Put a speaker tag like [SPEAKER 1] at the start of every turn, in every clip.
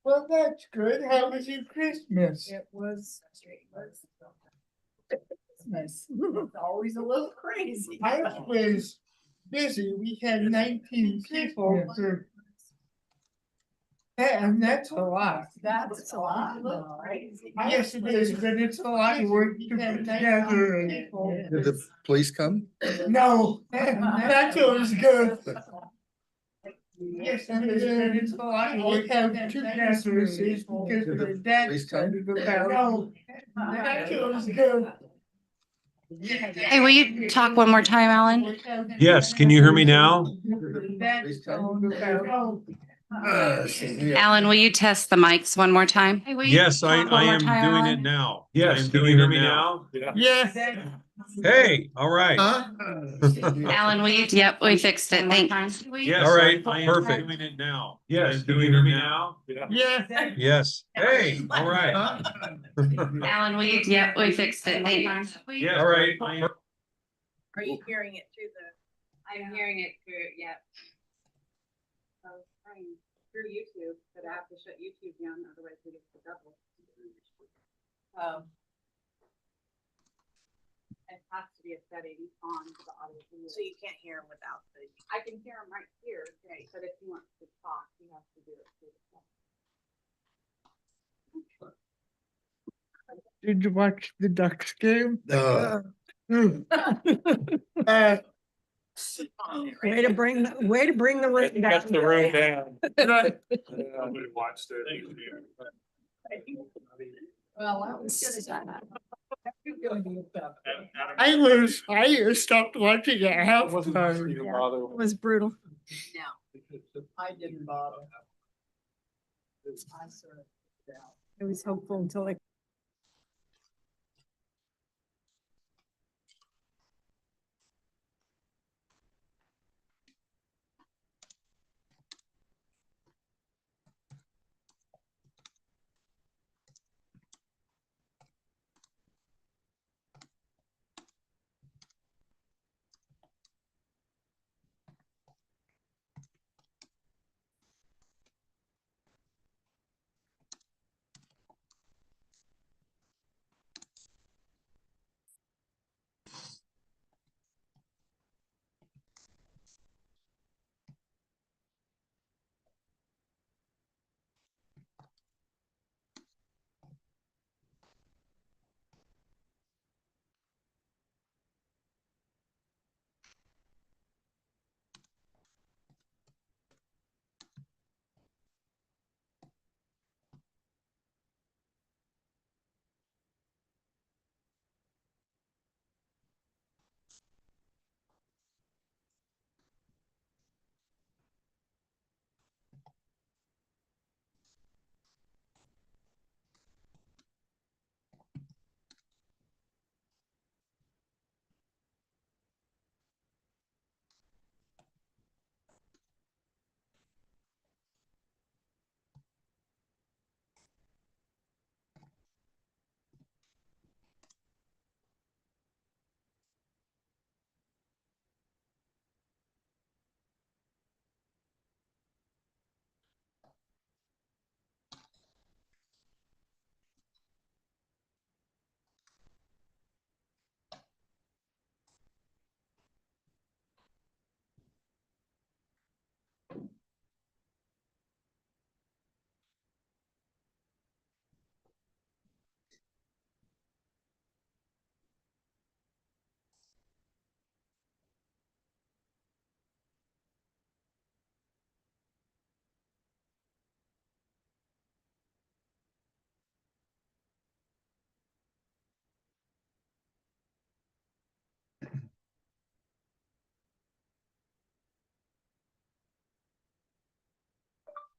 [SPEAKER 1] Well, that's good. How was your Christmas?
[SPEAKER 2] It was nice. It's always a little crazy.
[SPEAKER 1] Ours was busy. We had 19 people for that, and that's a lot.
[SPEAKER 2] That's a lot. Crazy.
[SPEAKER 1] Yes, it is, but it's a lot of work to put together. And
[SPEAKER 3] Did the police come?
[SPEAKER 1] no, that's always good. Yes, and it's a lot of work. Have two Christmases because the dad
[SPEAKER 3] Please come.
[SPEAKER 1] started to go. No, that's always good.
[SPEAKER 4] Hey, will you talk one more time, Alan?
[SPEAKER 5] Yes, can you hear me now?
[SPEAKER 4] Alan, will you test the mics one more time? Hey, will you
[SPEAKER 5] Yes, I
[SPEAKER 4] talk one more
[SPEAKER 5] am
[SPEAKER 4] time,
[SPEAKER 5] doing
[SPEAKER 4] Alan?
[SPEAKER 5] it now.
[SPEAKER 6] Yes,
[SPEAKER 5] Can you hear me now?
[SPEAKER 1] Yes.
[SPEAKER 5] Hey, all right.
[SPEAKER 3] Huh?
[SPEAKER 4] Alan, will you? Yep, we fixed it. Thanks.
[SPEAKER 5] Yes, All right, I am perfect. doing it now.
[SPEAKER 6] Yes,
[SPEAKER 5] Can you hear me now?
[SPEAKER 1] Yes.
[SPEAKER 5] Yes. Hey, all right.
[SPEAKER 4] Alan, will you? Yep, we fixed it. Thanks.
[SPEAKER 5] Yes, all right.
[SPEAKER 2] Are you hearing it through the?
[SPEAKER 4] I'm hearing it through, yep.
[SPEAKER 7] Through YouTube, but I have to shut YouTube down, otherwise we get the double. It has to be a setting on the audio.
[SPEAKER 2] So you can't hear them without the.
[SPEAKER 7] I can hear them right here, okay, but if you want to talk, you have to do it through the.
[SPEAKER 1] Did you watch the Ducks game?
[SPEAKER 2] Way to bring the room down.
[SPEAKER 6] Got the room down.
[SPEAKER 5] Nobody watched it.
[SPEAKER 2] Well, that was sad.
[SPEAKER 1] I stopped watching at halftime.
[SPEAKER 2] It was brutal. No, I didn't bother. It was hopeful until they.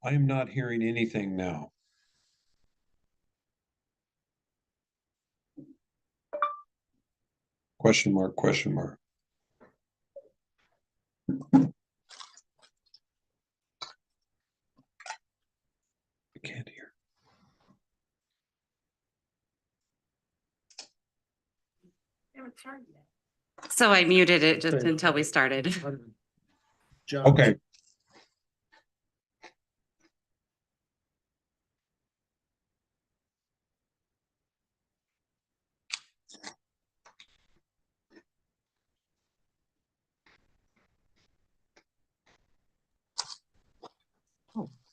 [SPEAKER 5] I am not hearing anything now. Question mark, question mark. I can't hear.
[SPEAKER 4] So I muted it just until we started.
[SPEAKER 5] Okay.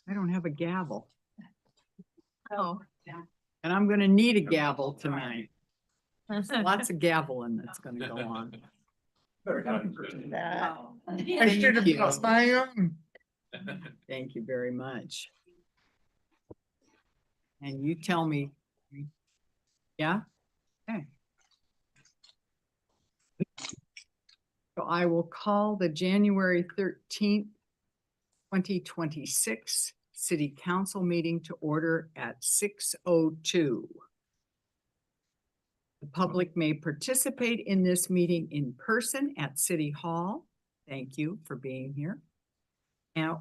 [SPEAKER 2] I don't have a gavel.
[SPEAKER 1] Oh.
[SPEAKER 2] And I'm gonna need a gavel tonight. Lots of gaveling that's gonna go on.
[SPEAKER 1] That. I
[SPEAKER 2] Thank
[SPEAKER 1] should have
[SPEAKER 2] you.
[SPEAKER 1] brought my own.
[SPEAKER 2] Thank you very much. And you tell me. Yeah? Okay. So I will call the January 13th, 2026 City Council meeting to order at 6:02. The public may participate in this meeting in person at City Hall. Thank you for being here.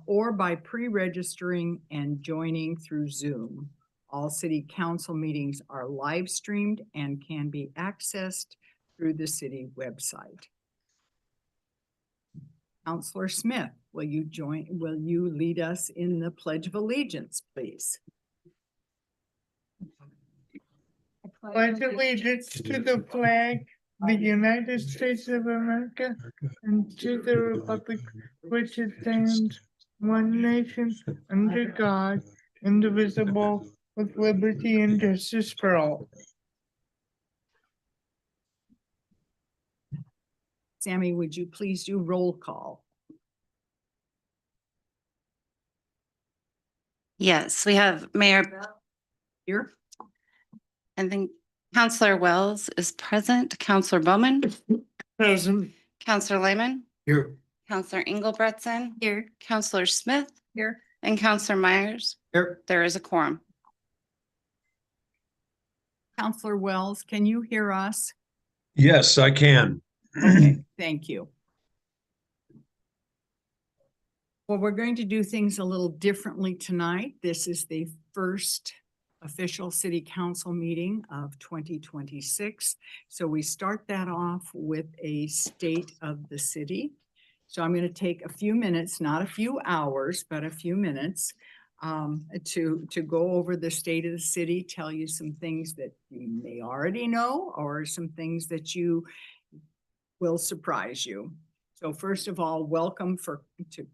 [SPEAKER 2] Or by pre-registering and joining through Zoom. All city council meetings are live streamed and can be accessed through the city website. Counselor Smith, will you lead us in the Pledge of Allegiance, please?
[SPEAKER 1] Pledge allegiance to the flag of the United States of America and to the republic which it stands, one nation, under God, indivisible, with liberty and justice for all.
[SPEAKER 2] Sammy, would you please do roll call?
[SPEAKER 4] Yes, we have Mayor,
[SPEAKER 2] Here?
[SPEAKER 4] I think Counselor Wells is present, Counselor Bowman,
[SPEAKER 1] Present.
[SPEAKER 4] Counselor Lehman,
[SPEAKER 3] Here.
[SPEAKER 4] Counselor Engelbretson. Here. Counselor Smith.
[SPEAKER 2] Here.
[SPEAKER 4] And Counselor Myers.
[SPEAKER 3] Here.
[SPEAKER 4] There is a quorum.
[SPEAKER 2] Counselor Wells, can you hear us?
[SPEAKER 5] Yes, I can.
[SPEAKER 2] Okay, thank you. Well, we're going to do things a little differently tonight. This is the first official city council meeting of 2026. So we start that off with a state of the city. So I'm going to take a few minutes, not a few hours, but a few minutes to go over the state of the city, tell you some things that you may already know or some things that you will surprise you. So first of all, welcome to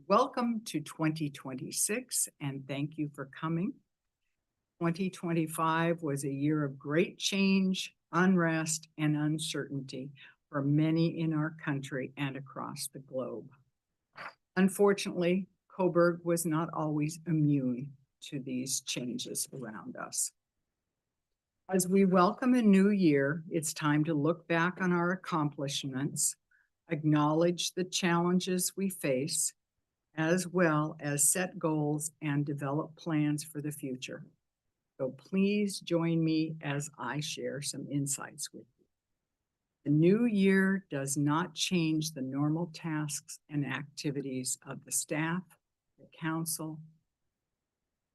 [SPEAKER 2] 2026 and thank you for coming. 2025 was a year of great change, unrest, and uncertainty for many in our country and across the globe. Unfortunately, Coburg was not always immune to these changes around us. As we welcome a new year, it's time to look back on our accomplishments, acknowledge the challenges we face, as well as set goals and develop plans for the future. So please join me as I share some insights with you. The new year does not change the normal tasks and activities of the staff, the council,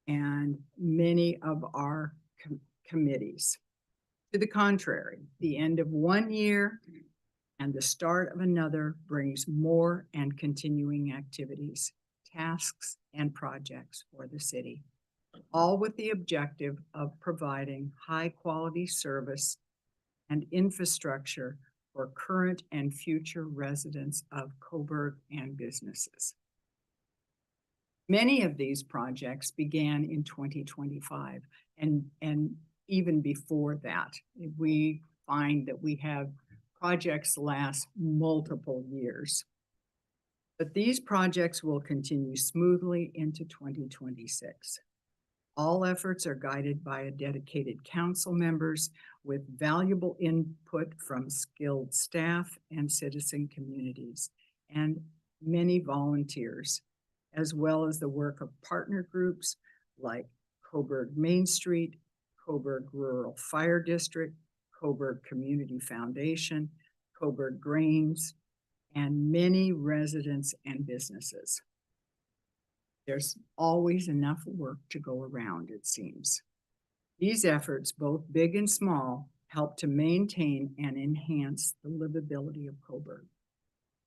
[SPEAKER 2] and many of our committees. To the contrary, the end of one year and the start of another brings more and continuing activities, tasks, and projects for the city, all with the objective of providing high-quality service and infrastructure for current and future residents of Coburg and businesses. Many of these projects began in 2025, and even before that, we find that we have projects last multiple years. But these projects will continue smoothly into 2026. All efforts are guided by a dedicated council members with valuable input from skilled staff and citizen communities, and many volunteers, as well as the work of partner groups like Coburg Main Street, Coburg Rural Fire District, Coburg Community Foundation, Coburg Grains, and many residents and businesses. There's always enough work to go around, it seems. These efforts, both big and small, help to maintain and enhance the livability of Coburg.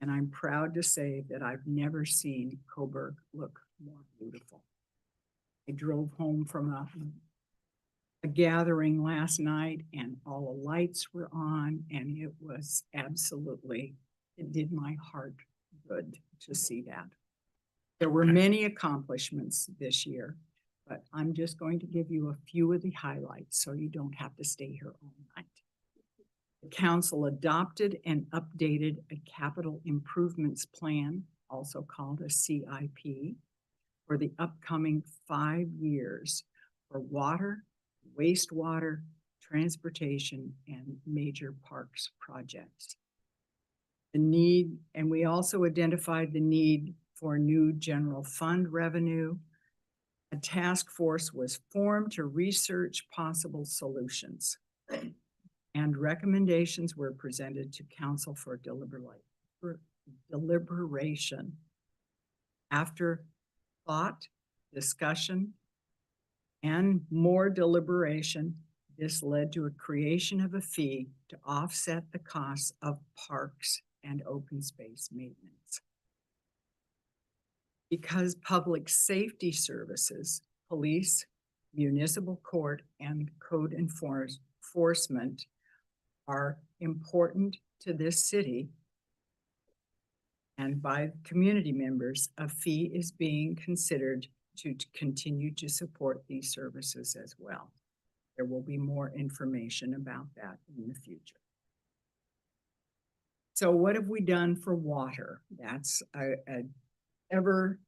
[SPEAKER 2] And I'm proud to say that I've never seen Coburg look more beautiful. I drove home from a gathering last night and all the lights were on, and it was absolutely, it did my heart good to see that. There were many accomplishments this year, but I'm just going to give you a few of the highlights so you don't have to stay here all night. The council adopted and updated a capital improvements plan, also called a CIP, for the upcoming 5 years for water, wastewater, transportation, and major parks projects. The need, and we also identified the need for new general fund revenue. A task force was formed to research possible solutions, and recommendations were presented to council for deliberation. After thought, discussion, and more deliberation, this led to a creation of a fee to offset the costs of parks and open space maintenance. Because public safety services, police, municipal court, and code enforcement are important to this city and by community members, a fee is being considered to continue to support these services as well. There will be more information about that in the future. So what have we done for water? That's a ever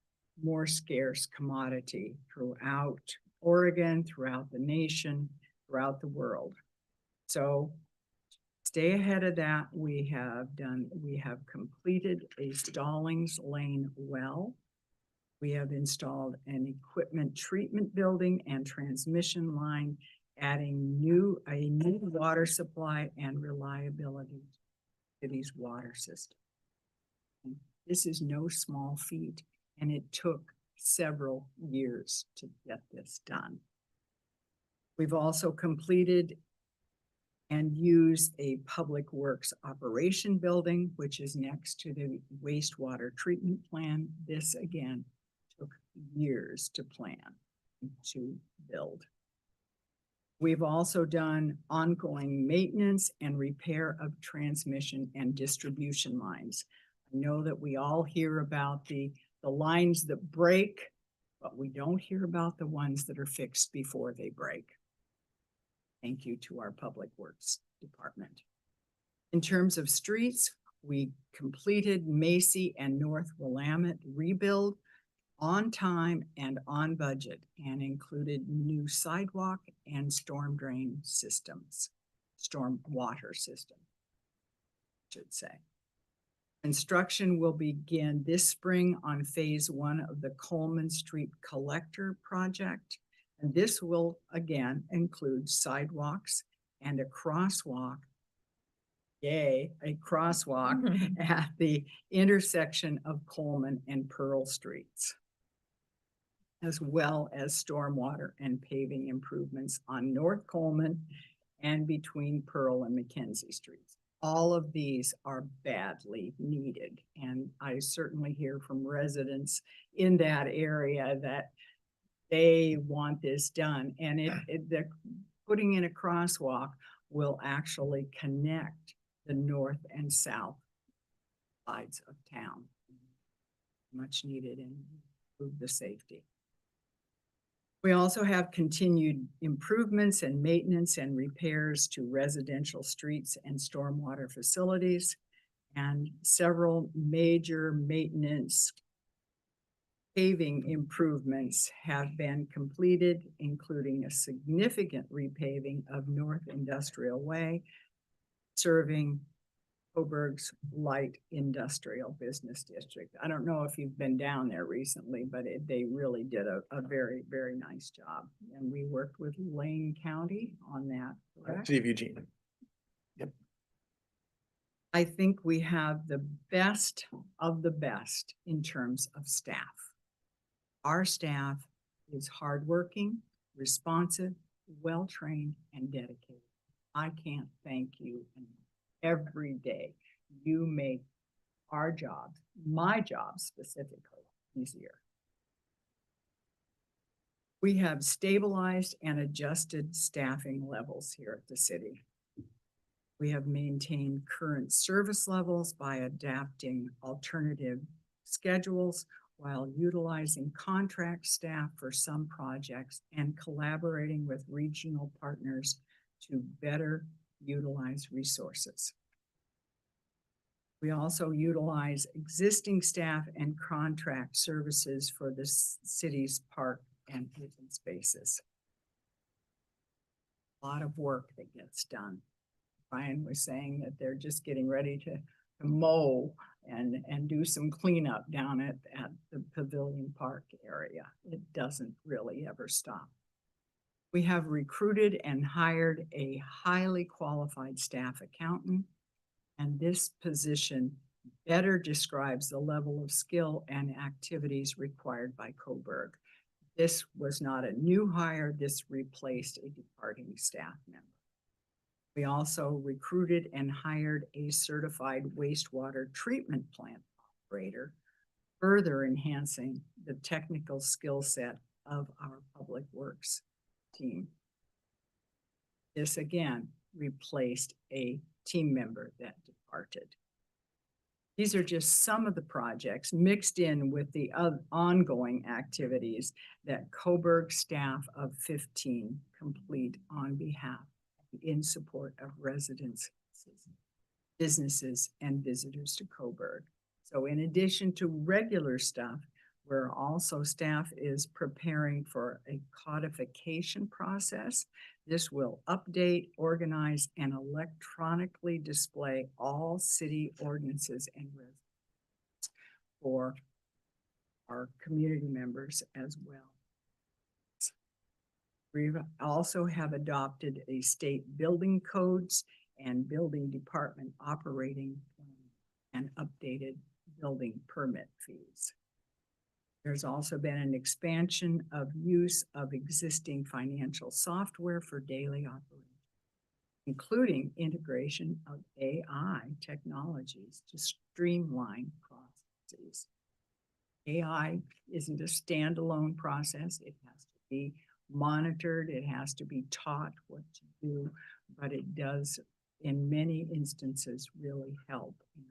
[SPEAKER 2] more scarce commodity throughout Oregon, throughout the nation, throughout the world. So stay ahead of that. We have completed a Stallings Lane well. We have installed an equipment treatment building and transmission line, adding a new water supply and reliability to these water systems. This is no small feat, and it took several years to get this done. We've also completed and used a public works operation building, which is next to the wastewater treatment plant. This again took years to plan, to build. We've also done ongoing maintenance and repair of transmission and distribution lines. I know that we all hear about the lines that break, but we don't hear about the ones that are fixed before they break. Thank you to our Public Works Department. In terms of streets, we completed Macy and North Willamette rebuild on time and on budget, and included new sidewalk and storm drain systems, storm water system, I should say. Construction will begin this spring on phase 1 of the Coleman Street Collector project. And this will again include sidewalks and a crosswalk. Yay, a crosswalk at the intersection of Coleman and Pearl Streets, as well as stormwater and paving improvements on North Coleman and between Pearl and Mackenzie Streets. All of these are badly needed. And I certainly hear from residents in that area that they want this done. And the putting in a crosswalk will actually connect the north and south sides of town. Much needed and improve the safety. We also have continued improvements and maintenance and repairs to residential streets and stormwater facilities, and several major maintenance paving improvements have been completed, including a significant repaving of North Industrial Way, serving Coburg's light industrial business district. I don't know if you've been down there recently, but they really did a very, very nice job. And we worked with Lane County on that. Correct?
[SPEAKER 3] City of Eugene.
[SPEAKER 2] I think we have the best of the best in terms of staff. Our staff is hardworking, responsive, well-trained, and dedicated. I can't thank you enough. Every day you make our jobs, my job specifically, easier. We have stabilized and adjusted staffing levels here at the city. We have maintained current service levels by adapting alternative schedules while utilizing contract staff for some projects and collaborating with regional partners to better utilize resources. We also utilize existing staff and contract services for the city's park and open spaces. A lot of work that gets done. Brian was saying that they're just getting ready to mow and do some cleanup down at the Pavilion Park area. It doesn't really ever stop. We have recruited and hired a highly qualified staff accountant, and this position better describes the level of skill and activities required by Coburg. This was not a new hire, this replaced a departing staff member. We also recruited and hired a certified wastewater treatment plant operator, further enhancing the technical skill set of our public works team. This again replaced a team member that departed. These are just some of the projects mixed in with the ongoing activities that Coburg staff of 15 complete on behalf in support of residents, businesses, and visitors to Coburg. So in addition to regular stuff, where also staff is preparing for a codification process. This will update, organize, and electronically display all city ordinances and resolutions for our community members as well. We also have adopted a state building codes and building department operating and updated building permit fees. There's also been an expansion of use of existing financial software for daily operations, including integration of AI technologies to streamline processes. AI isn't a standalone process. It has to be monitored. It has to be taught what to do, but it does in many instances really help in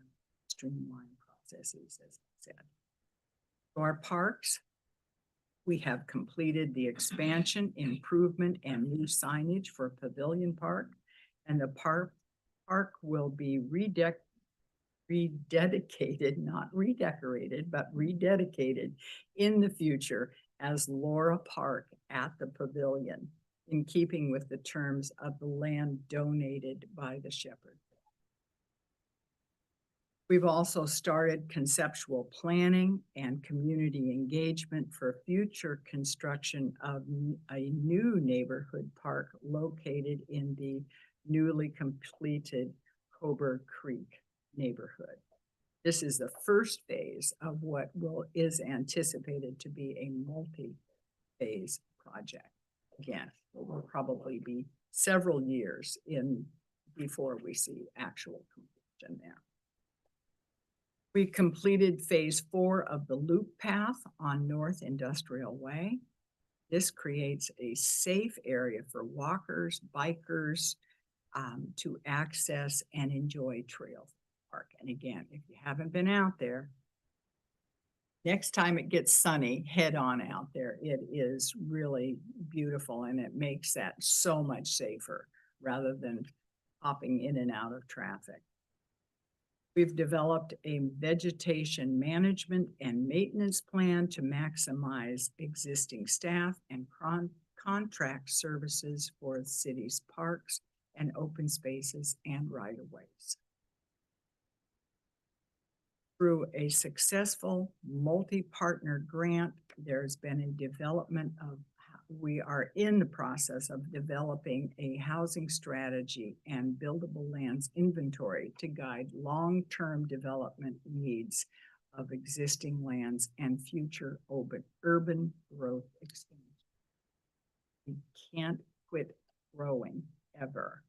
[SPEAKER 2] streamline processes, as I said. For our parks, we have completed the expansion, improvement, and new signage for Pavilion Park, and the park will be rededicated, not redecorated, but rededicated in the future as Laura Park at the Pavilion, in keeping with the terms of the land donated by the Shepherd. We've also started conceptual planning and community engagement for future construction of a new neighborhood park located in the newly completed Coburg Creek neighborhood. This is the first phase of what is anticipated to be a multi-phase project. Again, it will probably be several years before we see actual completion there. We completed phase 4 of the loop path on North Industrial Way. This creates a safe area for walkers, bikers to access and enjoy Trail Park. And again, if you haven't been out there, next time it gets sunny, head on out there. It is really beautiful and it makes that so much safer rather than hopping in and out of traffic. We've developed a vegetation management and maintenance plan to maximize existing staff and contract services for the city's parks and open spaces and right-of-ways. Through a successful multi-partner grant, there's been a development of, we are in the process of developing a housing strategy and buildable lands inventory to guide long-term development needs of existing lands and future urban growth expansion. We can't quit growing ever.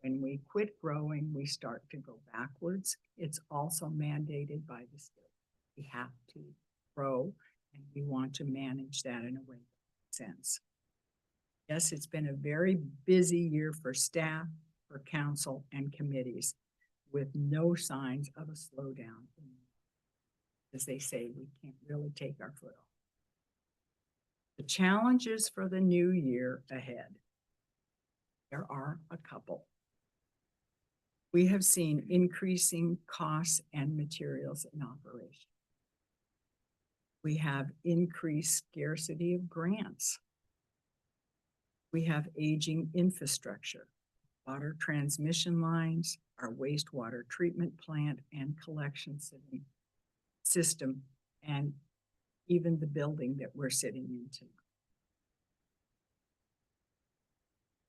[SPEAKER 2] When we quit growing, we start to go backwards. It's also mandated by the state. We have to grow and we want to manage that in a way that makes sense. Yes, it's been a very busy year for staff, for council, and committees with no signs of a slowdown. as they say, we can't really take our foot off. The challenges for the new year ahead. There are a couple. We have seen increasing costs and materials in operation. We have increased scarcity of grants. We have aging infrastructure, water transmission lines, our wastewater treatment plant and collection system, and even the building that we're sitting in tonight.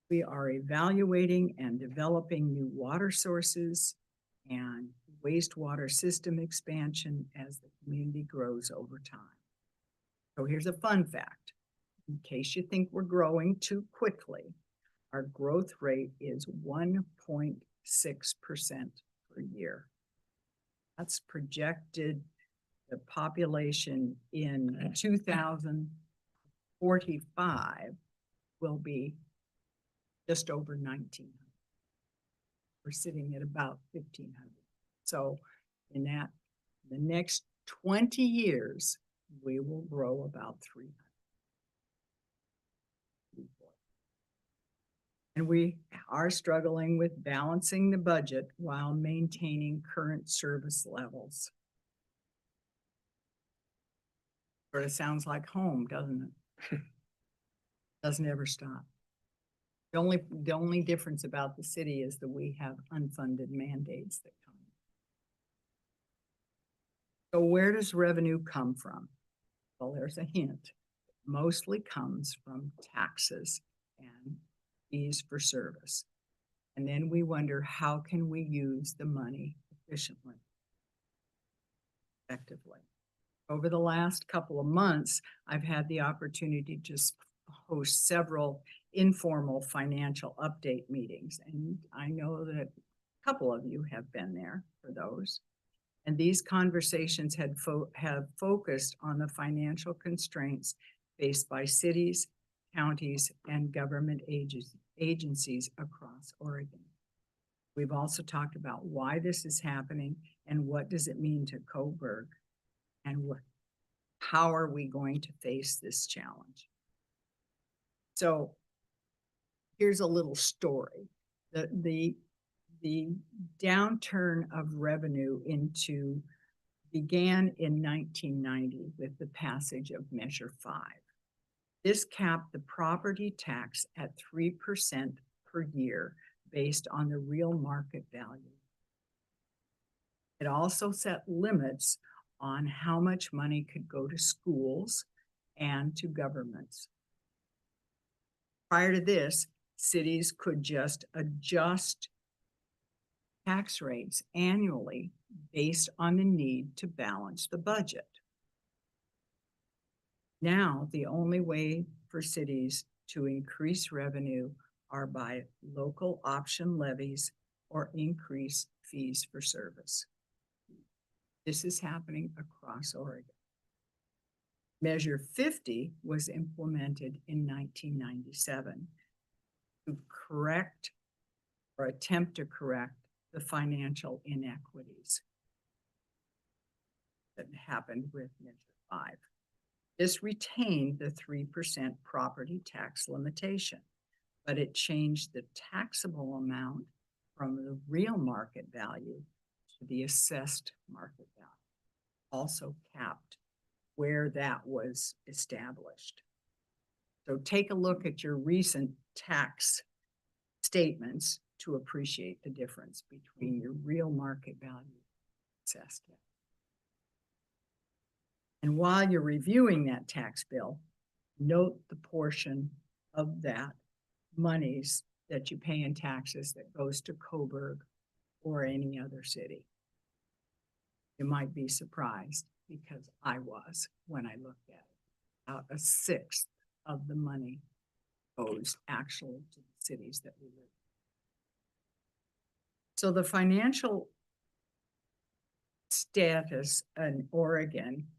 [SPEAKER 2] We are evaluating and developing new water sources and wastewater system expansion as the community grows over time. So here's a fun fact. In case you think we're growing too quickly, our growth rate is 1.6% per year. That's projected. The population in 2045 will be just over 1,900. We're sitting at about 1,500. So in that, the next 20 years, we will grow about 300. And we are struggling with balancing the budget while maintaining current service levels. Sort of sounds like home, doesn't it? Doesn't ever stop. The only difference about the city is that we have unfunded mandates that come. So where does revenue come from? Well, there's a hint. It mostly comes from taxes and fees for service. And then we wonder, how can we use the money efficiently, effectively? Over the last couple of months, I've had the opportunity to just host several informal financial update meetings. And I know that a couple of you have been there for those. And these conversations have focused on the financial constraints faced by cities, counties, and government agencies across Oregon. We've also talked about why this is happening and what does it mean to Cobourg, and how are we going to face this challenge? So here's a little story. The downturn of revenue began in 1990 with the passage of Measure 5. This capped the property tax at 3% per year based on the real market value. It also set limits on how much money could go to schools and to governments. Prior to this, cities could just adjust tax rates annually based on the need to balance the budget. Now, the only way for cities to increase revenue are by local option levies or increase fees for service. This is happening across Oregon. Measure 50 was implemented in 1997 to correct or attempt to correct the financial inequities that happened with Measure 5. This retained the 3% property tax limitation, but it changed the taxable amount from the real market value to the assessed market value, also capped where that was established. So take a look at your recent tax statements to appreciate the difference between your real market value and assessed value. And while you're reviewing that tax bill, note the portion of that monies that you pay in taxes that goes to Cobourg or any other city. You might be surprised, because I was when I looked at it. About 1/6 of the money goes actually to the cities that we live in. So the financial status in Oregon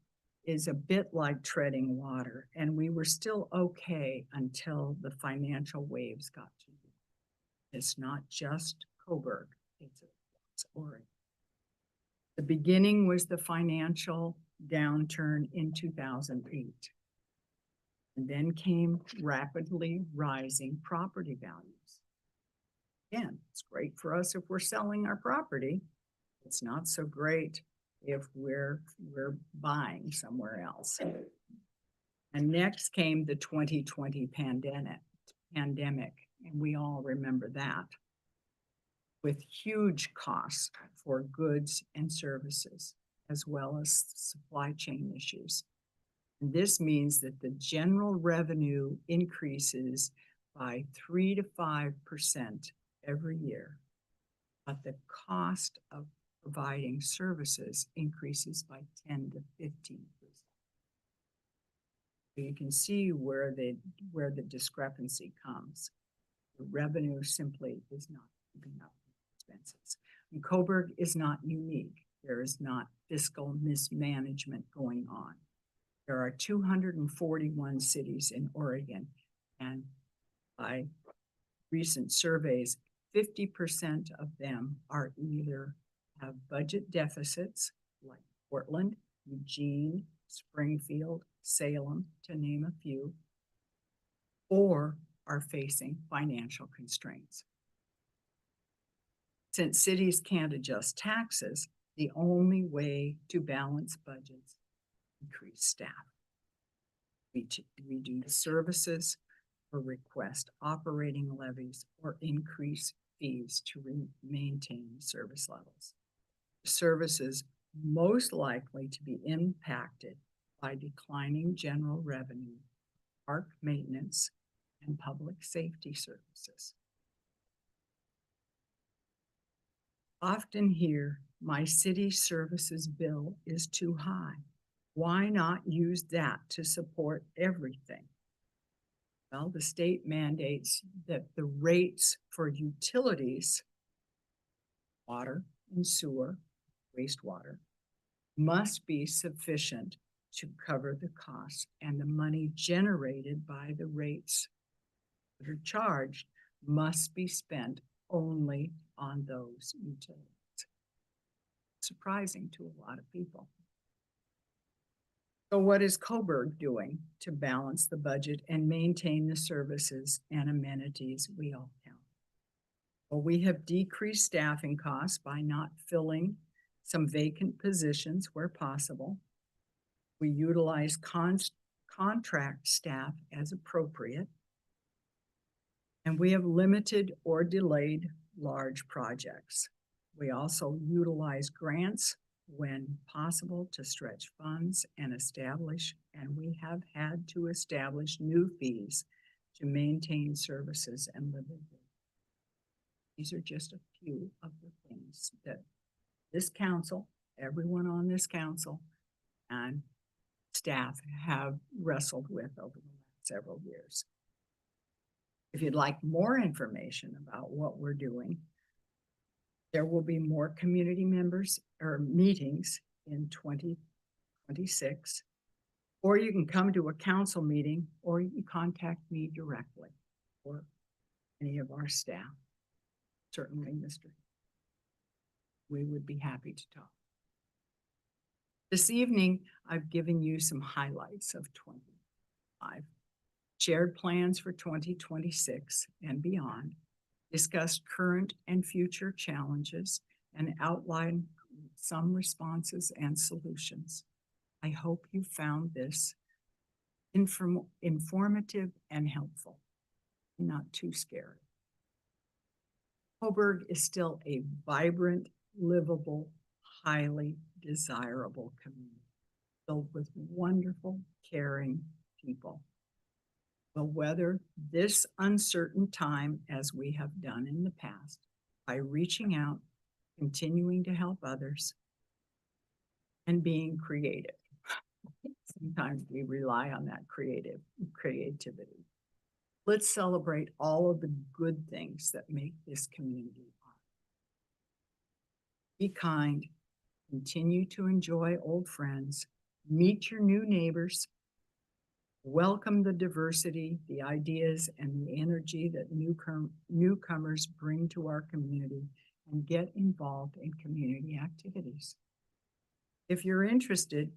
[SPEAKER 2] is a bit like treading water, and we were still okay until the financial waves got to you. It's not just Cobourg, it's Oregon. The beginning was the financial downturn in 2008. And then came rapidly rising property values. Again, it's great for us if we're selling our property. It's not so great if we're buying somewhere else. And next came the 2020 pandemic, and we all remember that, with huge costs for goods and services, as well as supply chain issues. And this means that the general revenue increases by 3 to 5% every year, but the cost of providing services increases by 10 to 15%. So you can see where the discrepancy comes. The revenue simply is not keeping up with expenses. And Coburg is not unique. There is not fiscal mismanagement going on. There are 241 cities in Oregon, and by recent surveys, 50% of them are either have budget deficits, like Portland, Eugene, Springfield, Salem, to name a few, or are facing financial constraints. Since cities can't adjust taxes, the only way to balance budgets is increase staff. Reduce services, or request operating levies, or increase fees to maintain service levels. Services most likely to be impacted by declining general revenue, park maintenance, and public safety services. Often hear, my city services bill is too high. Why not use that to support everything? Well, the state mandates that the rates for utilities, water and sewer, wastewater, must be sufficient to cover the costs, and the money generated by the rates that are charged must be spent only on those utilities. Surprising to a lot of people. So what is Coburg doing to balance the budget and maintain the services and amenities we all count? Well, we have decreased staffing costs by not filling some vacant positions where possible. We utilize contract staff as appropriate. And we have limited or delayed large projects. We also utilize grants when possible to stretch funds and we have had to establish new fees to maintain services and livability. These are just a few of the things that this council, everyone on this council, and staff have wrestled with over the last several years. If you'd like more information about what we're doing, there will be more community members or meetings in 2026, or you can come to a council meeting, or you can contact me directly or any of our staff. Certainly, we would be happy to talk. This evening, I've given you some highlights of 25, shared plans for 2026 and beyond, discussed current and future challenges, and outlined some responses and solutions. I hope you found this informative and helpful, not too scary. Coburg is still a vibrant, livable, highly desirable community filled with wonderful, caring people. We'll weather this uncertain time as we have done in the past by reaching out, continuing to help others, and being creative. Sometimes we rely on that creativity. Let's celebrate all of the good things that make this community fun. Be kind, continue to enjoy old friends, meet your new neighbors, welcome the diversity, the ideas, and the energy that newcomers bring to our community, and get involved in community activities. If you're interested,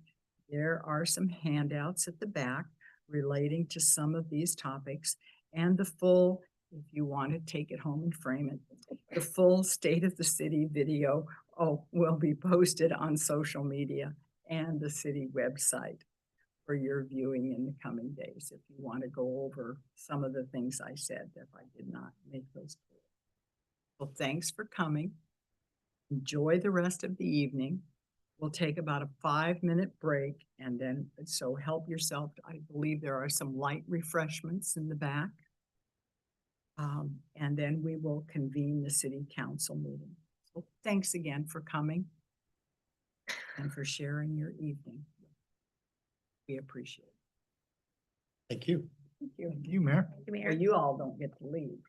[SPEAKER 2] There are some handouts at the back relating to some of these topics and the full, if you want to take it home and frame it, the full State of the City video will be posted on social media and the city website for your viewing in the coming days, if you want to go over some of the things I said, if I did not make those clear. Well, thanks for coming. Enjoy the rest of the evening. We'll take about a 5-minute break and then, so help yourself. I believe there are some light refreshments in the back. And then we will convene the city council meeting. So thanks again for coming and for sharing your evening. We appreciate it.
[SPEAKER 3] Thank you.
[SPEAKER 2] Thank you.
[SPEAKER 1] You, Mayor.
[SPEAKER 2] Well, you all don't get to leave.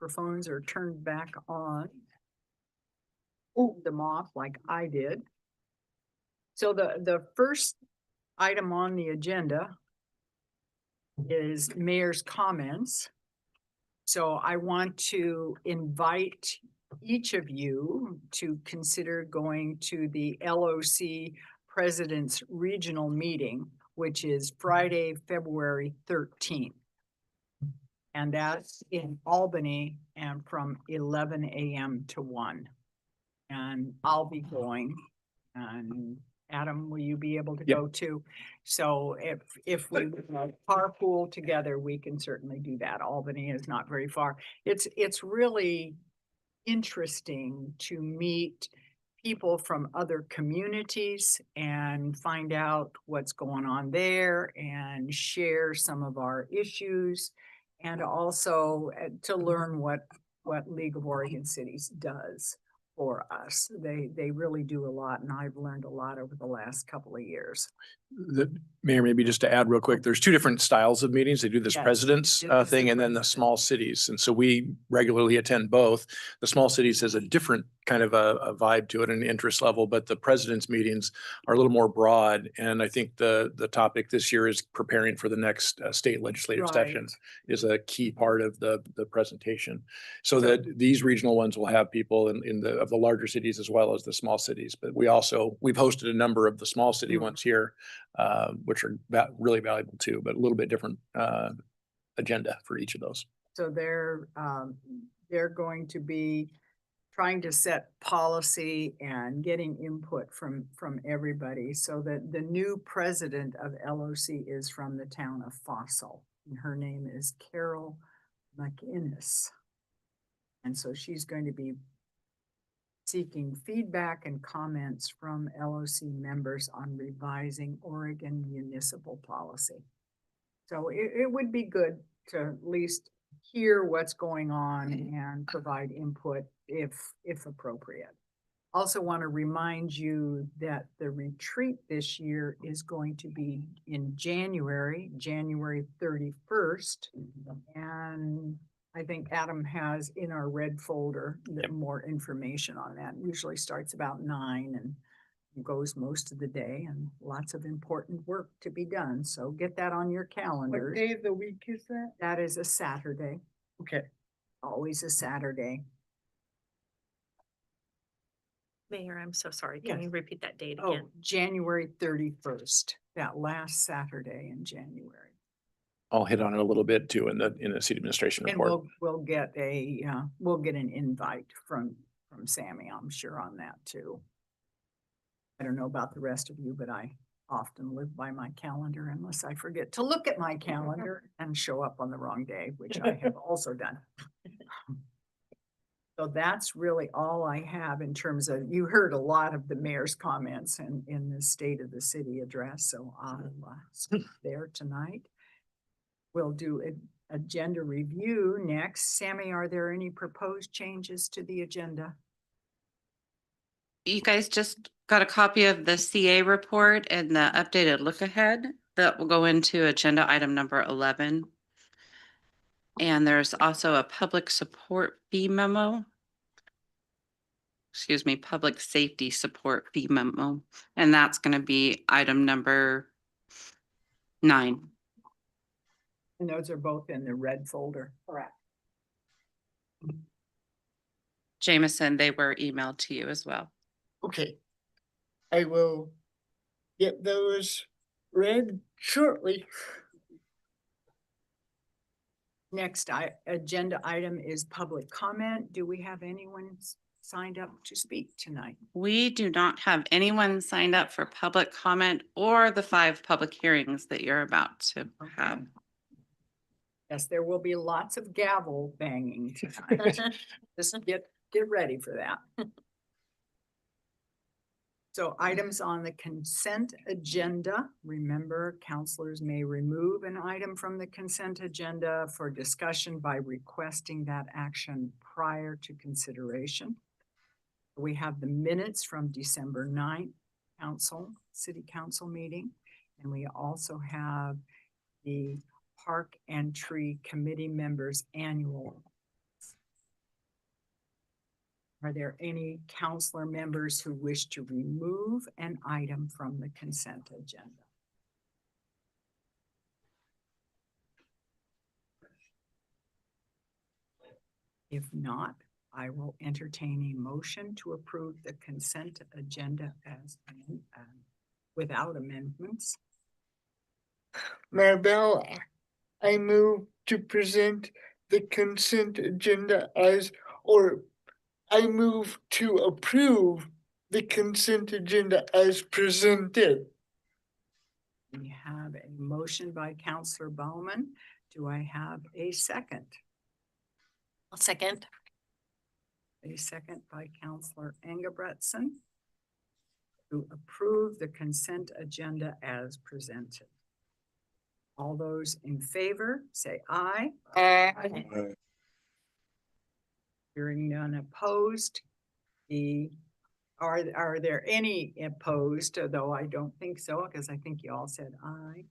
[SPEAKER 2] microphones are turned back on. Pulled them off like I did. So the first item on the agenda is mayor's comments. So I want to invite each of you to consider going to the LOC President's Regional Meeting, which is Friday, February 13th. And that's in Albany and from 11 a.m. to 1. And I'll be going. And Adam, will you be able to
[SPEAKER 6] Yep.
[SPEAKER 2] go too? So if we carpool together, we can certainly do that. Albany is not very far. It's really interesting to meet people from other communities and find out what's going on there and share some of our issues. And also to learn what League of Oregon Cities does for us. They really do a lot, and I've learned a lot over the last couple of years.
[SPEAKER 6] The mayor, maybe just to add real quick, there's two different styles of meetings. They do this
[SPEAKER 2] Yes,
[SPEAKER 6] president's
[SPEAKER 2] it is the
[SPEAKER 6] thing and then the
[SPEAKER 2] president.
[SPEAKER 6] small cities. And so we regularly attend both. The small cities has a different kind of a vibe to it and interest level, but the president's meetings are a little more broad. And I think the topic this year is preparing for the next state legislative session
[SPEAKER 2] Right.
[SPEAKER 6] is a key part of the presentation. So that these regional ones will have people in the larger cities as well as the small cities. But we've hosted a number of the small city
[SPEAKER 2] Mhm.
[SPEAKER 6] ones here, which are really valuable too, but a little bit different agenda for each of those.
[SPEAKER 2] So they're going to be trying to set policy and getting input from everybody. So that the new president of LOC is from the town of Fossil, and her name is Carol McInnes. And so she's going to be seeking feedback and comments from LOC members on revising Oregon municipal policy. So it would be good to at least hear what's going on and provide input if appropriate. Also want to remind you that the retreat this year is going to be in January 31st. And I think Adam has in our red folder more information on that. Usually starts about 9 and goes most of the day, and lots of important work to be done. So get that on your
[SPEAKER 1] What
[SPEAKER 2] calendars.
[SPEAKER 1] day of the week is that?
[SPEAKER 2] That is a Saturday,
[SPEAKER 1] Okay.
[SPEAKER 2] always a Saturday.
[SPEAKER 8] Mayor, I'm so sorry. Can
[SPEAKER 2] Yes.
[SPEAKER 8] you repeat that date
[SPEAKER 2] Oh,
[SPEAKER 8] again?
[SPEAKER 2] January 31st, that last Saturday in January.
[SPEAKER 6] I'll hit on it a little bit too in the city administration
[SPEAKER 2] And
[SPEAKER 6] report.
[SPEAKER 2] we'll get an invite from Sammy, I'm sure, on that too. I don't know about the rest of you, but I often live by my calendar unless I forget to look at my calendar and show up on the wrong day, which I have also done. So that's really all I have in terms of, you heard a lot of the mayor's comments in the State of the City address, so I'll speak there tonight. We'll do an agenda review next. Sammy, are there any proposed changes to the agenda?
[SPEAKER 4] You guys just got a copy of the CA report and the updated look ahead that will go into agenda item number 11. And there's also a public support fee memo. Excuse me, public safety support fee memo. And that's going to be item number 9.
[SPEAKER 2] And those are both in the red folder. Correct.
[SPEAKER 4] Jameson, they were emailed to you as well.
[SPEAKER 1] Okay. I will get those read shortly.
[SPEAKER 2] Next, agenda item is public comment. Do we have anyone signed up to speak tonight?
[SPEAKER 4] We do not have anyone signed up for public comment or the 5 public hearings that you're about to have.
[SPEAKER 2] Yes, there will be lots of gavel banging tonight. Just get ready for that. So items on the consent agenda. Remember, counselors may remove an item from the consent agenda for discussion by requesting that action prior to consideration. We have the minutes from December 9th city council meeting. And we also have the Park and Tree Committee members' annual Are there any counselor members who wish to remove an item from the consent agenda? If not, I will entertain a motion to approve the consent agenda as without amendments.
[SPEAKER 1] Maribel, I move to present the consent agenda as, or I move to approve the consent agenda as presented.
[SPEAKER 2] We have a motion by Counselor Bowman. Do I have a second?
[SPEAKER 8] I'll second.
[SPEAKER 2] A second by Counselor Engebretson to approve the consent agenda as presented. All those in favor, say aye. Hearing none opposed. Are there any opposed, though I don't think so, because I think you all said aye.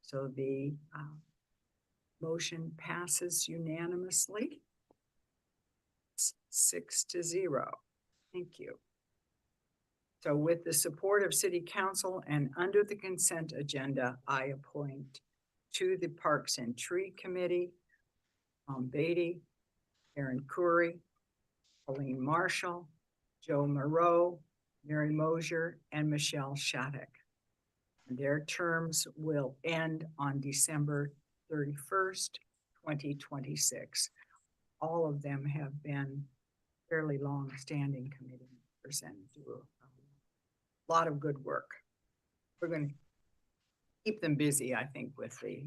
[SPEAKER 2] So the motion passes unanimously. 6-0. Thank you. So with the support of City Council and under the consent agenda, I appoint to the Parks and Tree Committee, Tom Beatty, Karen Curry, Pauline Marshall, Joe Moreau, Mary Mosier, and Michelle Shattuck. Their terms will end on December 31st, 2026. All of them have been fairly long-standing committee members and do a lot of good work. We're going to keep them busy, I think, with the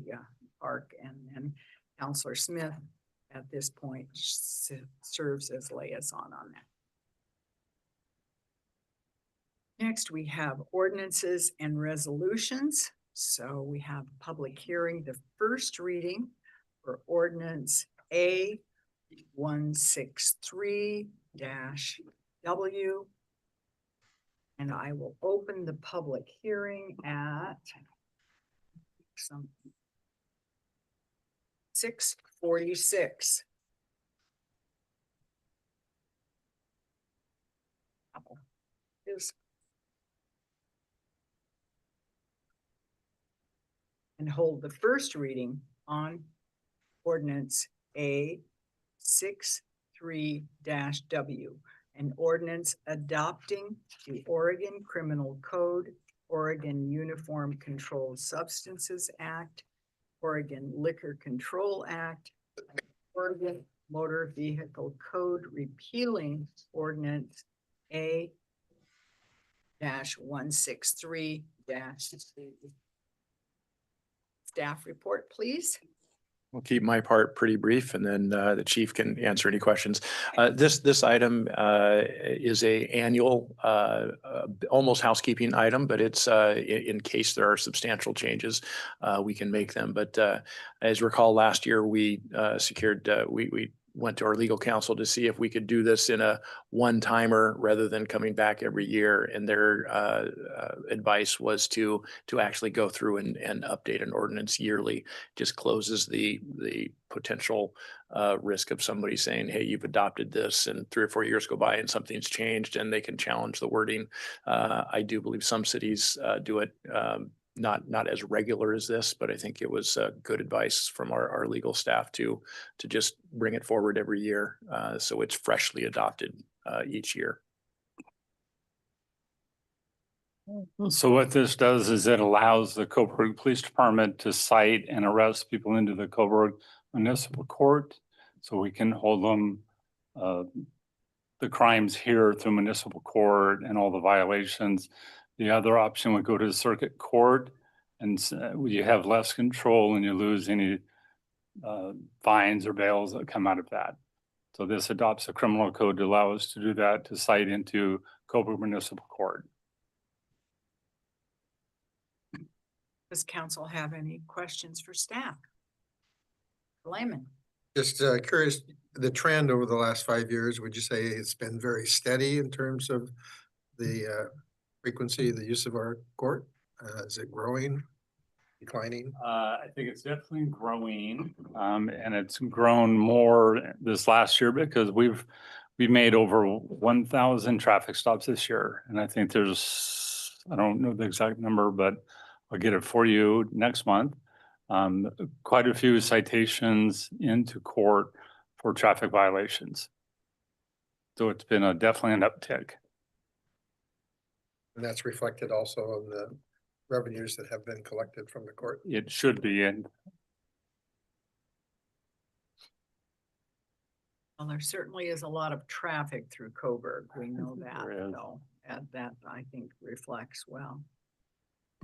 [SPEAKER 2] park, and then Counselor Smith at this point serves as liaison on that. Next, we have ordinances and resolutions. So we have public hearing, the first reading for ordinance A163-W. And I will open the public hearing at 6:46. And hold the first reading on ordinance A63-W, an ordinance adopting the Oregon Criminal Code, Oregon Uniform Controlled Substances Act, Oregon Liquor Control Act, Oregon Motor Vehicle Code repealing ordinance A-163-. Staff report, please.
[SPEAKER 6] We'll keep my part pretty brief, and then the chief can answer any questions. This item is a annual, almost housekeeping item, but it's in case there are substantial changes, we can make them. But as you recall, last year we secured, we went to our legal counsel to see if we could do this in a one-timer rather than coming back every year. And their advice was to actually go through and update an ordinance yearly. Just closes the potential risk of somebody saying, hey, you've adopted this, and 3 or 4 years go by and something's changed and they can challenge the wording. I do believe some cities do it not as regular as this, but I think it was good advice from our legal staff to just bring it forward every year. So it's freshly adopted each year.
[SPEAKER 9] So what this does is it allows the Coburg Police Department to cite and arrest people into the Coburg Municipal Court. So we can hold them, the crimes here through municipal court and all the violations. The other option would go to the circuit court, and you have less control and you lose any fines or bails that come out of that. So this adopts a criminal code to allow us to do that, to cite into Coburg Municipal Court.
[SPEAKER 2] Does council have any questions for staff? Layman.
[SPEAKER 3] Just curious, the trend over the last 5 years, would you say it's been very steady in terms of the frequency, the use of our court? Is it growing, declining?
[SPEAKER 9] I think it's definitely growing, and it's grown more this last year because we've we made over 1,000 traffic stops this year. And I think there's, I don't know the exact number, but I'll get it for you next month. Quite a few citations into court for traffic violations. So it's been definitely an uptick.
[SPEAKER 3] And that's reflected also on the revenues that have been collected from the court.
[SPEAKER 9] It should be, and
[SPEAKER 2] Well, there certainly is a lot of traffic through Coburg. We know that,
[SPEAKER 9] There is.
[SPEAKER 2] so that I think reflects well.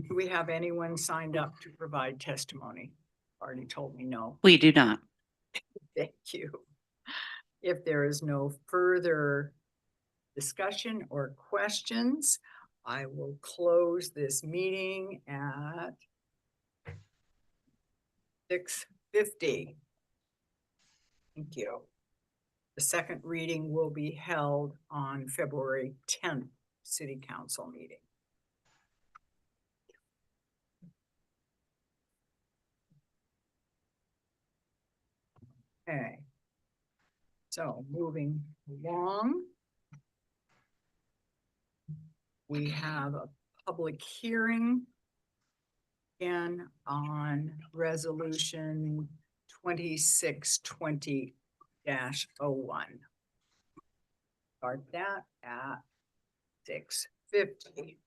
[SPEAKER 2] Do we have anyone signed up to provide testimony? Already told me no.
[SPEAKER 4] We do not.
[SPEAKER 2] Thank you. If there is no further discussion or questions, I will close this meeting at 6:50. Thank you. The second reading will be held on February 10th, City Council meeting. Okay. So moving along. We have a public hearing again on resolution 2620-01. Start that at 6:50.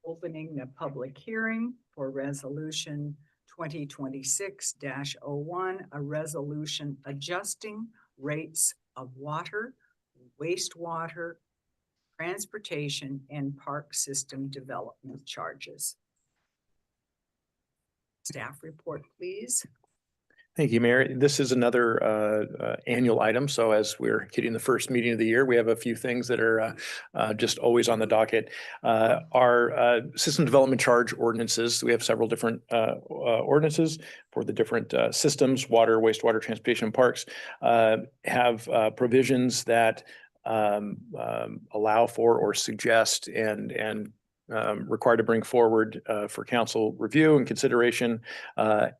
[SPEAKER 2] Opening the public hearing for resolution 2026-01, a resolution adjusting rates of water, wastewater, transportation, and park system development charges. Staff report, please.
[SPEAKER 6] Thank you, Mayor. This is another annual item. So as we're hitting the first meeting of the year, we have a few things that are just always on the docket. Our system development charge ordinances, we have several different ordinances for the different systems, water, wastewater, transportation, parks, have provisions that allow for or suggest and required to bring forward for council review and consideration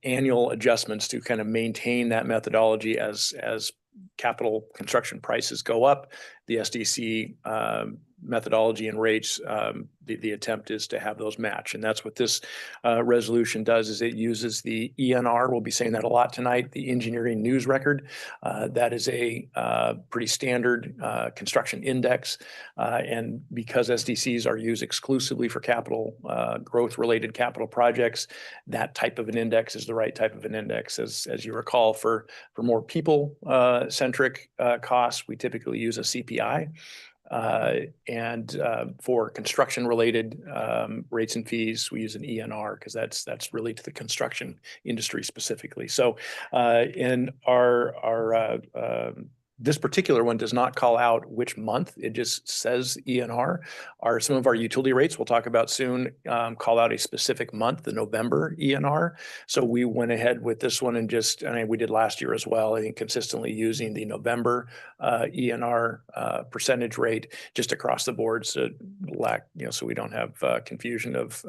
[SPEAKER 6] annual adjustments to kind of maintain that methodology as capital construction prices go up. The SDC methodology and rates, the attempt is to have those match. And that's what this resolution does, is it uses the ENR. We'll be saying that a lot tonight, the engineering news record. That is a pretty standard construction index. And because SDCs are used exclusively for capital growth related capital projects, that type of an index is the right type of an index. As you recall, for more people centric costs, we typically use a CPI. And for construction related rates and fees, we use an ENR because that's really to the construction industry specifically. So in our this particular one does not call out which month. It just says ENR. Some of our utility rates we'll talk about soon call out a specific month, the November ENR. So we went ahead with this one and we did last year as well, I think consistently using the November ENR percentage rate just across the board, so so we don't have confusion of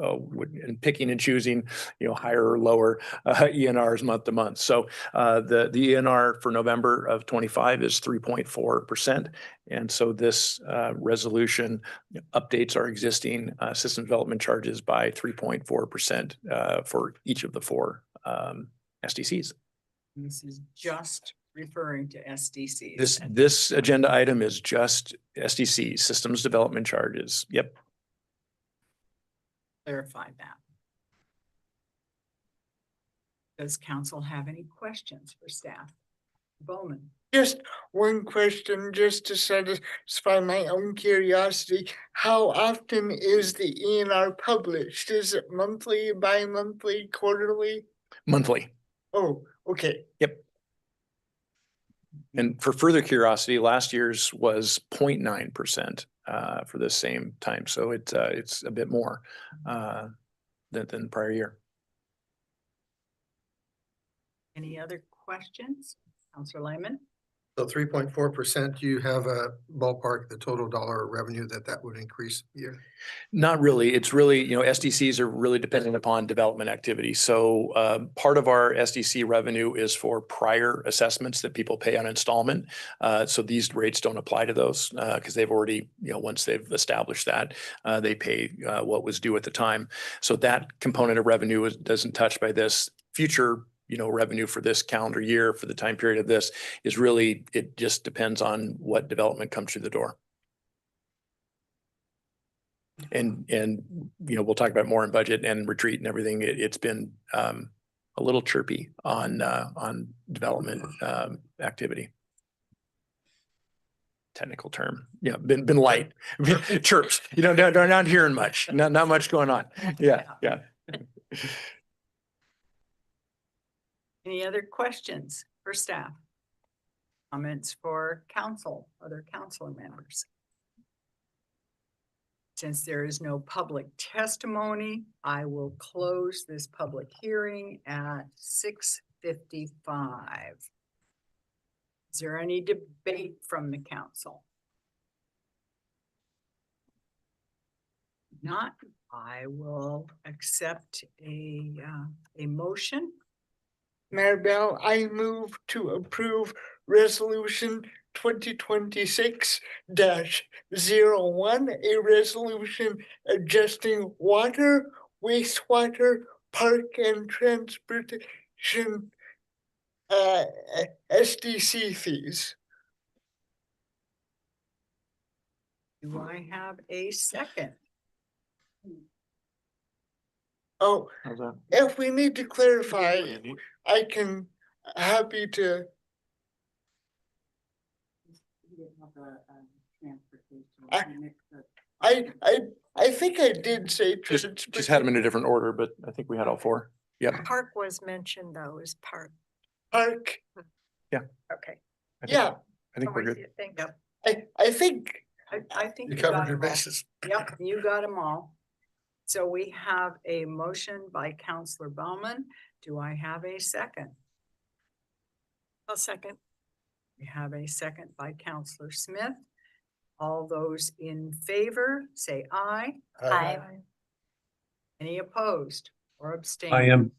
[SPEAKER 6] picking and choosing, higher or lower ENRs month to month. So the ENR for November of 25 is 3.4%. And so this resolution updates our existing system development charges by 3.4% for each of the four SDCs.
[SPEAKER 2] This is just referring to SDCs.
[SPEAKER 6] This agenda item is just SDC, systems development charges. Yep.
[SPEAKER 2] Clarify that. Does council have any questions for staff? Bowman.
[SPEAKER 1] Just one question, just to satisfy my own curiosity. How often is the ENR published? Is it monthly, bi-monthly, quarterly?
[SPEAKER 6] Monthly.
[SPEAKER 1] Oh, okay.
[SPEAKER 6] Yep. And for further curiosity, last year's was 0.9% for this same time. So it's a bit more than prior year.
[SPEAKER 2] Any other questions? Councilor Lehman?
[SPEAKER 3] So 3.4%, you have a ballpark, the total dollar revenue that would increase a year?
[SPEAKER 6] Not really. It's really, SDCs are really dependent upon development activity. So part of our SDC revenue is for prior assessments that people pay on installment. So these rates don't apply to those because they've already, once they've established that, they pay what was due at the time. So that component of revenue doesn't touch by this. Future revenue for this calendar year, for the time period of this, is really, it just depends on what development comes through the door. And we'll talk about more in budget and retreat and everything. It's been a little chirpy on development activity. Technical term. Yeah, been light. Chirps. Not hearing much. Not much going on. Yeah.
[SPEAKER 2] Any other questions for staff? Comments for council, other council members? Since there is no public testimony, I will close this public hearing at 6:55. Is there any debate from the council? Not, I will accept a motion.
[SPEAKER 1] Maribel, I move to approve resolution 2026-01, a resolution adjusting water, wastewater, park and transportation SDC fees.
[SPEAKER 2] Do I have a second?
[SPEAKER 1] Oh,
[SPEAKER 6] How's that?
[SPEAKER 1] if we need to clarify, I can, happy to. I think I did say.
[SPEAKER 6] Just had them in a different order, but I think we had all four. Yep.
[SPEAKER 8] Park was mentioned though, is park.
[SPEAKER 1] Park,
[SPEAKER 8] Okay.
[SPEAKER 1] yeah,
[SPEAKER 6] I think we're good.
[SPEAKER 8] Thank you.
[SPEAKER 1] I think,
[SPEAKER 2] I think
[SPEAKER 3] You
[SPEAKER 2] you got
[SPEAKER 3] covered your
[SPEAKER 2] them all.
[SPEAKER 3] bases.
[SPEAKER 2] Yep, you got them all. So we have a motion by Counselor Bowman. Do I have a second?
[SPEAKER 8] I'll second.
[SPEAKER 2] We have a second by Counselor Smith. All those in favor, say aye.
[SPEAKER 8] Aye.
[SPEAKER 2] Any opposed or abstained?
[SPEAKER 5] I am.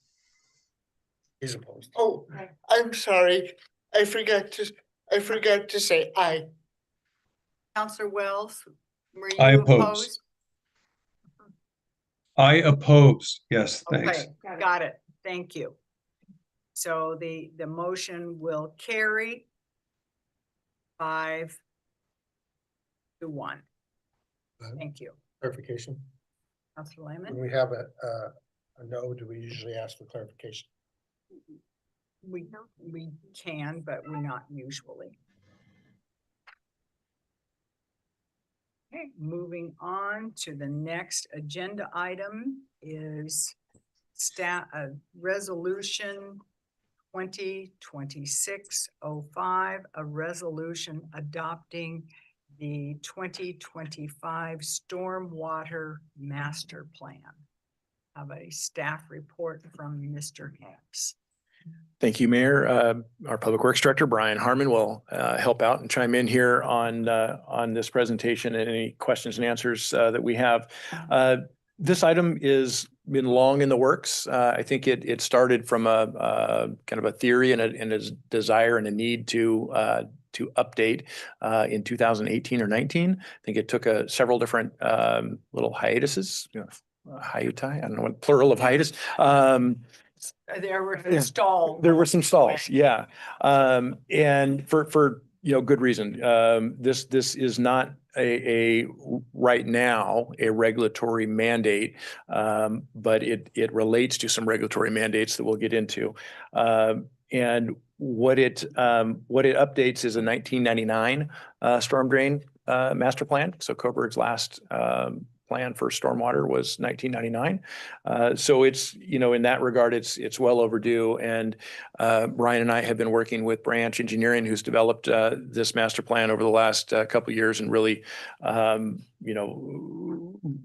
[SPEAKER 3] He's opposed.
[SPEAKER 1] oh, I'm sorry, I forgot to say aye.
[SPEAKER 2] Counselor Wells, were you
[SPEAKER 5] I oppose.
[SPEAKER 2] opposed?
[SPEAKER 5] I oppose. Yes, thanks.
[SPEAKER 2] Okay, got it. Thank you. So the motion will carry 5-1. Thank you.
[SPEAKER 3] Clarification.
[SPEAKER 2] Counselor
[SPEAKER 3] When
[SPEAKER 2] Lehman?
[SPEAKER 3] we have a no, do we usually ask for clarification?
[SPEAKER 2] We can, but we're not usually. Okay, moving on to the next agenda item is resolution 2026-05, a resolution adopting the 2025 Stormwater Master Plan. I have a staff report from Mr. Hicks.
[SPEAKER 6] Thank you, Mayor. Our Public Works Director, Brian Harmon, will help out and chime in here on this presentation and any questions and answers that we have. This item is been long in the works. I think it started from a kind of a theory and a desire and a need to update in 2018 or 19. I think it took several different little hiatuses, hiatus, I don't know what plural of hiatus.
[SPEAKER 2] There were stalls.
[SPEAKER 6] There were some stalls, yeah. And for good reason. This is not a right now a regulatory mandate, but it relates to some regulatory mandates that we'll get into. And what it updates is a 1999 storm drain master plan. So Coburg's last plan for stormwater was 1999. So it's, in that regard, it's well overdue. And Brian and I have been working with Branch Engineering, who's developed this master plan over the last couple of years and really,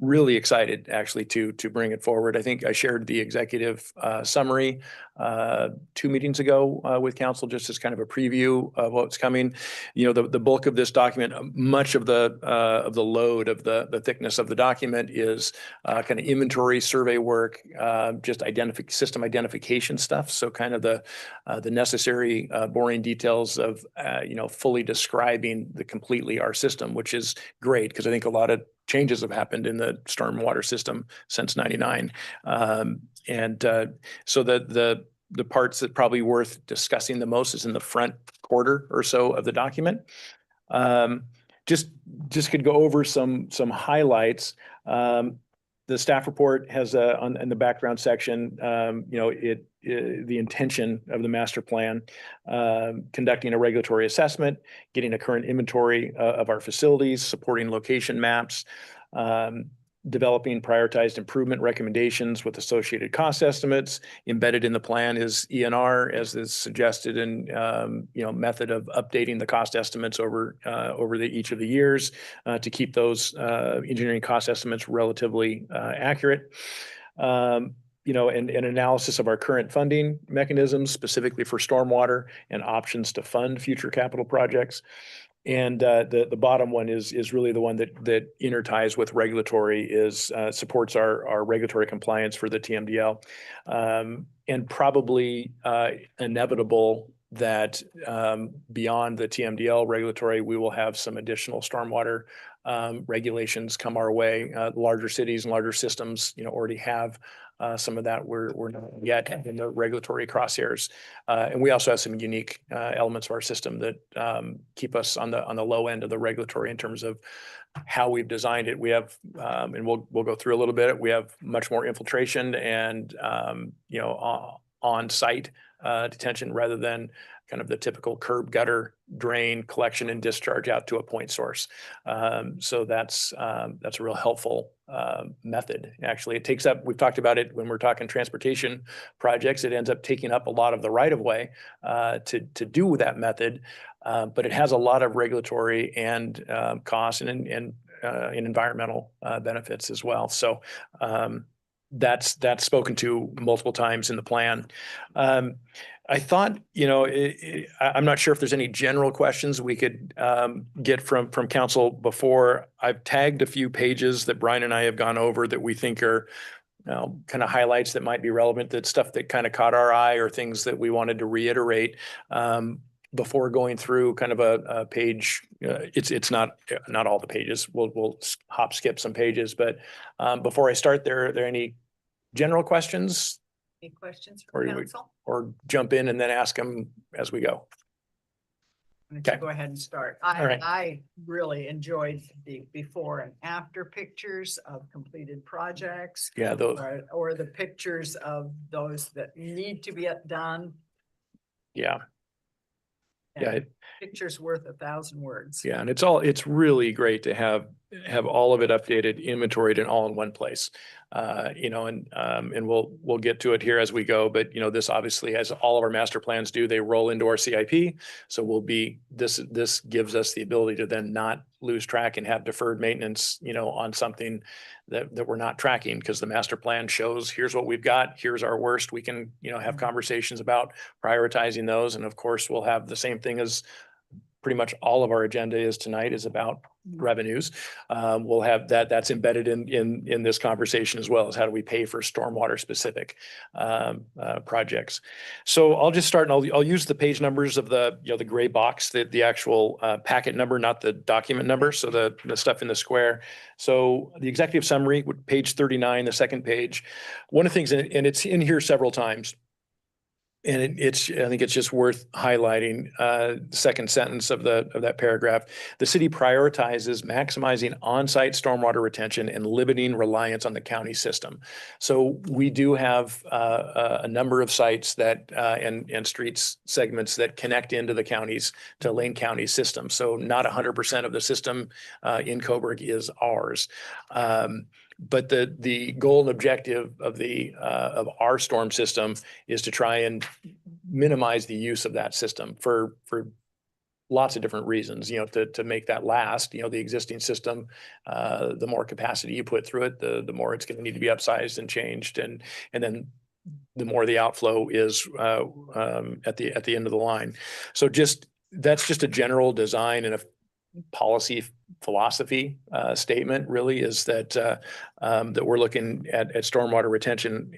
[SPEAKER 6] really excited actually to bring it forward. I think I shared the executive summary 2 meetings ago with council, just as kind of a preview of what's coming. The bulk of this document, much of the load of the thickness of the document is kind of inventory survey work, just system identification stuff. So kind of the necessary boring details of fully describing completely our system, which is great because I think a lot of changes have happened in the stormwater system since '99. So the parts that probably worth discussing the most is in the front quarter or so of the document. Just could go over some highlights. The staff report has in the background section, the intention of the master plan, conducting a regulatory assessment, getting a current inventory of our facilities, supporting location maps, developing prioritized improvement recommendations with associated cost estimates. Embedded in the plan is ENR, as is suggested in method of updating the cost estimates over each of the years to keep those engineering cost estimates relatively accurate. And analysis of our current funding mechanisms, specifically for stormwater and options to fund future capital projects. And the bottom one is really the one that interties with regulatory, supports our regulatory compliance for the TMDL, and probably inevitable that beyond the TMDL regulatory, we will have some additional stormwater regulations come our way. Larger cities and larger systems, already have some of that. We're not yet in the regulatory crosshairs, and we also have some unique elements of our system that keep us on the low end of the regulatory in terms of how we've designed it. We have, and we'll go through a little bit. We have much more infiltration and on-site detention rather than kind of the typical curb gutter drain collection and discharge out to a point source. So that's a real helpful method. Actually, it takes up, we've talked about it when we're talking transportation projects, it ends up taking up a lot of the right of way to do that method, but it has a lot of regulatory and costs and environmental benefits as well. So that's spoken to multiple times in the plan. I thought, I'm not sure if there's any general questions we could get from council before. I've tagged a few pages that Brian and I have gone over that we think are kind of highlights that might be relevant, that stuff that kind of caught our eye or things that we wanted to reiterate before going through kind of a page. It's not all the pages. We'll hop skip some pages, but before I start, are there any general questions?
[SPEAKER 2] Any questions
[SPEAKER 6] Or
[SPEAKER 2] from
[SPEAKER 6] do we-
[SPEAKER 2] council?
[SPEAKER 6] Or jump in and then ask them as we go? Okay.
[SPEAKER 2] Go ahead and start.
[SPEAKER 6] All right.
[SPEAKER 2] I really enjoyed the before and after pictures of completed projects.
[SPEAKER 6] Yeah, those.
[SPEAKER 2] Or the pictures of those that need to be done.
[SPEAKER 6] Yeah. Yeah.
[SPEAKER 2] And pictures worth 1,000 words.
[SPEAKER 6] Yeah, and it's really great to have all of it updated, inventoried, and all in one place. And we'll get to it here as we go. But this obviously, as all of our master plans do, they roll into our CIP. So this gives us the ability to then not lose track and have deferred maintenance, on something that we're not tracking, because the master plan shows here's what we've got, here's our worst. We can have conversations about prioritizing those, and of course we'll have the same thing as pretty much all of our agenda is tonight, is about revenues. We'll have that's embedded in this conversation as well, as how do we pay for stormwater specific projects. So I'll just start, and I'll use the page numbers of the gray box, the actual packet number, not the document number. So the stuff in the square. So the executive summary, page 39, the second page. One of the things, and it's in here several times, and I think it's just worth highlighting, the second sentence of that paragraph. The city prioritizes maximizing on-site stormwater retention and limiting reliance on the county system. So we do have a number of sites that and streets segments that connect into to Lane County system. So not 100% of the system in Coburg is ours. But the goal and objective of our storm system is to try and minimize the use of that system for lots of different reasons, to make that last. The existing system, the more capacity you put through it, the more it's going to need to be upsized and changed. And then the more the outflow is at the end of the line. So that's just a general design and a policy philosophy statement really is that that we're looking at stormwater retention.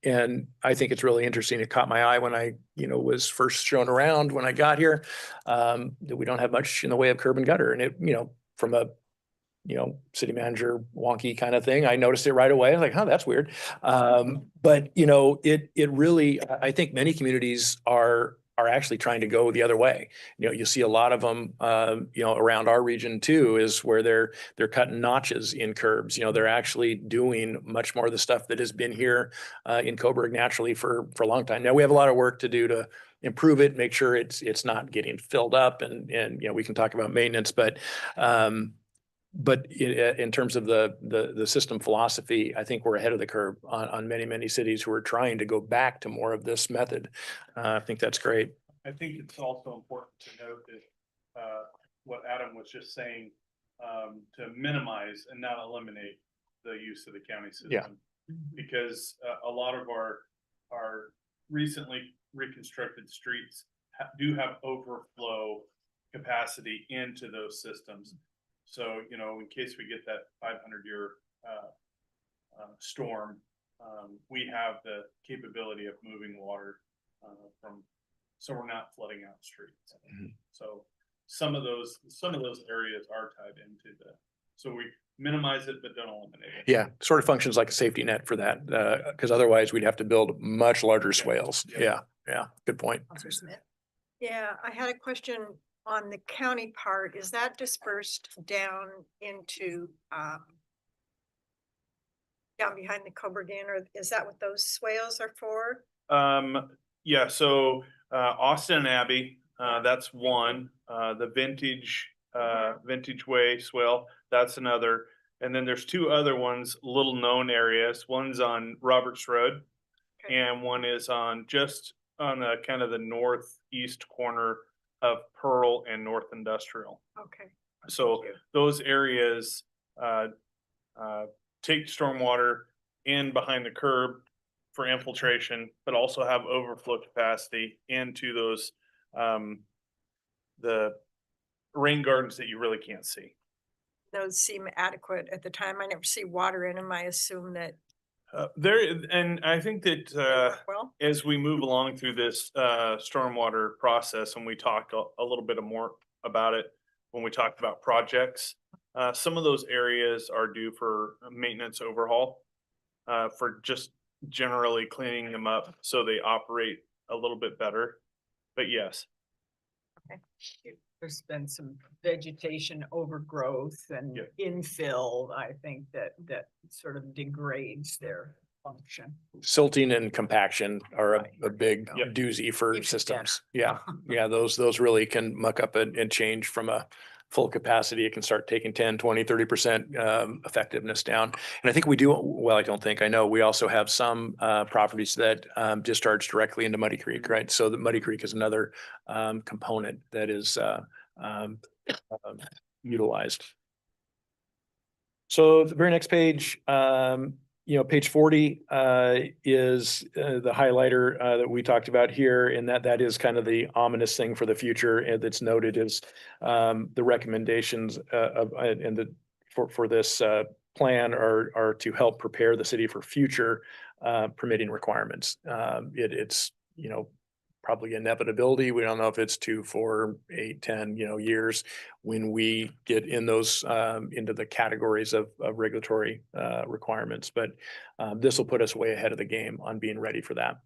[SPEAKER 6] And I think it's really interesting. It caught my eye when I, was first shown around when I got here, that we don't have much in the way of curb and gutter. And it, from a city manager wonky kind of thing, I noticed it right away. I was like, that's weird. But it really, I think many communities are actually trying to go the other way. You see a lot of them, around our region too, is where they're cutting notches in curbs. They're actually doing much more of the stuff that has been here in Coburg naturally for a long time. Now we have a lot of work to do to improve it, make sure it's not getting filled up, and we can talk about maintenance, but in terms of the system philosophy, I think we're ahead of the curve on many cities who are trying to go back to more of this method. I think that's great.
[SPEAKER 10] I think it's also important to note that what Adam was just saying, to minimize and not eliminate the use of the county system.
[SPEAKER 6] Yeah.
[SPEAKER 10] Because a lot of our recently reconstructed streets do have overflow capacity into those systems. So, in case we get that 500-year storm, we have the capability of moving water so we're not flooding out streets. So some of those areas are tied into so we minimize it, but don't eliminate it.
[SPEAKER 6] Yeah, sort of functions like a safety net for that, because otherwise we'd have to build much larger swales. Yeah, good point.
[SPEAKER 2] Counselor Smith?
[SPEAKER 8] Yeah, I had a question on the county part. Is that dispersed down into, down behind the Coburg Inn, or is that what those swales are for?
[SPEAKER 10] Yeah, so Austin and Abbey, that's one. The Vintage Way swale, that's another. And then there's two other ones, little known areas. One's on Roberts Road,
[SPEAKER 8] Okay.
[SPEAKER 10] and one is just on the kind of the northeast corner of Pearl and North Industrial.
[SPEAKER 8] Okay.
[SPEAKER 10] So those areas take stormwater in behind the curb for infiltration, but also have overflow capacity into those the rain gardens that you really can't see.
[SPEAKER 8] Those seem adequate at the time. I never see water in them. I assume that.
[SPEAKER 10] And I think that
[SPEAKER 8] Well,
[SPEAKER 10] as we move along through this stormwater process, and we talk a little bit more about it when we talk about projects, some of those areas are due for maintenance overhaul, for just generally cleaning them up so they operate a little bit better. But yes.
[SPEAKER 2] There's been some vegetation overgrowth and infill, I think that sort of degrades their function.
[SPEAKER 6] Silting and compaction are
[SPEAKER 2] Right.
[SPEAKER 6] a big
[SPEAKER 10] Yep.
[SPEAKER 6] doozy for
[SPEAKER 2] Keeps it
[SPEAKER 6] systems. Yeah, those really can muck up and change from a full capacity. It can start taking 10, 20, 30% effectiveness down. And I think we do, well, I know we also have some properties that discharge directly into Muddy Creek, right? So the Muddy Creek is another component that is utilized. So the very next page, page 40 is the highlighter that we talked about here, and that is kind of the ominous thing for the future. And that's noted is the recommendations for this plan are to help prepare the city for future permitting requirements. It's probably inevitability. We don't know if it's 2, 4, 8, 10, years when we get in those into the categories of regulatory requirements. But this will put us way ahead of the game on being ready for that.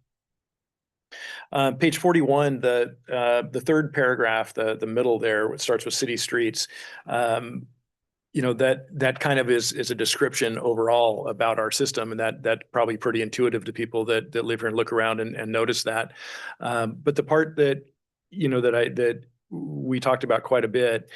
[SPEAKER 6] Page 41, the third paragraph, the middle there, it starts with city streets. That kind of is a description overall about our system, and that's probably pretty intuitive to people that live here and look around and notice that. But the part that we talked about quite a bit,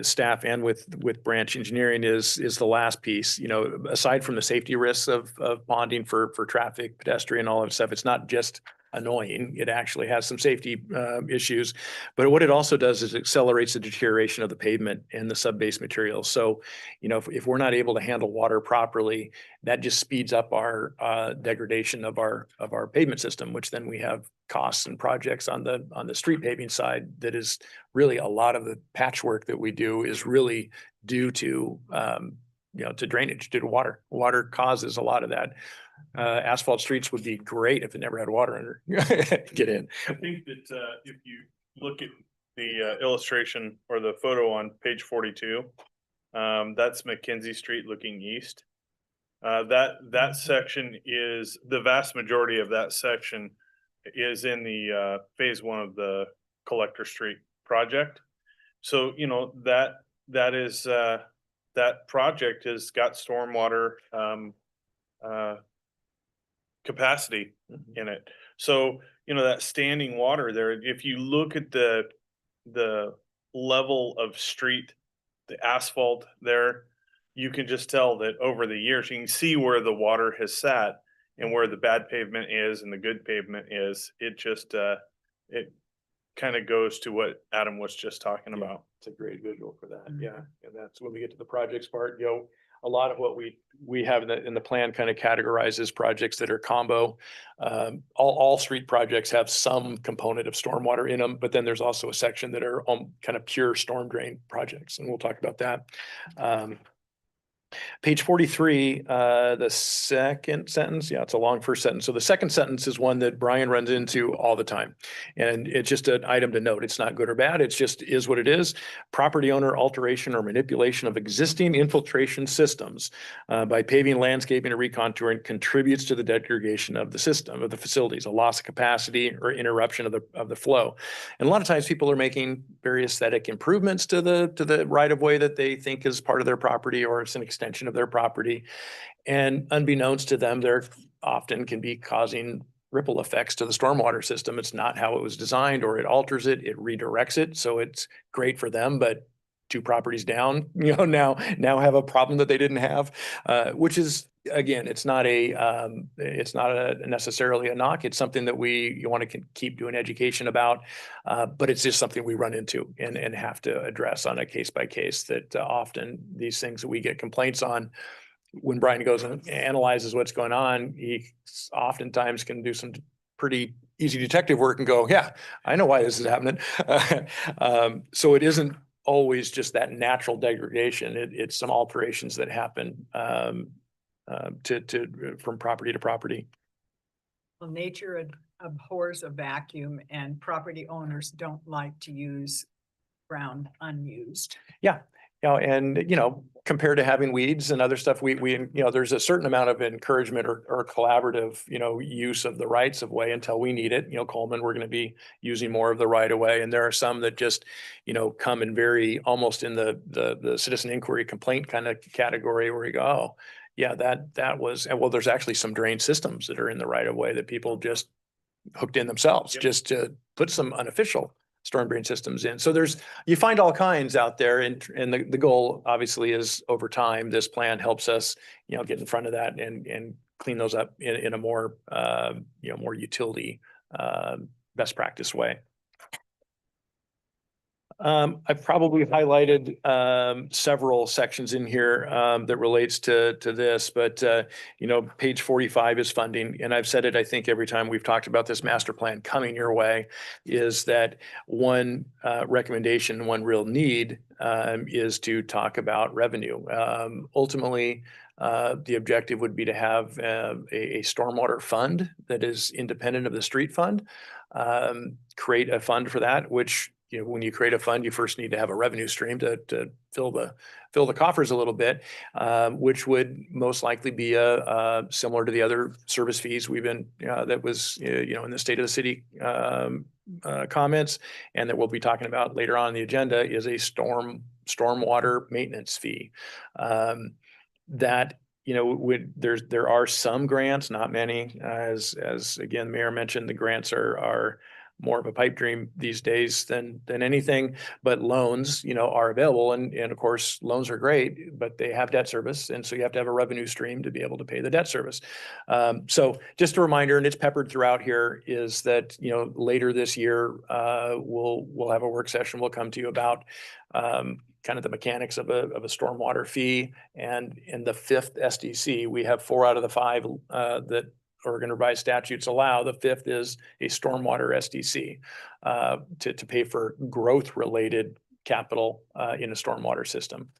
[SPEAKER 6] staff and with branch engineering is the last piece. Aside from the safety risks of bonding for traffic, pedestrian, all that stuff, it's not just annoying. It actually has some safety issues. But what it also does is accelerates the deterioration of the pavement and the sub-base materials. So, you know, if we're not able to handle water properly, that just speeds up our degradation of our pavement system, which then we have costs and projects on the street paving side. That is really a lot of the patchwork that we do is really due to you know, to drainage, due to water. Water causes a lot of that. Asphalt streets would be great if it never had water under get in.
[SPEAKER 10] I think that if you look at the illustration or the photo on page 42, that's Mackenzie Street looking east. That section is, the vast majority of that section is in the phase 1 of the Collector Street project. So, you know, that is that project has got stormwater capacity in it. So, you know, that standing water there, if you look at the level of street, the asphalt there, you can just tell that over the years, you can see where the water has sat and where the bad pavement is and the good pavement is. It just, it kind of goes to what Adam was just talking about.
[SPEAKER 6] It's a great visual for that. Yeah. And that's when we get to the projects part, you know, a lot of what we have in the plan kind of categorizes projects that are combo. All street projects have some component of stormwater in them, but then there's also a section that are kind of pure storm drain projects. And we'll talk about that. Page 43, the second sentence. Yeah, it's a long first sentence. So the second sentence is one that Brian runs into all the time. And it's just an item to note. It's not good or bad. It's just is what it is. Property owner alteration or manipulation of existing infiltration systems by paving, landscaping, or recontouring contributes to the degradation of the system, of the facilities, a loss of capacity or interruption of the flow. And a lot of times people are making very aesthetic improvements to the right of way that they think is part of their property, or it's an extension of their property. And unbeknownst to them, they're often can be causing ripple effects to the stormwater system. It's not how it was designed, or it alters it, it redirects it. So it's great for them, but 2 properties down, you know, now have a problem that they didn't have, which is, again, it's not necessarily a knock. It's something that you want to keep doing education about, but it's just something we run into and have to address on a case by case. That often these things that we get complaints on, when Brian goes and analyzes what's going on, he oftentimes can do some pretty easy detective work and go, yeah, I know why this is happening. So it isn't always just that natural degradation. It's some alterations that happen from property to property.
[SPEAKER 2] Well, nature abhors a vacuum, and property owners don't like to use ground unused.
[SPEAKER 6] Yeah. You know, and, you know, compared to having weeds and other stuff, we, you know, there's a certain amount of encouragement or collaborative, you know, use of the rights of way until we need it. You know, Coleman, we're going to be using more of the right of way. And there are some that just, you know, come in very almost in the citizen inquiry complaint kind of category, where you go, oh, yeah, that was, well, there's actually some drain systems that are in the right of way that people just hooked in themselves. Yep. Just to put some unofficial storm drain systems in. So you find all kinds out there, and the goal obviously is over time, this plan helps us, you know, get in front of that and clean those up in a more, you know, more utility, best practice way. I've probably highlighted several sections in here that relates to this, but you know, page 45 is funding, and I've said it, I think, every time we've talked about this master plan coming your way, is that one recommendation, one real need is to talk about revenue. Ultimately, the objective would be to have a stormwater fund that is independent of the street fund. Create a fund for that, which, you know, when you create a fund, you first need to have a revenue stream to fill the coffers a little bit, which would most likely be similar to the other service fees we've been that was you know, in the State of the City comments, and that we'll be talking about later on in the agenda, is a stormwater maintenance fee. That, you know, there are some grants, not many, as again, Mayor mentioned, the grants are more of a pipe dream these days than anything. But loans, are available, and of course, loans are great, but they have debt service, and so you have to have a revenue stream to be able to pay the debt service. So just a reminder, and it's peppered throughout here, is that later this year we'll have a work session. We'll come to you about kind of the mechanics of a stormwater fee, and in the 5th SDC, we have 4 out of the 5 that Oregon revised statutes allow. The 5th is a stormwater SDC to pay for growth related capital in a stormwater system.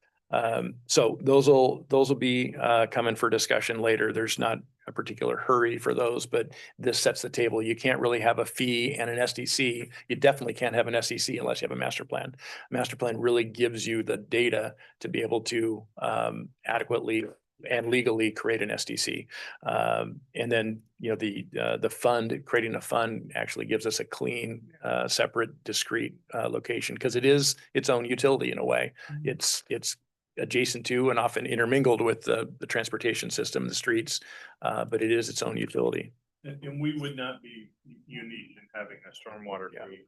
[SPEAKER 6] So those will be coming for discussion later. There's not a particular hurry for those, but this sets the table. You can't really have a fee and an SDC. You definitely can't have an SDC unless you have a master plan. Master plan really gives you the data to be able to adequately and legally create an SDC. And then, the fund, creating a fund actually gives us a clean, separate, discrete location, because it is its own utility in a way. It's adjacent to and often intermingled with the transportation system, the streets, but it is its own utility.
[SPEAKER 10] And we would not be unique in having a stormwater
[SPEAKER 6] Yeah.
[SPEAKER 10] fee.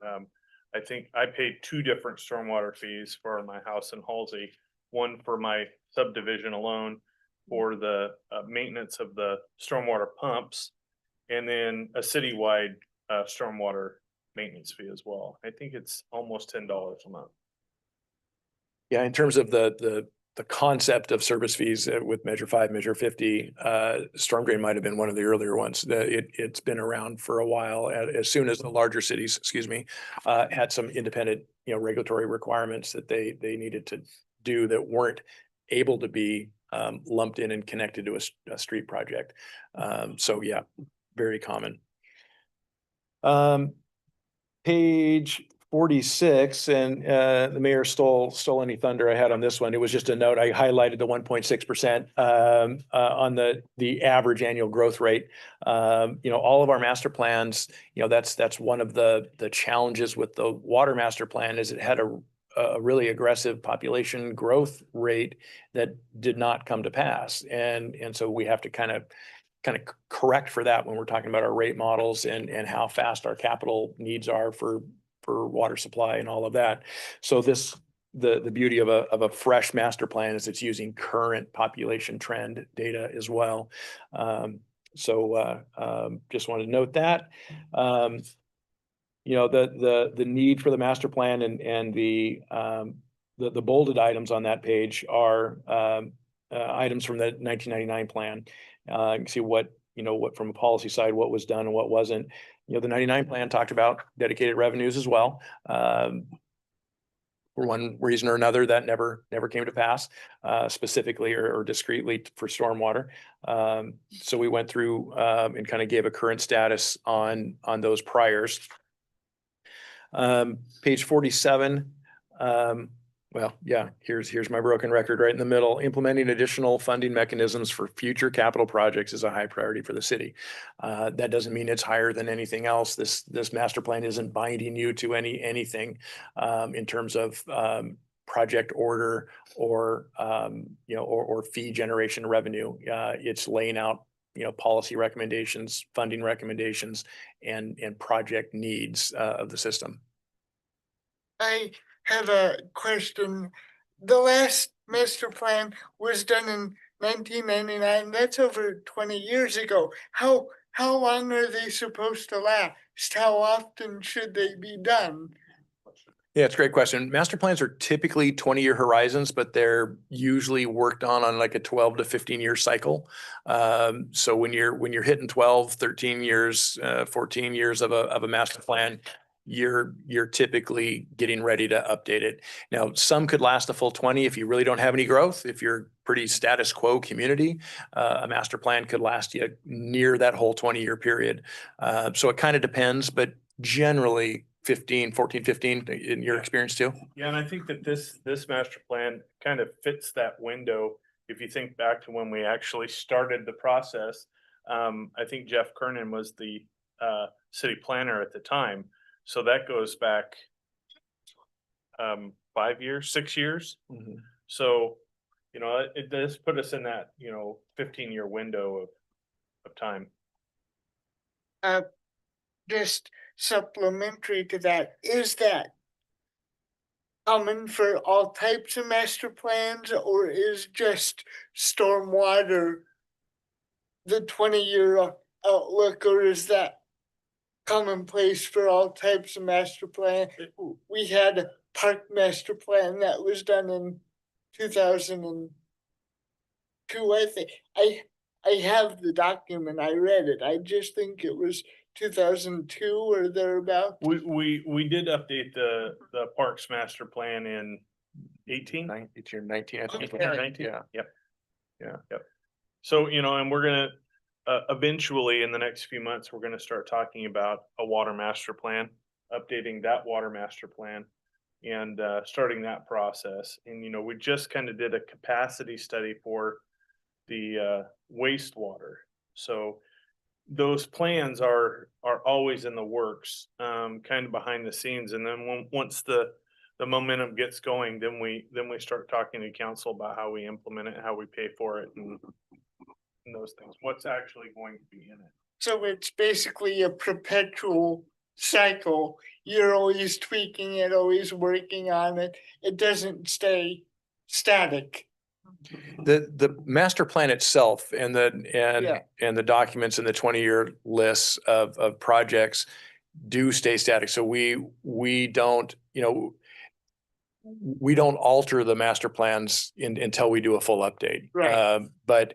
[SPEAKER 10] I think I paid 2 different stormwater fees for my house in Halsey. One for my subdivision alone for the maintenance of the stormwater pumps, and then a citywide stormwater maintenance fee as well. I think it's almost $10 a month.
[SPEAKER 6] Yeah, in terms of the concept of service fees with Measure 5, Measure 50, storm drain might have been one of the earlier ones. It's been around for a while. As soon as the larger cities, had some independent, regulatory requirements that they needed to do that weren't able to be lumped in and connected to a street project. So yeah, very common. Page 46, and the mayor stole any thunder I had on this one. It was just a note. I highlighted the 1.6% on the average annual growth rate. All of our master plans, that's one of the challenges with the water master plan, is it had a really aggressive population growth rate that did not come to pass. And so we have to kind of correct for that when we're talking about our rate models and how fast our capital needs are for water supply and all of that. So the beauty of a fresh master plan is it's using current population trend data as well. Just wanted to note that. The need for the master plan and the bolded items on that page are items from the 1999 plan. You can see what from a policy side, what was done and what wasn't. The 99 plan talked about dedicated revenues as well. For one reason or another, that never came to pass, specifically or discreetly for stormwater. So we went through and kind of gave a current status on those priors. Page 47. Well, yeah, here's my broken record right in the middle. Implementing additional funding mechanisms for future capital projects is a high priority for the city. That doesn't mean it's higher than anything else. This master plan isn't binding you to anything in terms of project order or fee generation revenue. It's laying out policy recommendations, funding recommendations, and project needs of the system.
[SPEAKER 1] I have a question. The last master plan was done in 1999. That's over 20 years ago. How long are they supposed to last? How often should they be done?
[SPEAKER 6] Yeah, it's a great question. Master plans are typically 20-year horizons, but they're usually worked on like a 12 to 15-year cycle. So when you're hitting 12, 13 years, 14 years of a master plan, you're typically getting ready to update it. Now, some could last a full 20 if you really don't have any growth. If you're pretty status quo community, a master plan could last you near that whole 20-year period. So it kind of depends, but generally 14, 15 in your experience too?
[SPEAKER 10] Yeah, and I think that this master plan kind of fits that window. If you think back to when we actually started the process, I think Jeff Kernan was the city planner at the time. So that goes back 5 years, 6 years.
[SPEAKER 6] Mm-hmm.
[SPEAKER 10] So, it does put us in that, 15-year window of time.
[SPEAKER 1] just supplementary to that, is that common for all types of master plans, or is just stormwater the 20-year outlook, or is that commonplace for all types of master plan? We had a park master plan that was done in 2002, I think. I have the document, I read it, I just think it was 2002 or thereabout.
[SPEAKER 10] We did update the Parks Master Plan in 18.
[SPEAKER 6] It's your 19, I think.
[SPEAKER 1] Okay.
[SPEAKER 10] 19?
[SPEAKER 6] Yeah.
[SPEAKER 10] Yep. Yep. So, and we're gonna, eventually in the next few months, we're gonna start talking about a water master plan, updating that water master plan and, starting that process. And, we just kind of did a capacity study for the, wastewater. So those plans are always in the works, kind of behind the scenes. And then once the momentum gets going, then we start talking to council about how we implement it, how we pay for it, and those things. What's actually going to be in it.
[SPEAKER 1] So it's basically a perpetual cycle. You're always tweaking it, always working on it. It doesn't stay static.
[SPEAKER 6] The master plan itself and
[SPEAKER 1] Yeah.
[SPEAKER 6] the documents and the 20-year lists of projects do stay static. So we don't, we don't alter the master plans until we do a full update.
[SPEAKER 1] Right.
[SPEAKER 6] But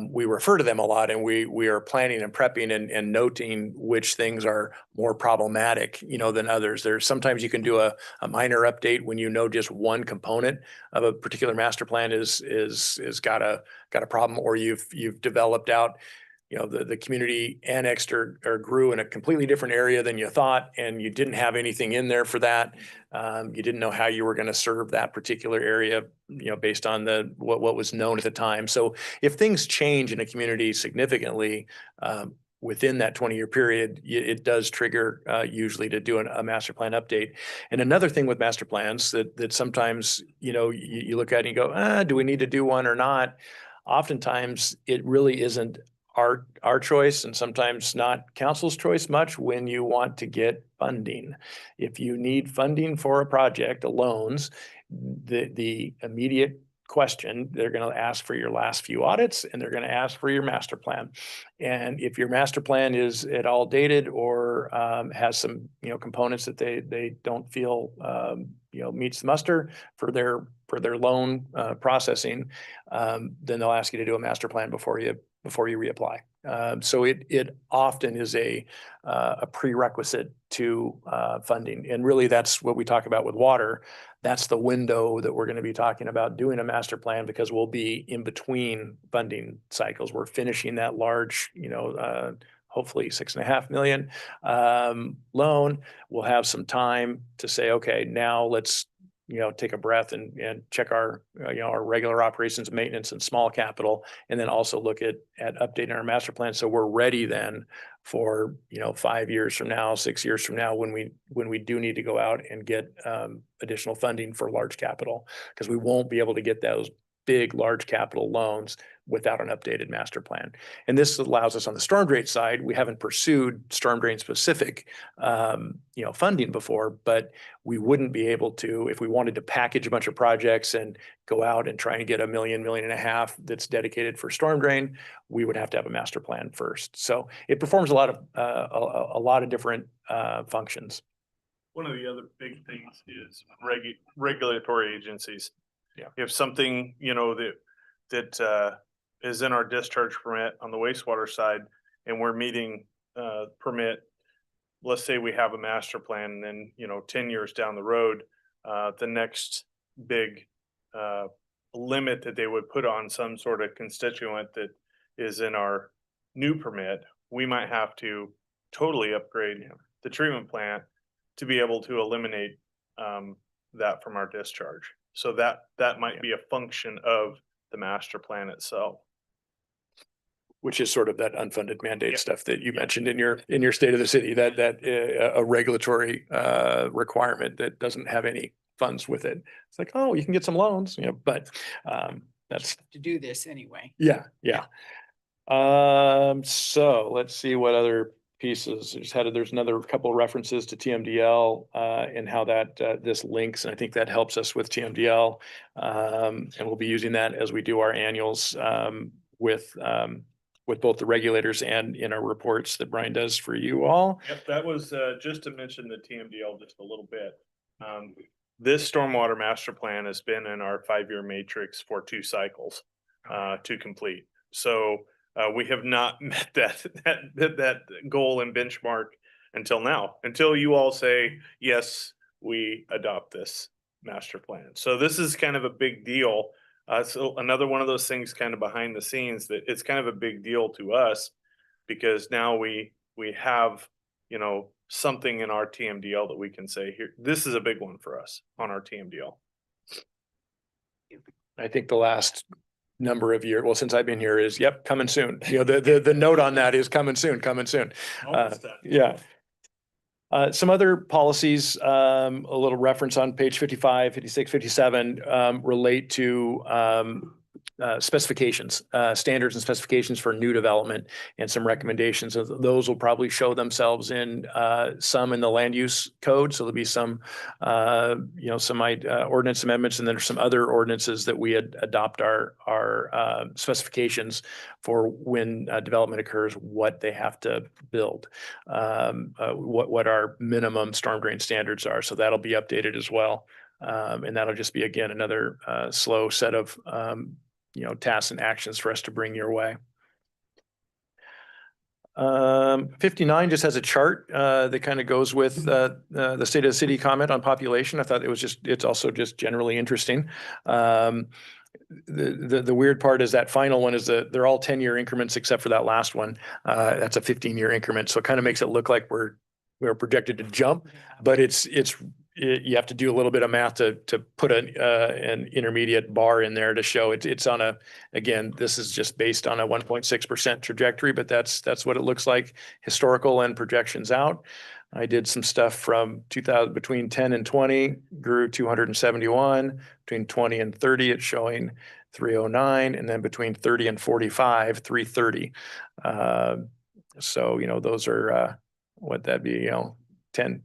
[SPEAKER 6] we refer to them a lot, and we are planning and prepping and noting which things are more problematic, than others. There's sometimes you can do a minor update when just one component of a particular master plan is got a problem, or you've developed out. The community annexed or grew in a completely different area than you thought, and you didn't have anything in there for that. You didn't know how you were going to serve that particular area, based on what was known at the time. So if things change in a community significantly, within that 20-year period, it does trigger usually to do a master plan update. And another thing with master plans that sometimes, you look at it and you go, do we need to do one or not? Oftentimes it really isn't our choice, and sometimes not council's choice much when you want to get funding. If you need funding for a project, loans, the immediate question, they're going to ask for your last few audits, and they're going to ask for your master plan. And if your master plan is at all dated or has some components that they don't feel meets the muster for their loan processing, then they'll ask you to do a master plan before you reapply. So it often is a prerequisite to funding. And really that's what we talk about with water. That's the window that we're going to be talking about doing a master plan, because we'll be in between funding cycles. We're finishing that large, hopefully 6.5 million loan. We'll have some time to say, okay, now let's take a breath and check our regular operations, maintenance, and small capital, and then also look at updating our master plan. So we're ready then for, 5 years from now, 6 years from now, when we do need to go out and get additional funding for large capital, because we won't be able to get those big, large capital loans without an updated master plan. And this allows us on the storm drain side. We haven't pursued storm drain specific, funding before, but we wouldn't be able to, if we wanted to package a bunch of projects and go out and try and get $1 million, $1.5 million that's dedicated for storm drain, we would have to have a master plan first. So it performs a lot of different functions.
[SPEAKER 10] One of the other big things is regulatory agencies.
[SPEAKER 6] Yeah.
[SPEAKER 10] If something, that is in our discharge permit on the wastewater side, and we're meeting permit, let's say we have a master plan, and then, 10 years down the road, the next big limit that they would put on some sort of constituent that is in our new permit, we might have to totally upgrade the treatment plant to be able to eliminate that from our discharge. So that might be a function of the master plan itself.
[SPEAKER 6] Which is sort of that unfunded mandate stuff that you mentioned in your state of the city, that a regulatory requirement that doesn't have any funds with it. It's like, oh, you can get some loans, but that's
[SPEAKER 2] To do this anyway.
[SPEAKER 6] yeah. So let's see what other pieces. There's another couple of references to TMDL and how that this links, and I think that helps us with TMDL. And we'll be using that as we do our annuals with both the regulators and in our reports that Brian does for you all.
[SPEAKER 10] Yep, that was just to mention the TMDL just a little bit. This stormwater master plan has been in our 5-year matrix for 2 cycles to complete. So we have not met that goal and benchmark until now, until you all say, yes, we adopt this master plan. So this is kind of a big deal. So another one of those things kind of behind the scenes that it's kind of a big deal to us because now we have, you know, something in our TMDL that we can say here, this is a big one for us on our TMDL.
[SPEAKER 6] I think the last number of years, well, since I've been here is, yep, coming soon. You know, the note on that is coming soon.
[SPEAKER 10] Almost done.
[SPEAKER 6] Yeah. Some other policies, a little reference on page 55, 56, 57, relate to specifications, standards and specifications for new development and some recommendations of those will probably show themselves in some in the land use code. So there'll be some, some ordinance amendments, and then there's some other ordinances that we adopt our specifications for when development occurs, what they have to build, what our minimum storm drain standards are. So that'll be updated as well. And that'll just be, again, another slow set of tasks and actions for us to bring your way. 59 just has a chart that kind of goes with the state of the city comment on population. I thought it's also just generally interesting. The weird part is that final one is they're all 10-year increments except for that last one. That's a 15-year increment. So it kind of makes it look like we're projected to jump, but you have to do a little bit of math to put an intermediate bar in there to show it's on again, this is just based on a 1.6% trajectory, but that's what it looks like, historical and projections out. I did some stuff from between 10 and 20 grew 271, between 20 and 30, it's showing 309, and then between 30 and 45, 330. So, those are, what that'd be, 10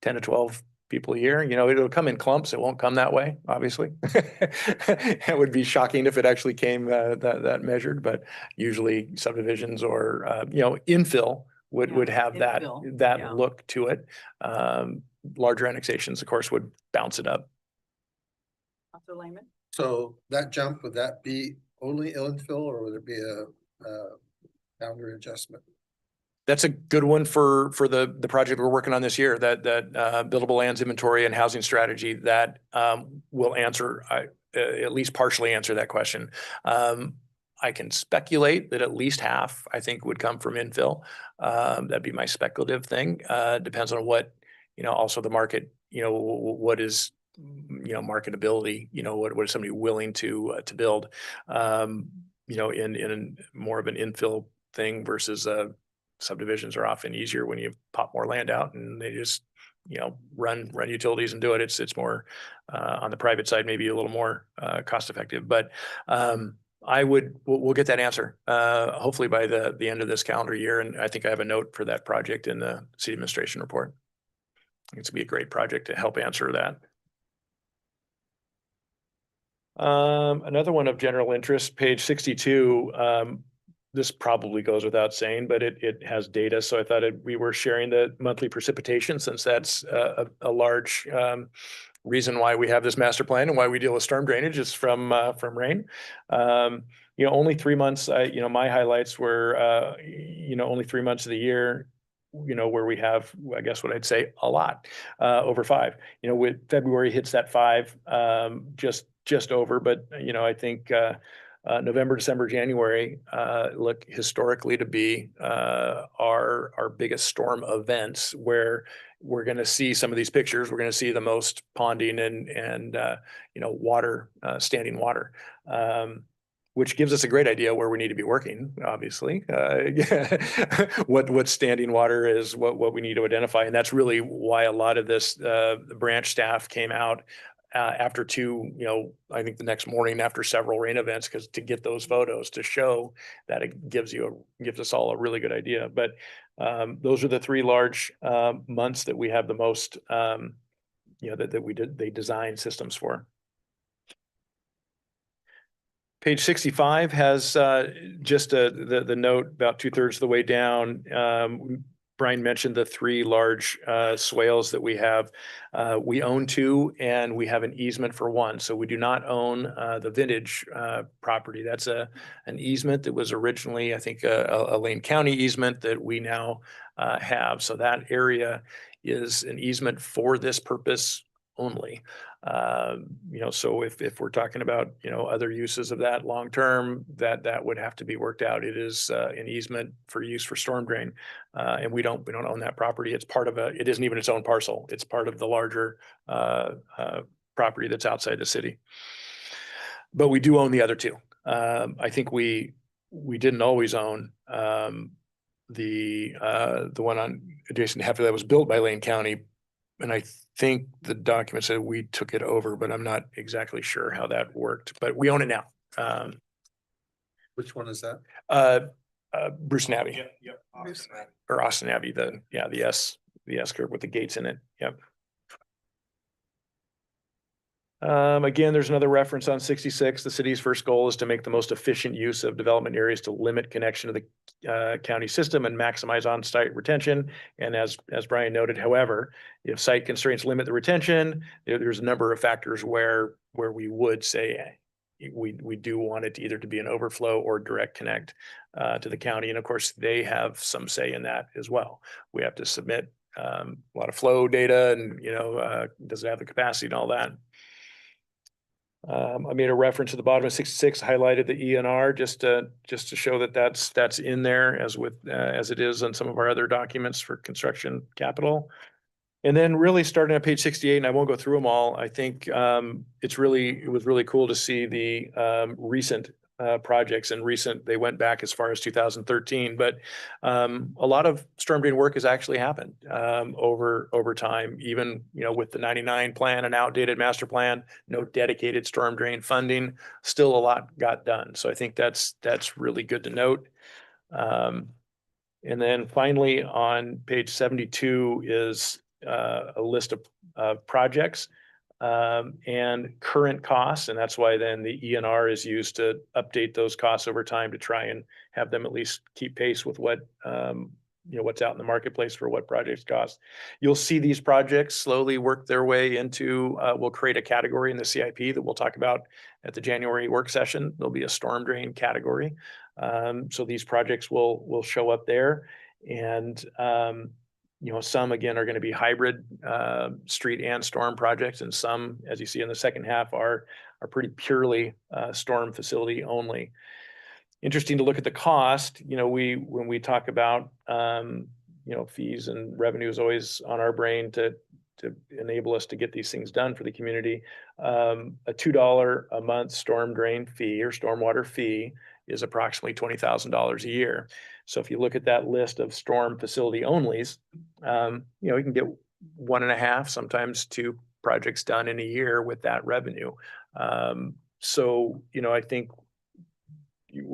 [SPEAKER 6] to 12 people a year. It'll come in clumps. It won't come that way, obviously. It would be shocking if it actually came that measured, but usually subdivisions or, infill would have
[SPEAKER 2] infill,
[SPEAKER 6] that look to it. Larger annexations, of course, would bounce it up.
[SPEAKER 2] Dr. Lehman?
[SPEAKER 3] So that jump, would that be only infill or would it be a boundary adjustment?
[SPEAKER 6] That's a good one for the project we're working on this year, that buildable lands inventory and housing strategy that will answer, at least partially answer that question. I can speculate that at least half, I think, would come from infill. That'd be my speculative thing. Depends on what, also the market, what is, marketability, what is somebody willing to build, in more of an infill thing versus subdivisions are often easier when you pop more land out and they just, run utilities and do it. It's more on the private side, maybe a little more cost effective, but we'll get that answer hopefully by the end of this calendar year. And I think I have a note for that project in the city administration report. It's gonna be a great project to help answer that. Another one of general interest, page 62. This probably goes without saying, but it has data. So I thought we were sharing the monthly precipitation, since that's a large reason why we have this master plan and why we deal with storm drainage is from rain. Only 3 months, my highlights were, only 3 months of the year, where we have, I guess what I'd say, a lot, over 5, with February hits that 5, just over, but, I think, November, December, January, look historically to be our biggest storm events, where we're going to see some of these pictures. We're going to see the most ponding and water, standing water, which gives us a great idea where we need to be working, obviously. What standing water is, what we need to identify. And that's really why a lot of this, the branch staff came out after I think the next morning after several rain events, to get those photos to show that it gives us all a really good idea. But those are the three large months that we have the most, they design systems for. Page 65 has just the note about 2/3 of the way down. Brian mentioned the three large swales that we have. We own two and we have an easement for one. So we do not own the Vintage property. That's an easement that was originally, I think, a Lane County easement that we now have. So that area is an easement for this purpose only. So if we're talking about, other uses of that long-term, that would have to be worked out. It is an easement for use for storm drain. And we don't own that property. It's part of it isn't even its own parcel. It's part of the larger property that's outside the city. But we do own the other two. I think we didn't always own the one on adjacent to Hefner that was built by Lane County. And I think the document said we took it over, but I'm not exactly sure how that worked, but we own it now.
[SPEAKER 3] Which one is that?
[SPEAKER 6] Bruce Navy
[SPEAKER 10] Yep.
[SPEAKER 6] or Austin Navy, the S curve with the gates in it. Yep. Again, there's another reference on 66. The city's first goal is to make the most efficient use of development areas to limit connection to the county system and maximize on-site retention. And as Brian noted, however, if site constraints limit the retention, there's a number of factors where we would say we do want it to either to be an overflow or direct connect to the county. And of course, they have some say in that as well. We have to submit a lot of flow data and, does it have the capacity and all that. I made a reference at the bottom of 66, highlighted the ENR just to show that that's in there as it is on some of our other documents for construction capital. And then really starting at page 68, and I won't go through them all. I think it was really cool to see the recent projects and they went back as far as 2013, but a lot of storm drain work has actually happened over time, even, with the 99 plan and outdated master plan, no dedicated storm drain funding, still a lot got done. So I think that's really good to note. And then finally on page 72 is a list of projects and current costs. And that's why then the ENR is used to update those costs over time to try and have them at least keep pace with what, what's out in the marketplace for what projects cost. You'll see these projects slowly work their way into, we'll create a category in the CIP that we'll talk about at the January work session. There'll be a storm drain category. So these projects will show up there. And some again are going to be hybrid street and storm projects, and some, as you see in the second half, are pretty purely storm facility only. Interesting to look at the cost. When we talk about fees and revenue is always on our brain to enable us to get these things done for the community. A $2 a month storm drain fee or stormwater fee is approximately $20,000 a year. So if you look at that list of storm facility onlys, you can get 1.5, sometimes 2 projects done in a year with that revenue. So I think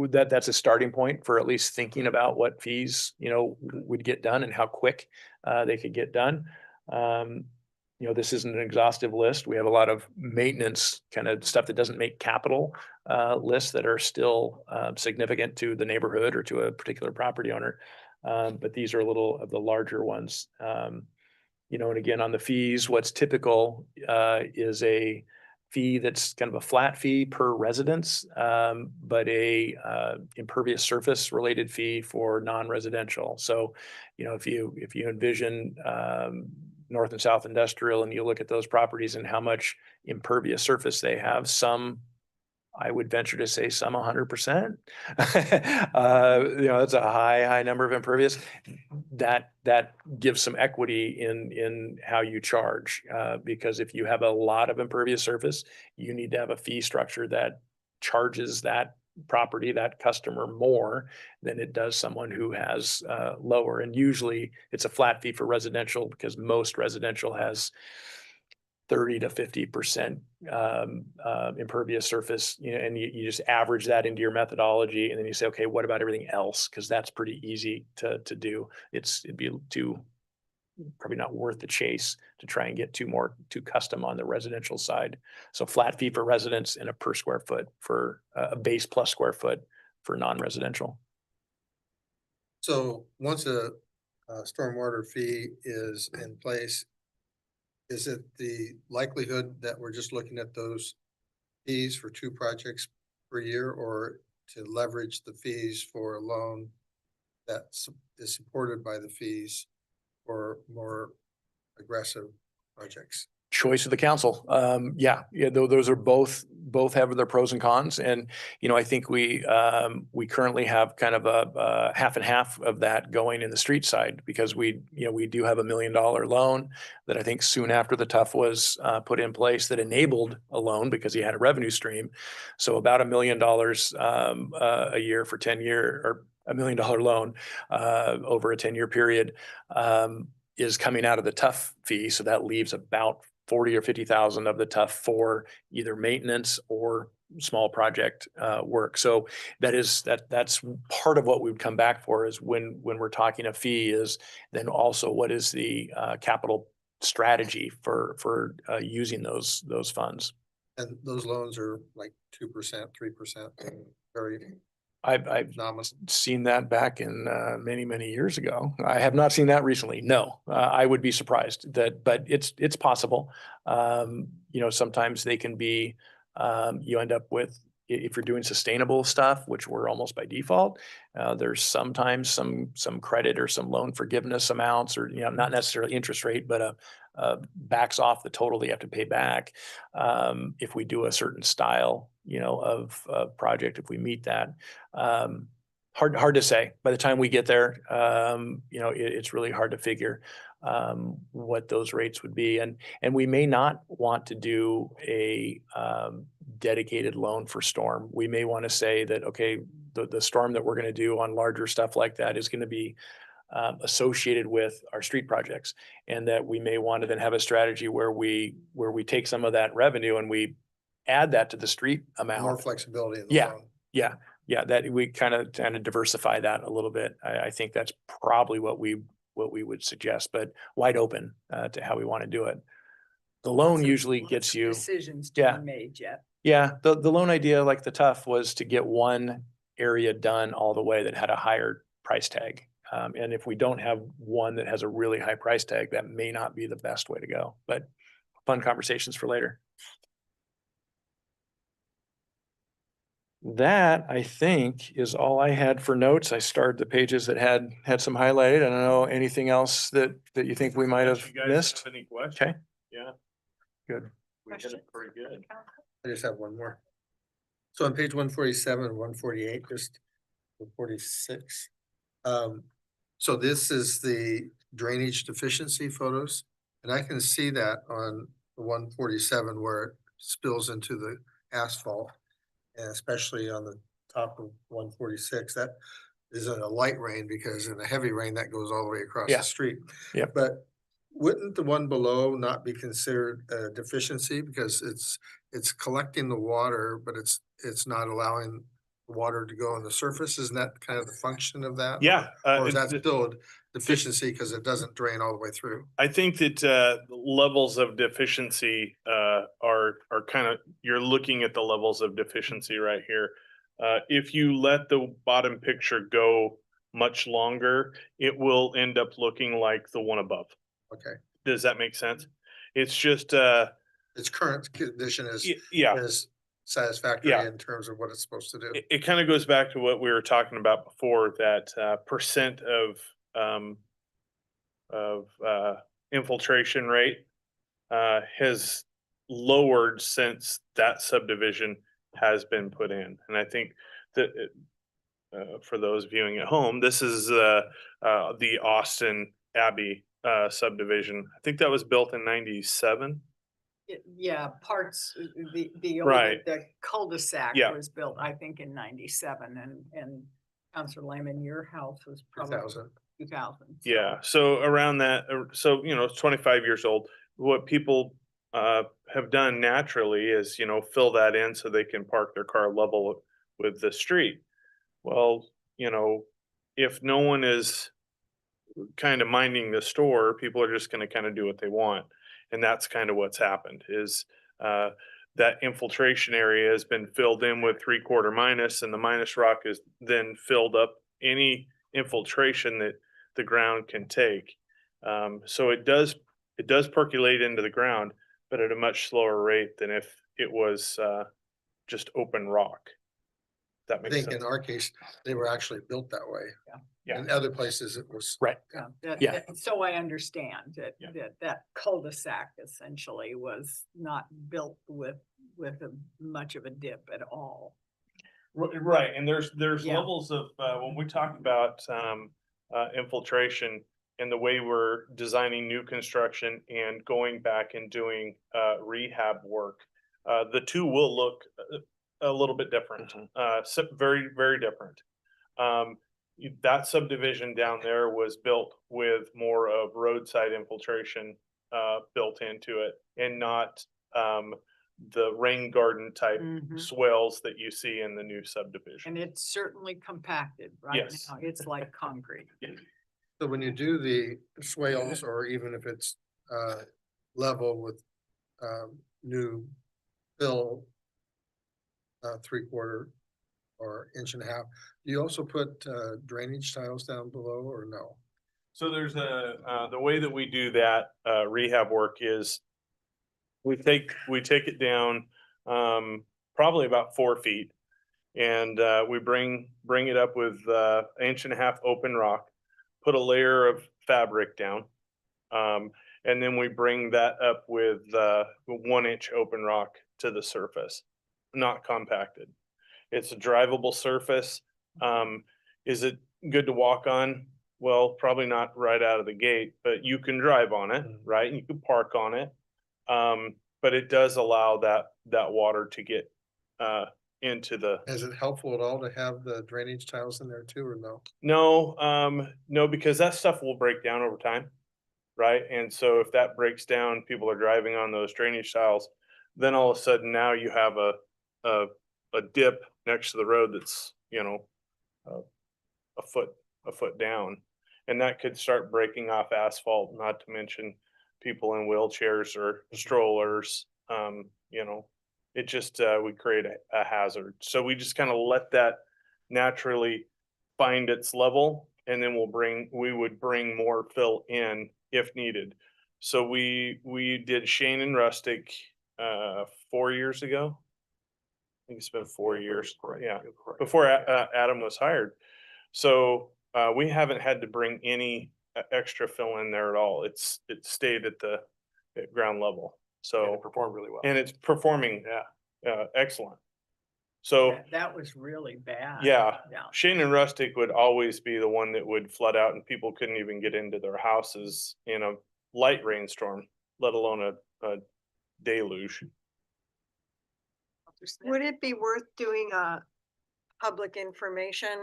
[SPEAKER 6] that's a starting point for at least thinking about what fees, would get done and how quick they could get done. This isn't an exhaustive list. We have a lot of maintenance kind of stuff that doesn't make capital lists that are still significant to the neighborhood or to a particular property owner. But these are a little of the larger ones. And again, on the fees, what's typical is a fee that's kind of a flat fee per residence, but a impervious surface related fee for non-residential. So, if you envision North and South Industrial and you look at those properties and how much impervious surface they have, some, I would venture to say some 100%. That's a high number of impervious. That gives some equity in how you charge, because if you have a lot of impervious surface, you need to have a fee structure that charges that property, that customer, more than it does someone who has lower. And usually it's a flat fee for residential because most residential has 30 to 50% impervious surface, you know, and you just average that into your methodology, and then you say, okay, what about everything else? Because that's pretty easy to do. It'd be probably not worth the chase to try and get too custom on the residential side. So flat fee for residents and a per square foot for a base plus square foot for non-residential.
[SPEAKER 3] So once a stormwater fee is in place, is it the likelihood that we're just looking at those fees for 2 projects per year, or to leverage the fees for a loan that is supported by the fees for more aggressive projects?
[SPEAKER 6] Choice of the council. Yeah, those are both have their pros and cons. And, you know, I think we currently have kind of a half and half of that going in the street side, because we do have $1 million loan that I think soon after the TUF was put in place that enabled a loan because he had a revenue stream. So about $1 million a year for 10 year, or $1 million loan over a 10-year period is coming out of the TUF fee. So that leaves about 40 or 50,000 of the TUF for either maintenance or small project work. So that's part of what we'd come back for, is when we're talking a fee, is then also what is the capital strategy for using those funds.
[SPEAKER 3] And those loans are like 2%, 3%, very
[SPEAKER 6] I've
[SPEAKER 3] nominal.
[SPEAKER 6] seen that back in many years ago. I have not seen that recently. No, I would be surprised but it's possible. You know, sometimes they can be, you end up with, if you're doing sustainable stuff, which we're almost by default, there's sometimes some credit or some loan forgiveness amounts, or, you know, not necessarily interest rate, but backs off the total that you have to pay back. If we do a certain style, you know, of project, if we meet that, hard to say. By the time we get there, you know, it's really hard to figure what those rates would be. And we may not want to do a dedicated loan for storm. We may want to say that, okay, the storm that we're going to do on larger stuff like that is going to be associated with our street projects, and that we may want to then have a strategy where we take some of that revenue and we add that to the street amount.
[SPEAKER 3] More flexibility in the
[SPEAKER 6] Yeah.
[SPEAKER 3] loan.
[SPEAKER 6] Yeah, that we kind of diversify that a little bit. I think that's probably what we would suggest, but wide open to how we want to do it. The loan usually gets you.
[SPEAKER 2] Decisions to
[SPEAKER 6] Yeah.
[SPEAKER 2] be made yet.
[SPEAKER 6] Yeah, the loan idea, like the TUF, was to get one area done all the way that had a higher price tag. And if we don't have one that has a really high price tag, that may not be the best way to go, but fun conversations for later. That, I think, is all I had for notes. I started the pages that had some highlighted. I don't know, anything else that you think we might have
[SPEAKER 10] You guys
[SPEAKER 6] missed?
[SPEAKER 10] have any questions?
[SPEAKER 6] Okay,
[SPEAKER 10] Yeah,
[SPEAKER 6] good.
[SPEAKER 10] we did it pretty good.
[SPEAKER 3] I just have one more. So on page 147, 148, just 46. So this is the drainage deficiency photos, and I can see that on the 147 where it spills into the asphalt, and especially on the top of 146. That is in a light rain, because in a heavy rain that goes all the way across
[SPEAKER 6] Yeah.
[SPEAKER 3] the street.
[SPEAKER 6] Yep.
[SPEAKER 3] But wouldn't the one below not be considered a deficiency, because it's collecting the water, but it's not allowing the water to go on the surface? Isn't that kind of the function of that?
[SPEAKER 10] Yeah.
[SPEAKER 3] Or is that still a deficiency because it doesn't drain all the way through?
[SPEAKER 10] I think that levels of deficiency are kind of, you're looking at the levels of deficiency right here. If you let the bottom picture go much longer, it will end up looking like the one above.
[SPEAKER 3] Okay,
[SPEAKER 10] Does that make sense? It's just
[SPEAKER 3] its current condition is
[SPEAKER 10] yeah.
[SPEAKER 3] is satisfactory
[SPEAKER 10] Yeah.
[SPEAKER 3] in terms of what it's supposed to do.
[SPEAKER 10] It kind of goes back to what we were talking about before, that percent of infiltration rate has lowered since that subdivision has been put in. And I think that for those viewing at home, this is the Austin Abbey subdivision. I think that was built in 97.
[SPEAKER 2] Yeah, parts, the
[SPEAKER 10] Right.
[SPEAKER 2] the cul-de-sac
[SPEAKER 10] Yeah.
[SPEAKER 2] was built, I think, in 97, and Councilor Lehman, your house was probably
[SPEAKER 3] 2000.
[SPEAKER 2] 2000.
[SPEAKER 10] Yeah, so around that, so, you know, it's 25 years old. What people have done naturally is, fill that in so they can park their car level with the street. Well, if no one is kind of minding the store, people are just going to kind of do what they want. And that's kind of what's happened is that infiltration area has been filled in with 3/4 minus, and the minus rock is then filled up any infiltration that the ground can take. So it does percolate into the ground, but at a much slower rate than if it was just open rock. That
[SPEAKER 3] I
[SPEAKER 10] makes
[SPEAKER 3] think
[SPEAKER 10] sense.
[SPEAKER 3] in our case, they were actually built that way.
[SPEAKER 10] Yeah.
[SPEAKER 3] In other places, it was.
[SPEAKER 6] Right. Yeah.
[SPEAKER 2] So I understand that,
[SPEAKER 10] Yeah.
[SPEAKER 2] that cul-de-sac essentially was not built with much of a dip at all.
[SPEAKER 10] Right, and there's
[SPEAKER 2] Yeah.
[SPEAKER 10] levels of, when we talk about infiltration and the way we're designing new construction and going back and doing rehab work, the two will look a little bit different, very, very different. That subdivision down there was built with more of roadside infiltration built into it and not the rain garden type
[SPEAKER 2] Mhm.
[SPEAKER 10] swales that you see in the new subdivision.
[SPEAKER 2] And it's certainly compacted right
[SPEAKER 10] Yes.
[SPEAKER 2] now. It's like concrete.
[SPEAKER 3] So when you do the swales, or even if it's level with new fill, 3/4 or 1.5 inches, do you also put drainage tiles down below or no?
[SPEAKER 10] So there's the way that we do that rehab work is we take it down probably about 4 feet, and we bring it up with 1.5 inches open rock, put a layer of fabric down, and then we bring that up with 1 inch open rock to the surface, not compacted. It's a drivable surface. Is it good to walk on? Well, probably not right out of the gate, but you can drive on it, right? You can park on it. But it does allow that water to get into the.
[SPEAKER 3] Is it helpful at all to have the drainage tiles in there too, or no?
[SPEAKER 10] No, because that stuff will break down over time, right? And so if that breaks down, people are driving on those drainage tiles, then all of a sudden now you have a dip next to the road that's, a foot down. And that could start breaking off asphalt, not to mention people in wheelchairs or strollers. It just would create a hazard. So we just kind of let that naturally find its level, and then we would bring more fill in if needed. So we did Shane and Rustic 4 years ago. I think it's been 4 years. Yeah, before Adam was hired. So we haven't had to bring any extra fill in there at all. It stayed at ground level. So
[SPEAKER 6] It performed really well.
[SPEAKER 10] and it's performing excellent. So
[SPEAKER 2] That was really bad.
[SPEAKER 10] yeah,
[SPEAKER 2] Yeah.
[SPEAKER 10] Shane and Rustic would always be the one that would flood out, and people couldn't even get into their houses in a light rainstorm, let alone a deluge.
[SPEAKER 8] Would it be worth doing a public information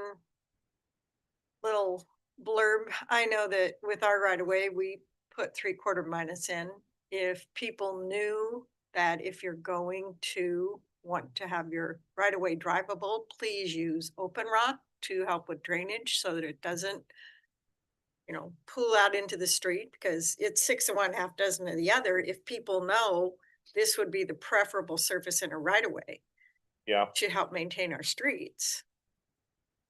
[SPEAKER 8] little blurb? I know that with our right of way, we put 3/4 minus in. If people knew that if you're going to want to have your right of way drivable, please use open rock to help with drainage so that it doesn't, pool out into the street, because it's 6 of one, half dozen of the other. If people know this would be the preferable surface in a right of way
[SPEAKER 10] Yeah.
[SPEAKER 8] to help maintain our streets,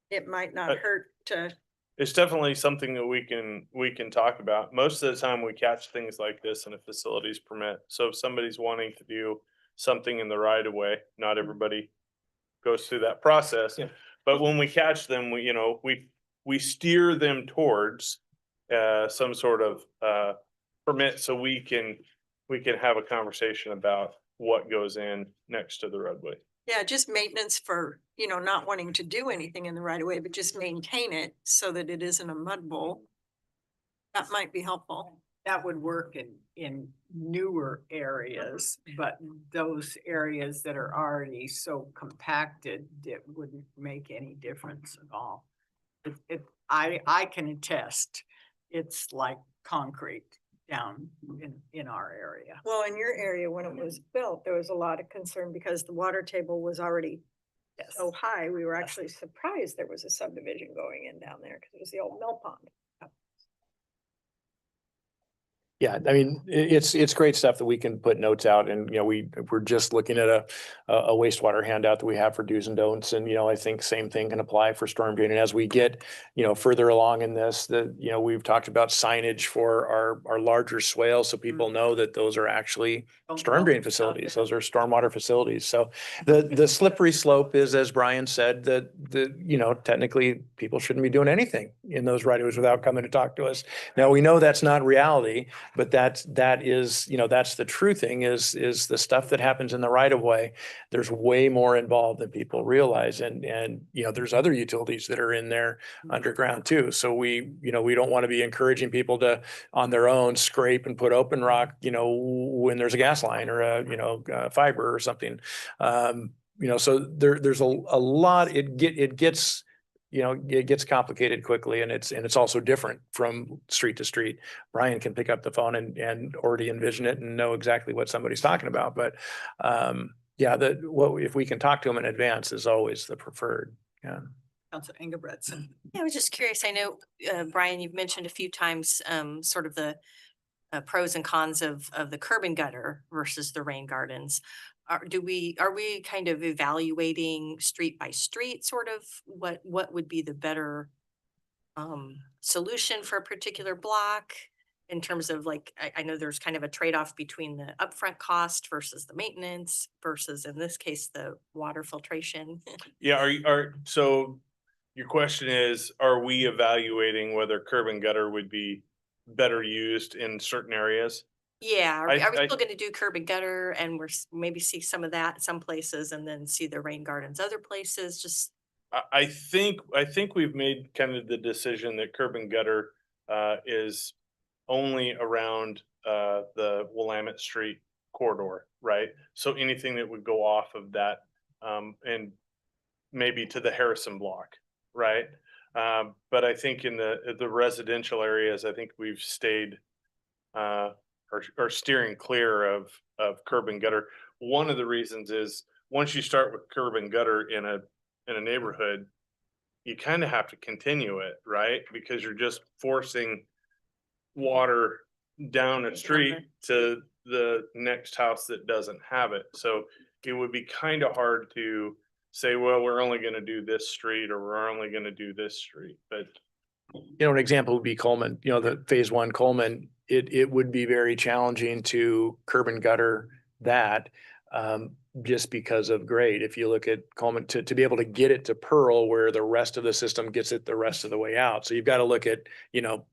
[SPEAKER 8] it might not hurt to.
[SPEAKER 10] It's definitely something that we can talk about. Most of the time we catch things like this in a facilities permit. So if somebody's wanting to do something in the right of way, not everybody goes through that process.
[SPEAKER 6] Yeah.
[SPEAKER 10] But when we catch them, we steer them towards some sort of permit so we can have a conversation about what goes in next to the roadway.
[SPEAKER 8] Yeah, just maintenance for, not wanting to do anything in the right of way, but just maintain it so that it isn't a mud bowl. That might be helpful.
[SPEAKER 2] That would work in newer areas, but those areas that are already so compacted, it wouldn't make any difference at all. I can attest, it's like concrete down in our area.
[SPEAKER 8] Well, in your area, when it was built, there was a lot of concern because the water table was already
[SPEAKER 2] Yes.
[SPEAKER 8] so high. We were actually surprised there was a subdivision going in down there because it was the old mill pond.
[SPEAKER 6] Yeah, I mean, it's great stuff that we can put notes out and, you know, we're just looking at a wastewater handout that we have for do's and don'ts. And, you know, I think same thing can apply for storm drain. And as we get, you know, further along in this, you know, we've talked about signage for our larger swales. So people know that those are actually storm drain facilities. Those are stormwater facilities. So the slippery slope is, as Brian said, that you know, technically people shouldn't be doing anything in those right of ways without coming to talk to us. Now, we know that's not reality. But that is, you know, that's the true thing is the stuff that happens in the right of way. There's way more involved than people realize. And, you know, there's other utilities that are in there underground too. So we don't want to be encouraging people to, on their own, scrape and put open rock, you know, when there's a gas line or a fiber or something. You know, so there's a lot, it gets, you know, it gets complicated quickly and it's also different from street to street. Brian can pick up the phone and already envision it and know exactly what somebody's talking about. But yeah, if we can talk to them in advance is always the preferred. Yeah.
[SPEAKER 2] Councilor Engebretson.
[SPEAKER 11] Yeah, I was just curious. I know, Brian, you've mentioned a few times, sort of the pros and cons of the curb and gutter versus the rain gardens. Are we kind of evaluating street by street, sort of what would be the better solution for a particular block in terms of like, I know there's kind of a trade-off between the upfront cost versus the maintenance versus in this case, the water filtration.
[SPEAKER 10] Yeah, so your question is, are we evaluating whether curb and gutter would be better used in certain areas?
[SPEAKER 11] Yeah, are we
[SPEAKER 10] I-
[SPEAKER 11] still gonna do curb and gutter and maybe see some of that some places and then see the rain gardens other places, just.
[SPEAKER 10] I think we've made kind of the decision that curb and gutter is only around the Willamette Street corridor, right? So anything that would go off of that and maybe to the Harrison block, right? But I think in the residential areas, I think we've stayed or steering clear of curb and gutter. One of the reasons is once you start with curb and gutter in a neighborhood, you kind of have to continue it, right? Because you're just forcing water down a street to the next house that doesn't have it. So it would be kind of hard to say, well, we're only going to do this street or we're only going to do this street. But
[SPEAKER 6] You know, an example would be Coleman, you know, the phase one Coleman, it would be very challenging to curb and gutter that just because of grade. If you look at Coleman to be able to get it to Pearl where the rest of the system gets it the rest of the way out. So you've got to look at, you know,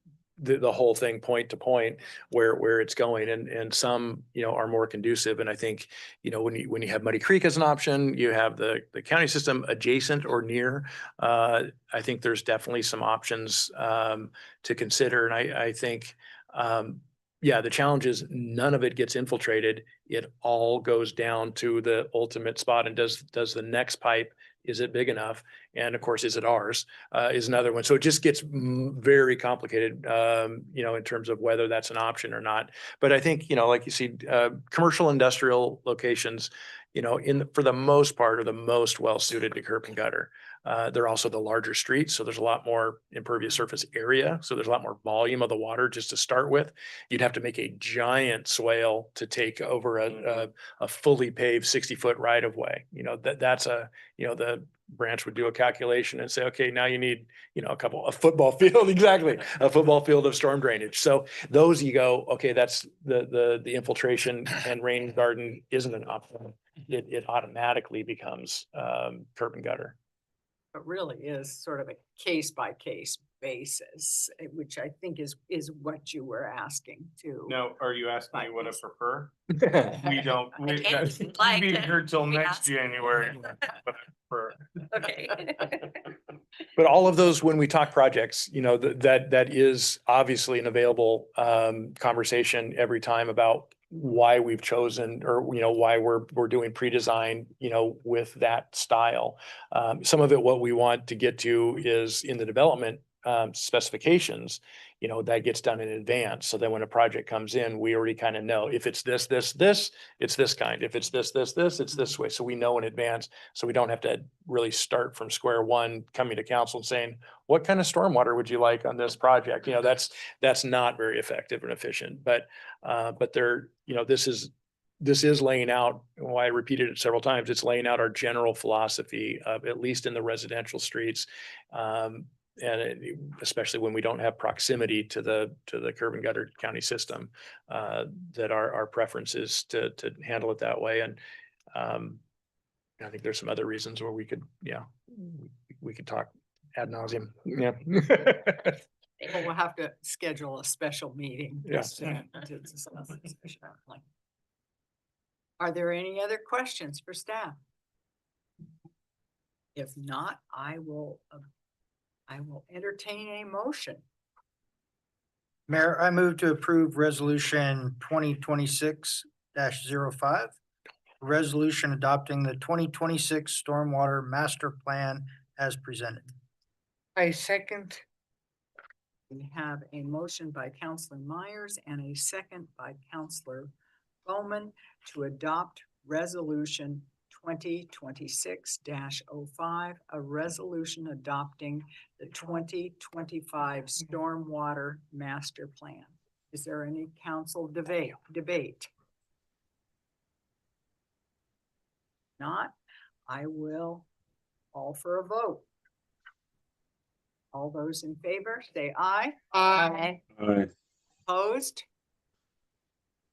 [SPEAKER 6] the whole thing point to point where it's going and some, you know, are more conducive. And I think, you know, when you have Muddy Creek as an option, you have the county system adjacent or near. I think there's definitely some options to consider. And I think, yeah, the challenge is none of it gets infiltrated. It all goes down to the ultimate spot. And does the next pipe, is it big enough? And of course, is it ours? Is another one. So it just gets very complicated, you know, in terms of whether that's an option or not. But I think, you know, like you see, commercial industrial locations, you know, for the most part are the most well suited to curb and gutter. They're also the larger streets. So there's a lot more impervious surface area. So there's a lot more volume of the water just to start with. You'd have to make a giant swale to take over a fully paved 60-foot right of way. You know, that's you know, the branch would do a calculation and say, okay, now you need, you know, a football field, exactly, a football field of storm drainage. So those you go, okay, that's the infiltration and rain garden isn't an option. It automatically becomes curb and gutter.
[SPEAKER 2] It really is sort of a case by case basis, which I think is what you were asking too.
[SPEAKER 10] now, are you asking me what I prefer? We don't,
[SPEAKER 11] I can't
[SPEAKER 10] we'll
[SPEAKER 11] like
[SPEAKER 10] be
[SPEAKER 11] to
[SPEAKER 10] here till
[SPEAKER 11] be
[SPEAKER 10] next
[SPEAKER 11] asked.
[SPEAKER 10] January. What I prefer.
[SPEAKER 11] Okay.
[SPEAKER 6] But all of those, when we talk projects, you know, that is obviously an available conversation every time about why we've chosen or, you know, why we're doing pre-design, you know, with that style. Some of it, what we want to get to is in the development specifications, you know, that gets done in advance. So then when a project comes in, we already kind of know if it's this, it's this kind. If it's this, it's this way. So we know in advance. So we don't have to really start from square one, coming to council and saying, what kind of stormwater would you like on this project? You know, that's not very effective and efficient, but there, you know, this is laying out, why I repeated it several times, it's laying out our general philosophy of, at least in the residential streets. Especially when we don't have proximity to the curb and gutter county system, that our preference is to handle it that way. And I think there's some other reasons where we could, we could talk ad nauseum. Yeah.
[SPEAKER 2] Well, we'll have to schedule a special meeting.
[SPEAKER 6] Yeah.
[SPEAKER 2] to discuss this issue. Are there any other questions for staff? If not, I will entertain a motion.
[SPEAKER 12] Mayor, I move to approve resolution 2026-05. Resolution adopting the 2026 Stormwater Master Plan as presented.
[SPEAKER 1] I second.
[SPEAKER 2] We have a motion by Counselor Myers and a second by Counselor Bowman to adopt resolution 2026-05, a resolution adopting the 2025 Stormwater Master Plan. Is there any council debate? Not, I will call for a vote. All those in favor, say aye.
[SPEAKER 1] Aye.
[SPEAKER 2] Opposed?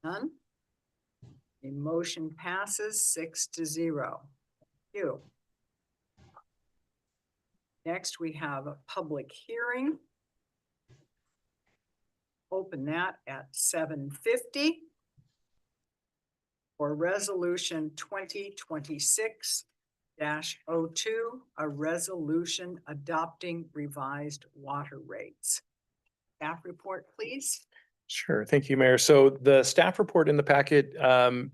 [SPEAKER 2] None? The motion passes 6-0. Thank you. Next, we have a public hearing. Open that at 7:50 for resolution 2026-02, a resolution adopting revised water rates. Staff report, please.
[SPEAKER 6] Sure. Thank you, Mayor. So the staff report in the packet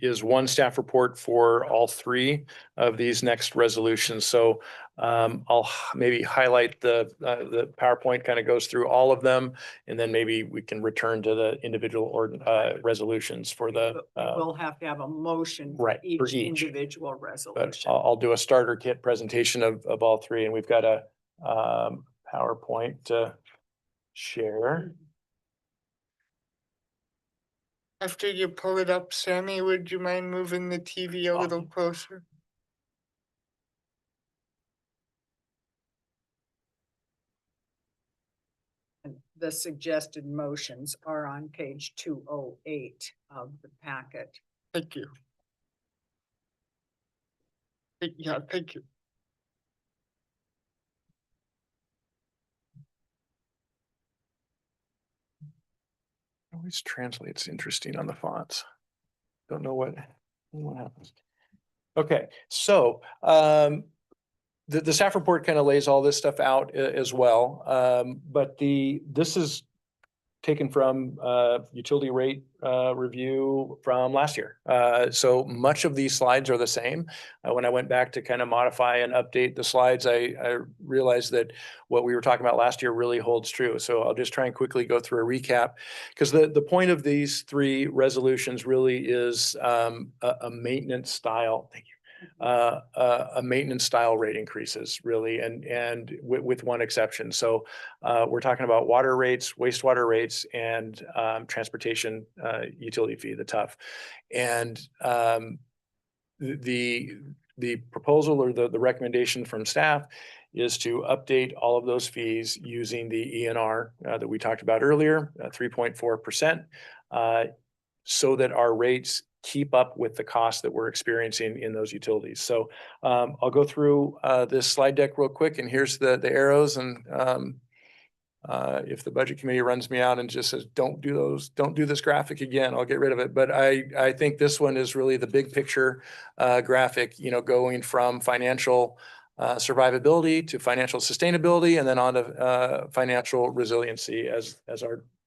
[SPEAKER 6] is one staff report for all three of these next resolutions. So I'll maybe highlight the PowerPoint kind of goes through all of them, and then maybe we can return to the individual resolutions for the.
[SPEAKER 2] We'll have to have a motion
[SPEAKER 6] Right, for
[SPEAKER 2] each
[SPEAKER 6] each.
[SPEAKER 2] individual
[SPEAKER 6] But
[SPEAKER 2] resolution.
[SPEAKER 6] I'll do a starter kit presentation of all three, and we've got a PowerPoint to share.
[SPEAKER 1] After you pull it up, Sammy, would you mind moving the TV a little closer?
[SPEAKER 2] And the suggested motions are on page 208 of the packet.
[SPEAKER 1] Thank you. Yeah, thank you.
[SPEAKER 6] Always translates interesting on the fonts. Don't know what happens. Okay, so the staff report kind of lays all this stuff out as well. But this is taken from utility rate review from last year. So much of these slides are the same. When I went back to kind of modify and update the slides, I realized that what we were talking about last year really holds true. So I'll just try and quickly go through a recap, because the point of these three resolutions really is a maintenance style. Thank you. A maintenance style rate increases really, and with one exception. So we're talking about water rates, wastewater rates, and transportation utility fee, the TUF. And the proposal or the recommendation from staff is to update all of those fees using the ENR that we talked about earlier, 3.4%, so that our rates keep up with the costs that we're experiencing in those utilities. So I'll go through this slide deck real quick, and here's the arrows. And if the budget committee runs me out and just says, don't do this graphic again, I'll get rid of it. But I think this one is really the big picture graphic, you know, going from financial survivability to financial sustainability, and then on to financial resiliency as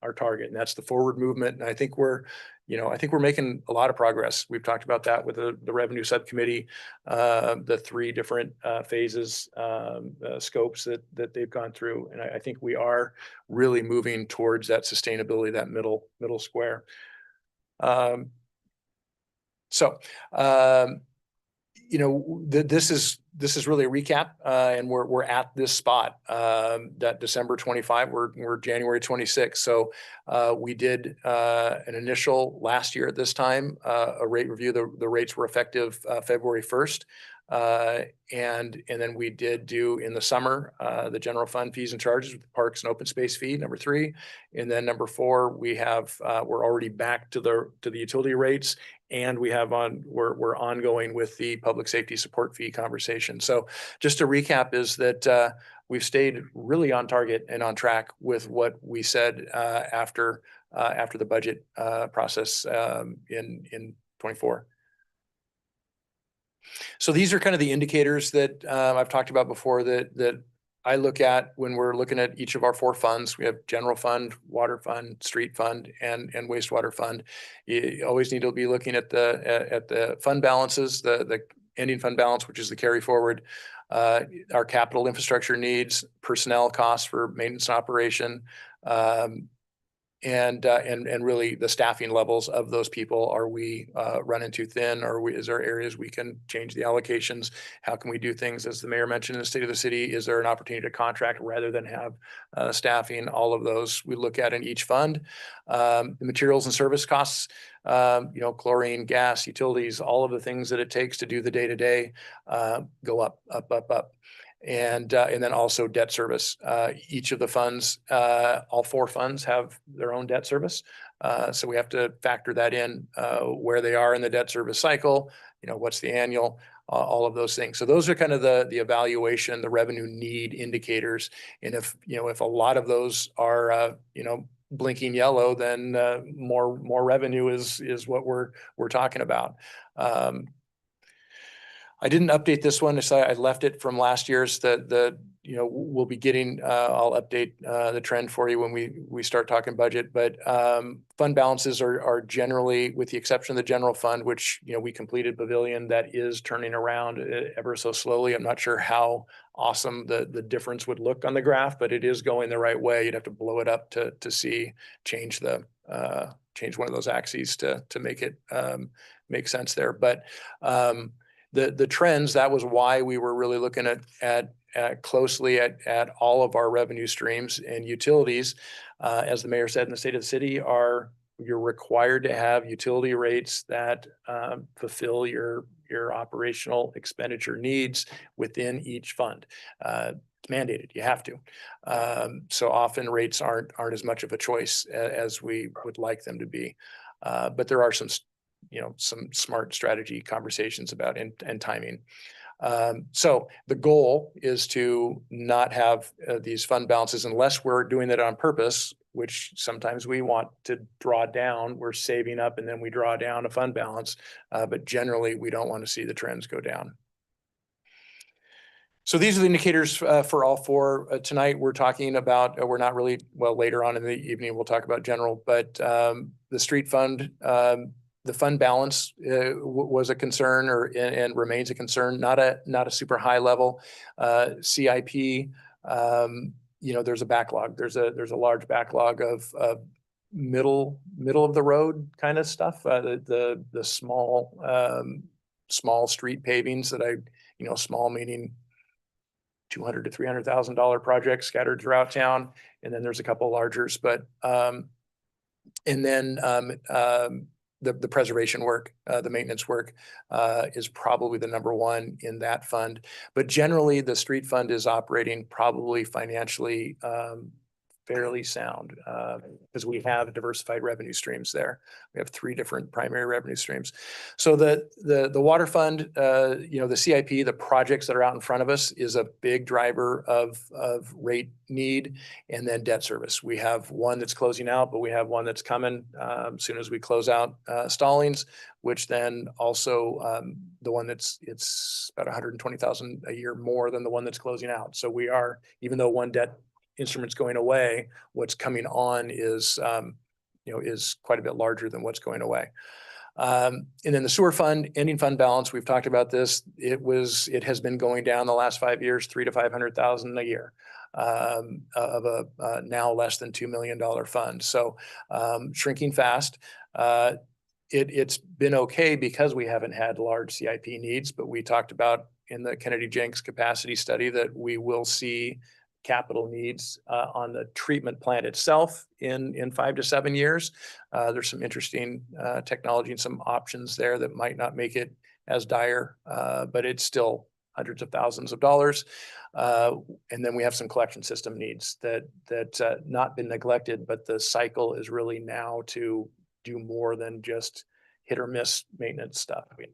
[SPEAKER 6] our target. And that's the forward movement. And I think we're I think we're making a lot of progress. We've talked about that with the revenue subcommittee, the 3 different phases, scopes that they've gone through. And I think we are really moving towards that sustainability, that middle square. So, this is really a recap, and we're at this spot, that December 25, we're January 26. So, we did, an initial last year at this time, a rate review. The rates were effective, February 1st. And then we did do in the summer, the general fund fees and charges with the parks and open space fee, number 3. And then number 4, we have, we're already back to the utility rates. And we have we're ongoing with the public safety support fee conversation. So just to recap is that, we've stayed really on target and on track with what we said, after the budget, process, in 24. So these are kind of the indicators that, I've talked about before that I look at when we're looking at each of our 4 funds. We have general fund, water fund, street fund, and wastewater fund. You always need to be looking at the fund balances, the ending fund balance, which is the carry forward, our capital infrastructure needs, personnel costs for maintenance and operation, and really the staffing levels of those people. Are we running too thin? Or is there areas we can change the allocations? How can we do things, as the mayor mentioned, in the state of the city? Is there an opportunity to contract rather than have staffing? All of those we look at in each fund. The materials and service costs, chlorine, gas, utilities, all of the things that it takes to do the day-to-day go up. And then also debt service. Each of the funds, all 4 funds have their own debt service. So we have to factor that in, where they are in the debt service cycle, what's the annual, all of those things. So those are kind of the evaluation, the revenue need indicators. And if a lot of those are, blinking yellow, then more revenue is what we're talking about. I didn't update this one, so I left it from last year's. We'll be getting, I'll update the trend for you when we start talking budget, but fund balances are generally, with the exception of the general fund, which, we completed Pavilion, that is turning around ever so slowly. I'm not sure how awesome the difference would look on the graph, but it is going the right way. You'd have to blow it up to change one of those axes to make it make sense there. But the trends, that was why we were really looking at closely at all of our revenue streams. And utilities, as the mayor said, in the state of the city, you're required to have utility rates that fulfill your operational expenditure needs within each fund. It's mandated, you have to. So often rates aren't as much of a choice as we would like them to be. But there are some smart strategy conversations about and timing. So the goal is to not have these fund balances, unless we're doing it on purpose, which sometimes we want to draw down. We're saving up and then we draw down a fund balance. But generally, we don't want to see the trends go down. So these are the indicators for all 4. Tonight, we're talking about, we're not really, later on in the evening, we'll talk about general, but the street fund, the fund balance was a concern and remains a concern, not a super high level. CIP, there's a backlog. There's a large backlog of middle of the road kind of stuff. The small street pavings that small meaning $200,000 to $300,000 projects scattered throughout town. And then there's a couple largers, but and then the preservation work, the maintenance work is probably the number 1 in that fund. But generally, the street fund is operating probably financially fairly sound because we have diversified revenue streams there. We have 3 different primary revenue streams. So the water fund, the CIP, the projects that are out in front of us, is a big driver of rate need, and then debt service. We have one that's closing out, but we have one that's coming as soon as we close out Stallings, which then also the one it's about $120,000 a year more than the one that's closing out. So we are, even though one debt instruments going away, what's coming on is is quite a bit larger than what's going away. And then the sewer fund, ending fund balance, we've talked about this. It has been going down the last 5 years, 300 to 500,000 a year, of a now less than $2 million fund. So shrinking fast. It's been okay because we haven't had large CIP needs, but we talked about in the Kennedy Jenks capacity study that we will see capital needs on the treatment plant itself in 5 to 7 years. There's some interesting technology and some options there that might not make it as dire, but it's still hundreds of thousands of dollars. And then we have some collection system needs that not been neglected, but the cycle is really now to do more than just hit or miss maintenance stuff. We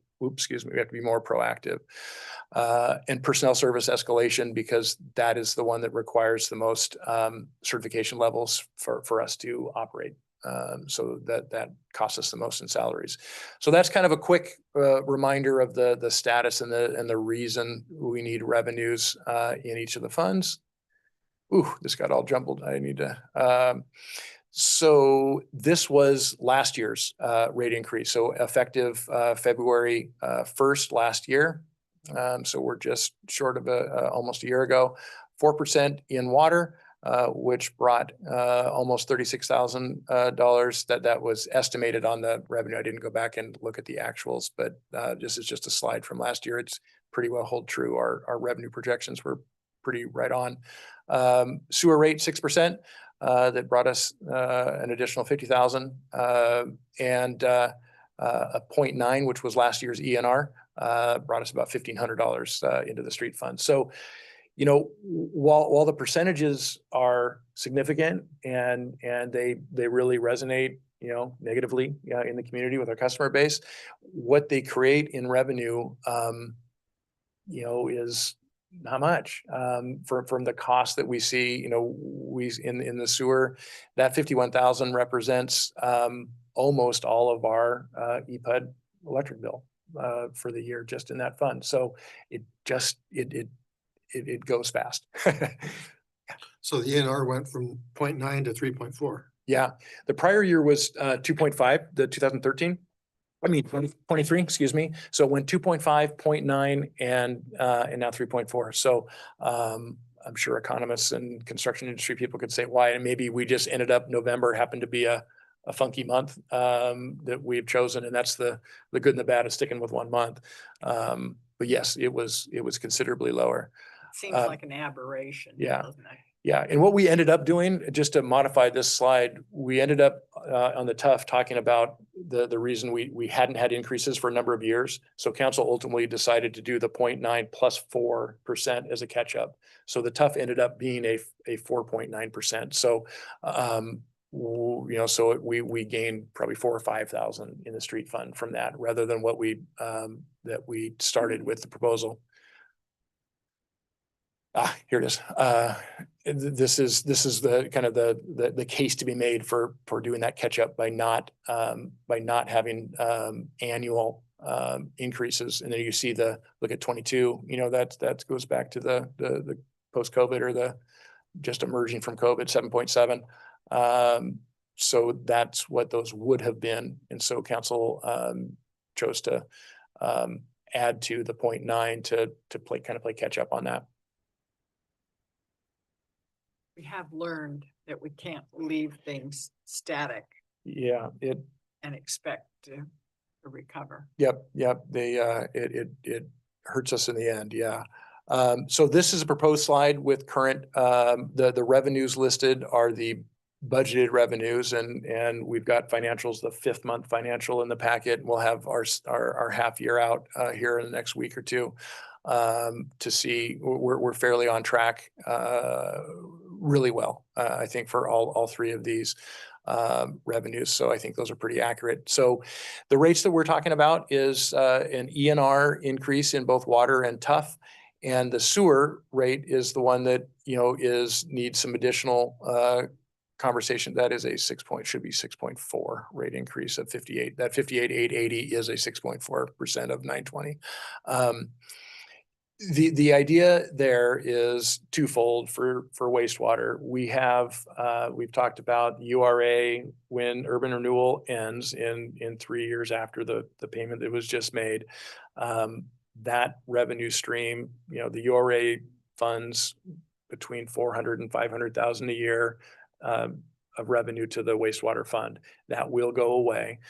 [SPEAKER 6] have to be more proactive. And personnel service escalation, because that is the one that requires the most certification levels for us to operate. So that costs us the most in salaries. So that's kind of a quick reminder of the status and the reason we need revenues in each of the funds. Ooh, this got all jumbled. I need to. So this was last year's rate increase. So effective February 1st last year. So we're just short of almost a year ago. 4% in water, which brought almost $36,000. That was estimated on the revenue. I didn't go back and look at the actuals, but this is just a slide from last year. It's pretty well hold true. Our revenue projections were pretty right on. Sewer rate 6%. That brought us an additional 50,000 and a 0.9, which was last year's ENR, brought us about $1,500 into the street fund. So, while the percentages are significant and they really resonate, negatively in the community with our customer base, what they create in revenue, is not much from the cost that we see. We in the sewer, that 51,000 represents almost all of our EPUD electric bill for the year just in that fund. So it goes fast.
[SPEAKER 3] So the ENR went from 0.9 to 3.4.
[SPEAKER 6] Yeah, the prior year was 2.5, the 2023, excuse me. So it went 2.5, 0.9, and now 3.4. So I'm sure economists and construction industry people could say why, and maybe we just ended up November happened to be a funky month that we've chosen, and that's the good and the bad of sticking with 1 month. But yes, it was considerably lower.
[SPEAKER 2] Seems like an aberration.
[SPEAKER 6] Yeah.
[SPEAKER 2] Doesn't it?
[SPEAKER 6] Yeah, and what we ended up doing, just to modify this slide, we ended up on the tough talking about the reason we hadn't had increases for a number of years. So council ultimately decided to do the 0.9 plus 4% as a catch up. So the tough ended up being a 4.9%. So so we gained probably 4,000 or 5,000 in the street fund from that, rather than what we started with the proposal. Here it is. This is the kind of the case to be made for doing that catch up by not having annual increases. And then you see look at 22. That goes back to the post COVID or the just emerging from COVID 7.7. So that's what those would have been. And so council chose to add to the 0.9 to play catch up on that.
[SPEAKER 2] We have learned that we can't leave things static
[SPEAKER 6] Yeah,
[SPEAKER 2] and expect to recover.
[SPEAKER 6] Yep. It hurts us in the end. Yeah. So this is a proposed slide with current, the revenues listed are the budgeted revenues, and we've got financials, the 5th month financial in the packet. We'll have our half year out here in the next week or two to see we're fairly on track really well, I think, for all 3 of these revenues. So I think those are pretty accurate. So the rates that we're talking about is an ENR increase in both water and TUF, and the sewer rate is the one that needs some additional conversation. That is should be 6.4 rate increase of 58. That 58,880 is a 6.4% of 920. The idea there is twofold for wastewater. We have, we've talked about URA when urban renewal ends in 3 years after the payment that was just made. That revenue stream, you know, the URA funds between 400 and 500,000 a year of revenue to the wastewater fund. That will go away.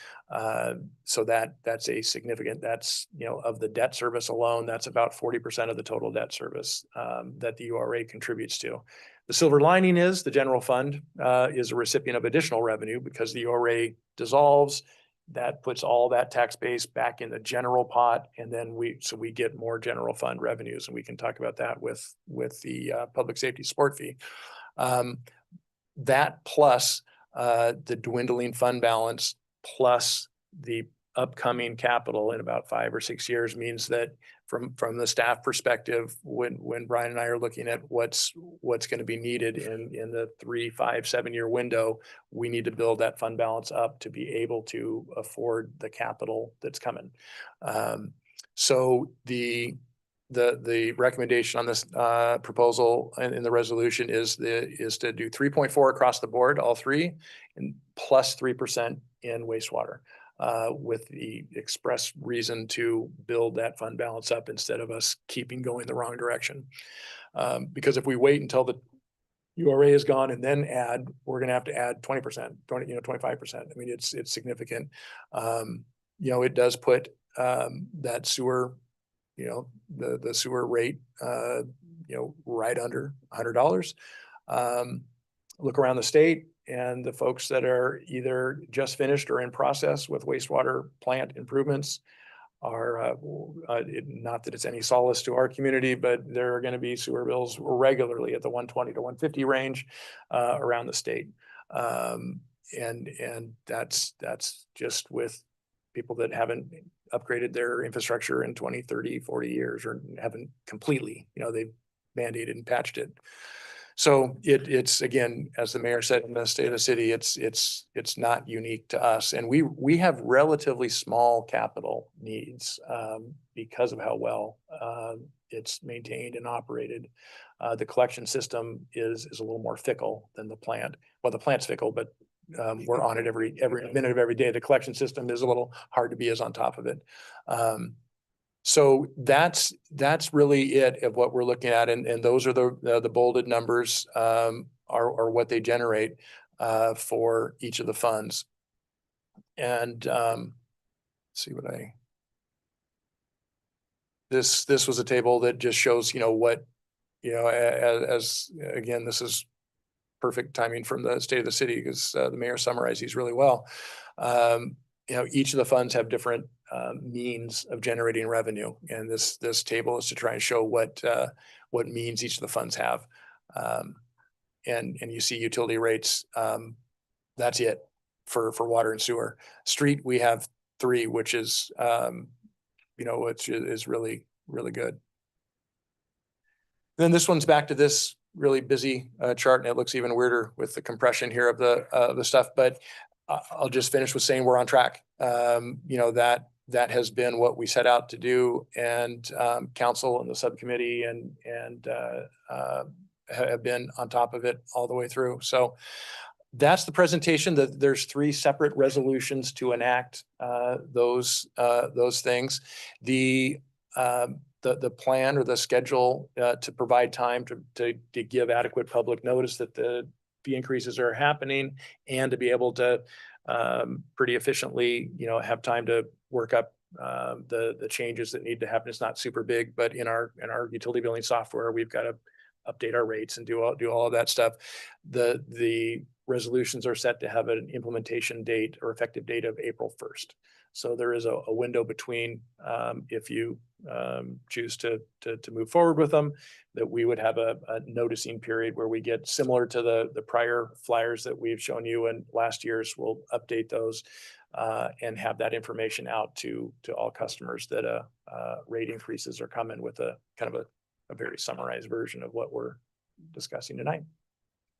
[SPEAKER 6] So that's a significant, that's, you know, of the debt service alone, that's about 40% of the total debt service that the URA contributes to. The silver lining is the general fund is a recipient of additional revenue because the URA dissolves. That puts all that tax base back in the general pot, and then we get more general fund revenues, and we can talk about that with the public safety support fee. That plus the dwindling fund balance plus the upcoming capital in about 5 or 6 years means that from the staff perspective, when Brian and I are looking at what's going to be needed in the 3, 5, 7-year window, we need to build that fund balance up to be able to afford the capital that's coming. So the recommendation on this proposal in the resolution is to do 3.4 across the board, all three, and plus 3% in wastewater, with the express reason to build that fund balance up instead of us keeping going the wrong direction. Because if we wait until the URA is gone and then add, we're going to have to add 20%, 25%. I mean, it's significant. It does put that sewer, the sewer rate, right under $100. Look around the state, and the folks that are either just finished or in process with wastewater plant improvements are, not that it's any solace to our community, but there are going to be sewer bills regularly at the 120 to 150 range around the state. And that's just with people that haven't upgraded their infrastructure in 20, 30, 40 years, or haven't completely, they've mandated and patched it. So it's again, as the mayor said, in the state of the city, it's not unique to us. And we have relatively small capital needs because of how well it's maintained and operated. The collection system is a little more fickle than the plant. Well, the plant's fickle, but we're on it every minute of every day. The collection system is a little hard to be as on top of it. So that's really it of what we're looking at. And those are the bolded numbers are what they generate for each of the funds. And see what this was a table that just shows, what, as again, this is perfect timing from the state of the city because the mayor summarized these really well. Each of the funds have different means of generating revenue, and this table is to try and show what means each of the funds have. And you see utility rates. That's it for water and sewer. Street, we have 3, which is which is really, really good. Then this one's back to this really busy chart, and it looks even weirder with the compression here of the stuff. But I'll just finish with saying we're on track. That has been what we set out to do, and council and the subcommittee and have been on top of it all the way through. So that's the presentation. That there's 3 separate resolutions to enact those things. The plan or the schedule to provide time to give adequate public notice that the fee increases are happening, and to be able to pretty efficiently, have time to work up the changes that need to happen. It's not super big, but in our utility billing software, we've got to update our rates and do all of that stuff. The resolutions are set to have an implementation date or effective date of April 1st. So there is a window between if you choose to move forward with them, that we would have a noticing period where we get similar to the prior flyers that we've shown you, and last year's. We'll update those and have that information out to all customers that rate increases are coming, with a kind of a very summarized version of what we're discussing tonight.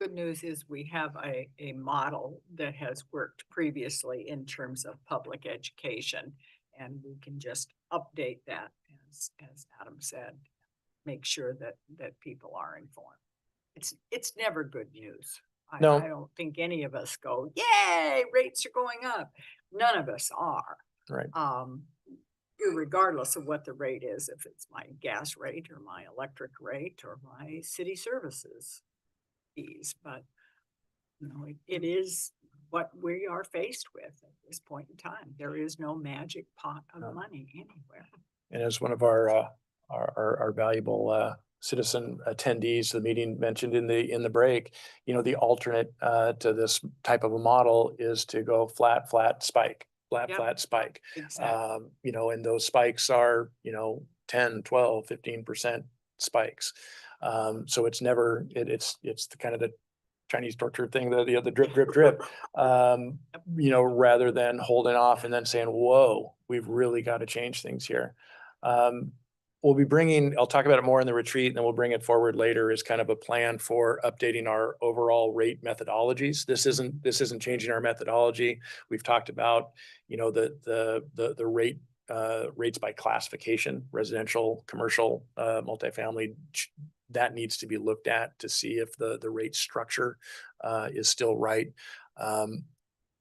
[SPEAKER 2] Good news is we have a model that has worked previously in terms of public education, and we can just update that as Adam said. make sure that people are informed. It's never good news.
[SPEAKER 6] No.
[SPEAKER 2] I don't think any of us go, yay, rates are going up. None of us are.
[SPEAKER 6] Right.
[SPEAKER 2] Regardless of what the rate is, if it's my gas rate or my electric rate or my city services fees, but you know, it is what we are faced with at this point in time. There is no magic pot of
[SPEAKER 6] No.
[SPEAKER 2] money anywhere.
[SPEAKER 6] And as one of our valuable citizen attendees to the meeting mentioned in the break, you know, the alternate to this type of a model is to go flat, spike, flat,
[SPEAKER 2] Yep.
[SPEAKER 6] flat, spike.
[SPEAKER 2] Exactly.
[SPEAKER 6] You know, and those spikes are, you know, 10, 12, 15% spikes. So it's never, it's the kind of the Chinese torture thing, the drip, drip, drip, you know, rather than holding off and then saying, whoa, we've really got to change things here. We'll be bringing, I'll talk about it more in the retreat, and then we'll bring it forward later as kind of a plan for updating our overall rate methodologies. This isn't changing our methodology. We've talked about, you know, the rate rates by classification, residential, commercial, multifamily. That needs to be looked at to see if the rate structure is still right.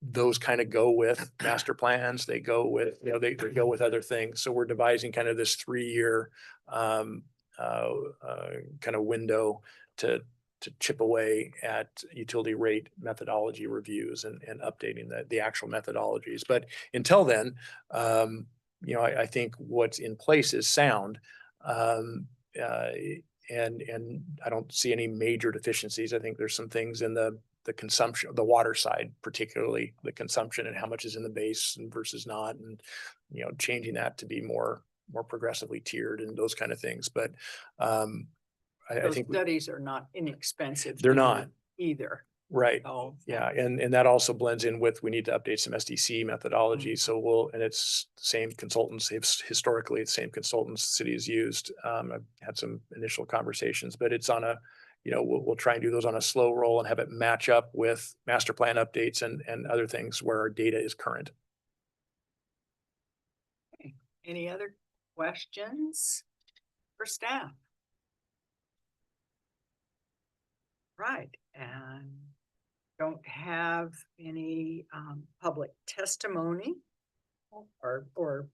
[SPEAKER 6] Those kind of go with master plans. They go with, you know, they go with other things. So we're devising kind of this 3-year kind of window to chip away at utility rate methodology reviews and updating the actual methodologies. But until then, you know, I think what's in place is sound. And I don't see any major deficiencies. I think there's some things in the consumption, the water side, particularly the consumption and how much is in the base and versus not, and, you know, changing that to be more progressively tiered and those kind of things. But I
[SPEAKER 2] Those
[SPEAKER 6] think
[SPEAKER 2] studies are not inexpensive.
[SPEAKER 6] they're
[SPEAKER 2] to do
[SPEAKER 6] not.
[SPEAKER 2] either.
[SPEAKER 6] Right.
[SPEAKER 2] Oh,
[SPEAKER 6] Yeah, and that also blends in with, we need to update some SDC methodology. So and it's the same consultants, historically, the same consultants the city has used. I've had some initial conversations, but it's on a, you know, we'll try and do those on a slow roll and have it match up with master plan updates and other things where our data is current.
[SPEAKER 2] Any other questions for staff? Right, and don't have any public testimony or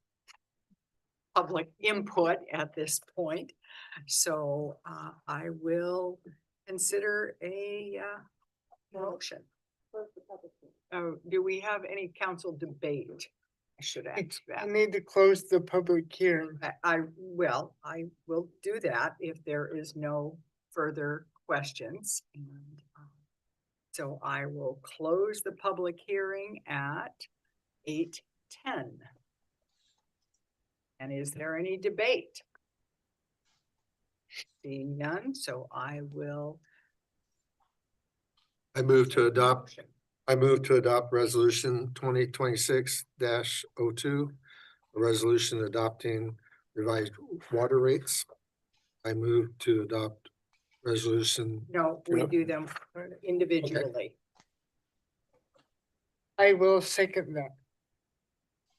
[SPEAKER 2] public input at this point. So I will consider a motion. Do we have any council debate? I should ask
[SPEAKER 1] I
[SPEAKER 2] that.
[SPEAKER 1] need to close the public hearing.
[SPEAKER 2] I will do that if there is no further questions. And so I will close the public hearing at 8:10. And is there any debate? Seeing none, so I will.
[SPEAKER 3] I move to adopt resolution 2026-02, a resolution adopting revised water rates. I move to adopt resolution.
[SPEAKER 2] No, we do them individually.
[SPEAKER 1] I will second that.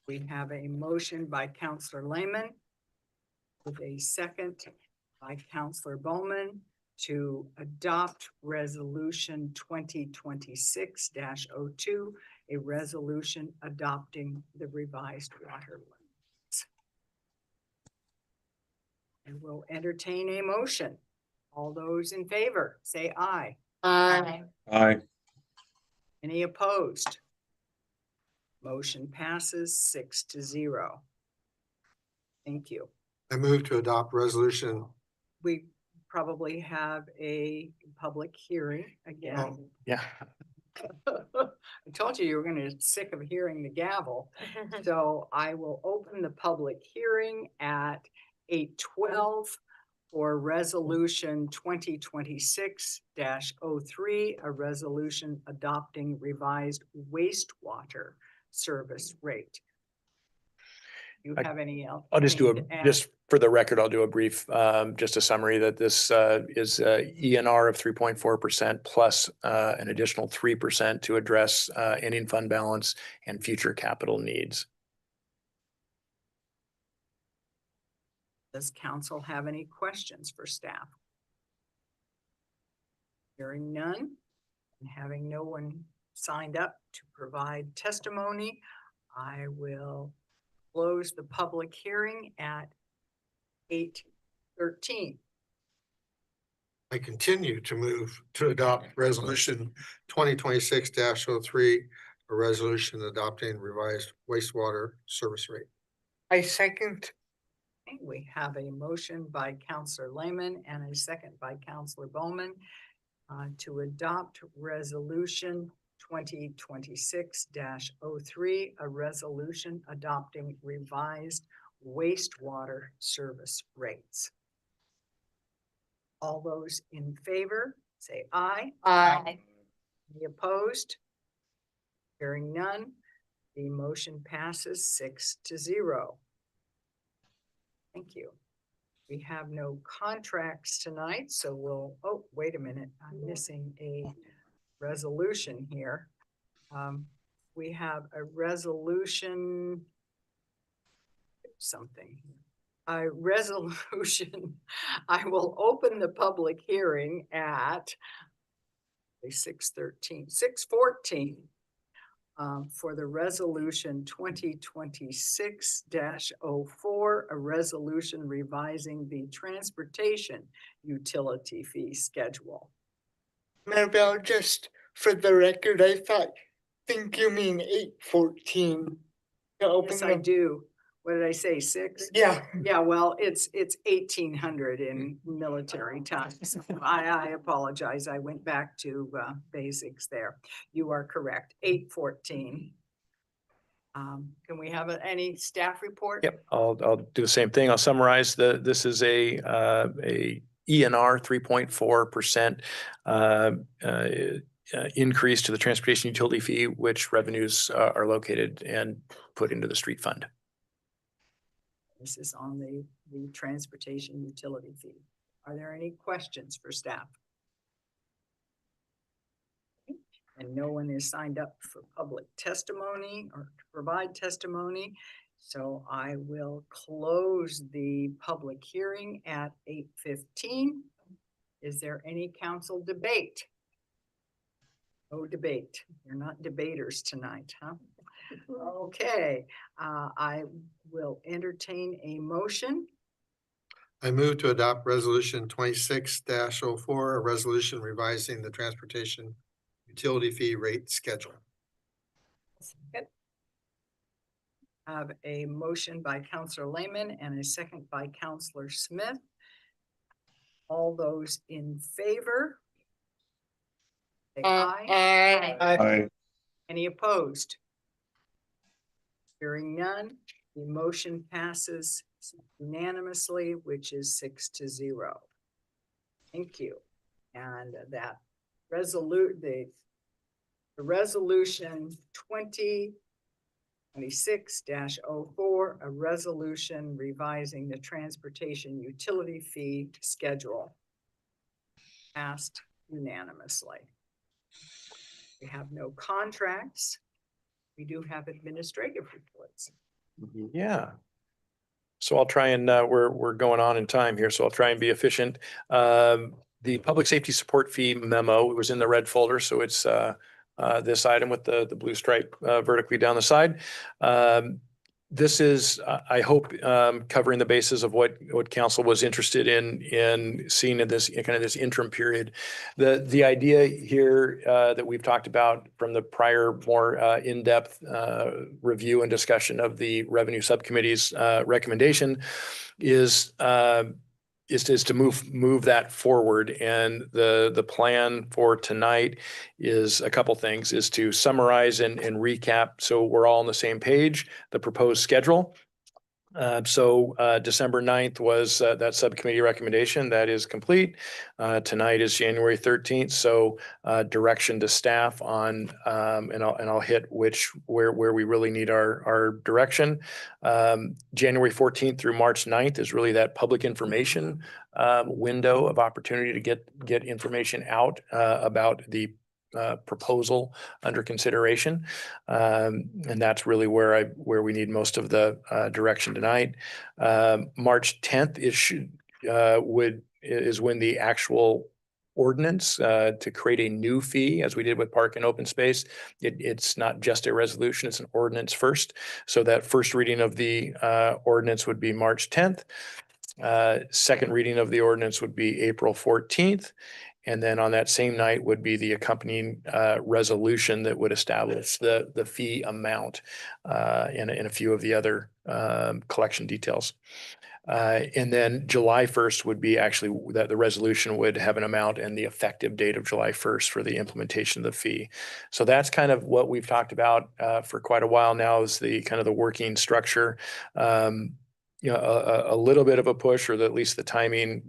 [SPEAKER 2] We have a motion by Counselor Lehman with a second by Counselor Bowman to adopt resolution 2026-02, a resolution adopting the revised water limits. And we'll entertain a motion. All those in favor, say aye.
[SPEAKER 7] Aye.
[SPEAKER 5] Aye.
[SPEAKER 2] Any opposed? Motion passes 6-0. Thank you.
[SPEAKER 3] I move to adopt resolution.
[SPEAKER 2] We probably have a public hearing again.
[SPEAKER 6] Yeah.
[SPEAKER 2] I told you were gonna get sick of hearing the gavel. So I will open the public hearing at 8:12 for resolution 2026-03, a resolution adopting revised wastewater service rate. You
[SPEAKER 6] I-
[SPEAKER 2] have any else?
[SPEAKER 6] I'll just do
[SPEAKER 2] to add?
[SPEAKER 6] just for the record, I'll do a brief, just a summary that this is ENR of 3.4% plus an additional 3% to address ending fund balance and future capital needs.
[SPEAKER 2] Does council have any questions for staff? Hearing none, and having no one signed up to provide testimony, I will close the public hearing at 8:13.
[SPEAKER 3] I continue to move to adopt resolution 2026-03, a resolution adopting revised wastewater service rate.
[SPEAKER 1] I second.
[SPEAKER 2] Okay, we have a motion by Counselor Lehman and a second by Counselor Bowman to adopt resolution 2026-03, a resolution adopting revised wastewater service rates. All those in favor, say aye.
[SPEAKER 1] Aye.
[SPEAKER 2] Any opposed? Hearing none, the motion passes 6-0. Thank you. We have no contracts tonight, so we'll, oh, wait a minute, I'm missing a resolution here. We have a resolution, something. A resolution, I will open the public hearing at 6:14, for the resolution 2026-04, a resolution revising the transportation utility fee schedule.
[SPEAKER 1] Maribel, just for the record, think you mean 8:14.
[SPEAKER 2] Yes, I do. What did I say, 6?
[SPEAKER 1] Yeah.
[SPEAKER 2] Yeah, well, it's 1800 in military times. I apologize. I went back to basics there. You are correct. 8:14. Can we have any staff report?
[SPEAKER 6] Yep, I'll do the same thing. I'll summarize this is a ENR 3.4% increase to the transportation utility fee, which revenues are located and put into the street fund.
[SPEAKER 2] This is on the transportation utility fee. Are there any questions for staff? And no one is signed up for public testimony or to provide testimony. So I will close the public hearing at 8:15. Is there any council debate? No debate. You're not debaters tonight, huh? Okay, I will entertain a motion.
[SPEAKER 3] I move to adopt resolution 26-04, a resolution revising the transportation utility fee rate schedule.
[SPEAKER 2] I have a motion by Counselor Lehman and a second by Counselor Smith. All those in favor? Say aye.
[SPEAKER 9] Aye.
[SPEAKER 2] Any opposed? Hearing none, the motion passes unanimously, which is 6-0. Thank you. And that the resolution 2026-04, a resolution revising the transportation utility fee schedule, passed unanimously. We have no contracts. We do have administrative reports.
[SPEAKER 6] Yeah. So I'll try and we're going on in time here, so I'll try and be efficient. The public safety support fee memo was in the red folder, so it's this item with the blue stripe vertically down the side. This is, I hope, covering the basis of what council was interested in seeing in this kind of this interim period. The idea here that we've talked about from the prior more in-depth review and discussion of the revenue subcommittee's recommendation is to move that forward. And the plan for tonight is a couple things, is to summarize and recap so we're all on the same page, the proposed schedule. So December 9th was that subcommittee recommendation. That is complete. Tonight is January 13th. So direction to staff on, and I'll hit where we really need our direction. January 14th through March 9th is really that public information window of opportunity to get information out about the proposal under consideration. And that's really where we need most of the direction tonight. March 10th is when the actual ordinance to create a new fee, as we did with park and open space. It's not just a resolution, it's an ordinance first. So that first reading of the ordinance would be March 10th. Second reading of the ordinance would be April 14th. And then on that same night would be the accompanying resolution that would establish the fee amount and a few of the other collection details. And then July 1st would be actually that the resolution would have an amount and the effective date of July 1st for the implementation of the fee. So that's kind of what we've talked about for quite a while now, is the kind of the working structure. A little bit of a push, or at least the timing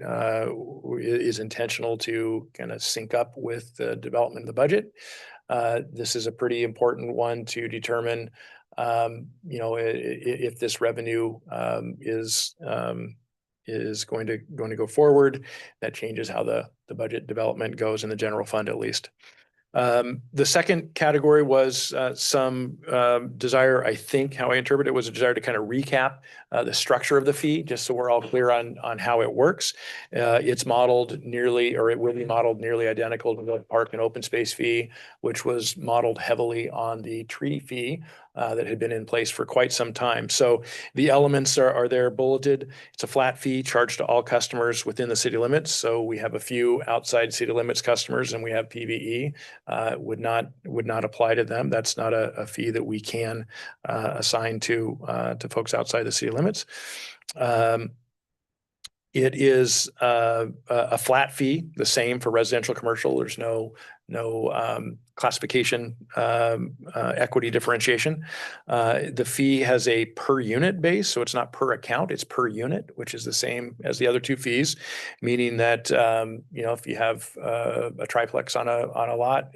[SPEAKER 6] is intentional to kind of sync up with the development of the budget. This is a pretty important one to determine if this revenue is going to go forward. That changes how the budget development goes in the general fund, at least. The second category was some desire, I think how I interpret it was a desire to kind of recap the structure of the fee, just so we're all clear on how it works. It's modeled nearly, or it will be modeled nearly identical to the park and open space fee, which was modeled heavily on the tree fee that had been in place for quite some time. So the elements are there bulleted. It's a flat fee charged to all customers within the city limits. So we have a few outside city limits customers, and we have PVE. Would not apply to them. That's not a fee that we can assign to folks outside the city limits. It is a flat fee, the same for residential, commercial. There's no classification equity differentiation. The fee has a per unit base, so it's not per account, it's per unit, which is the same as the other two fees, meaning that if you have a triplex on a lot,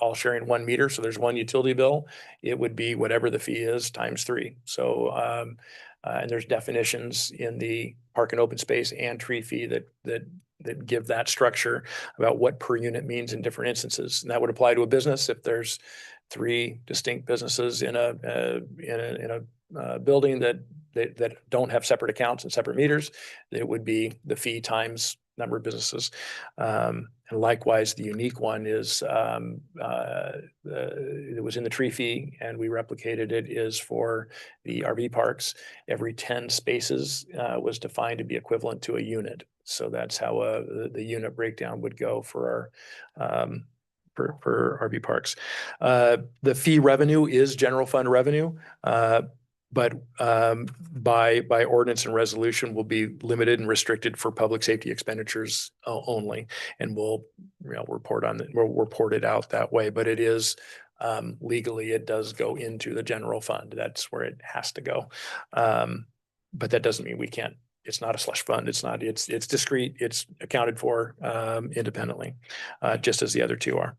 [SPEAKER 6] all sharing 1 meter, so there's one utility bill, it would be whatever the fee is times 3. So and there's definitions in the park and open space and tree fee that give that structure about what per unit means in different instances. And that would apply to a business if there's 3 distinct businesses in a building that don't have separate accounts and separate meters. It would be the fee times number of businesses. And likewise, the unique one is it was in the tree fee, and we replicated it, is for the RV parks. Every 10 spaces was defined to be equivalent to a unit. So that's how the unit breakdown would go for our for RV parks. The fee revenue is general fund revenue. But by ordinance and resolution will be limited and restricted for public safety expenditures only, and we'll report it out that way. But it is legally, it does go into the general fund. That's where it has to go. But that doesn't mean we can't. It's not a slush fund. It's not. It's discrete. It's accounted for independently, just as the other two are.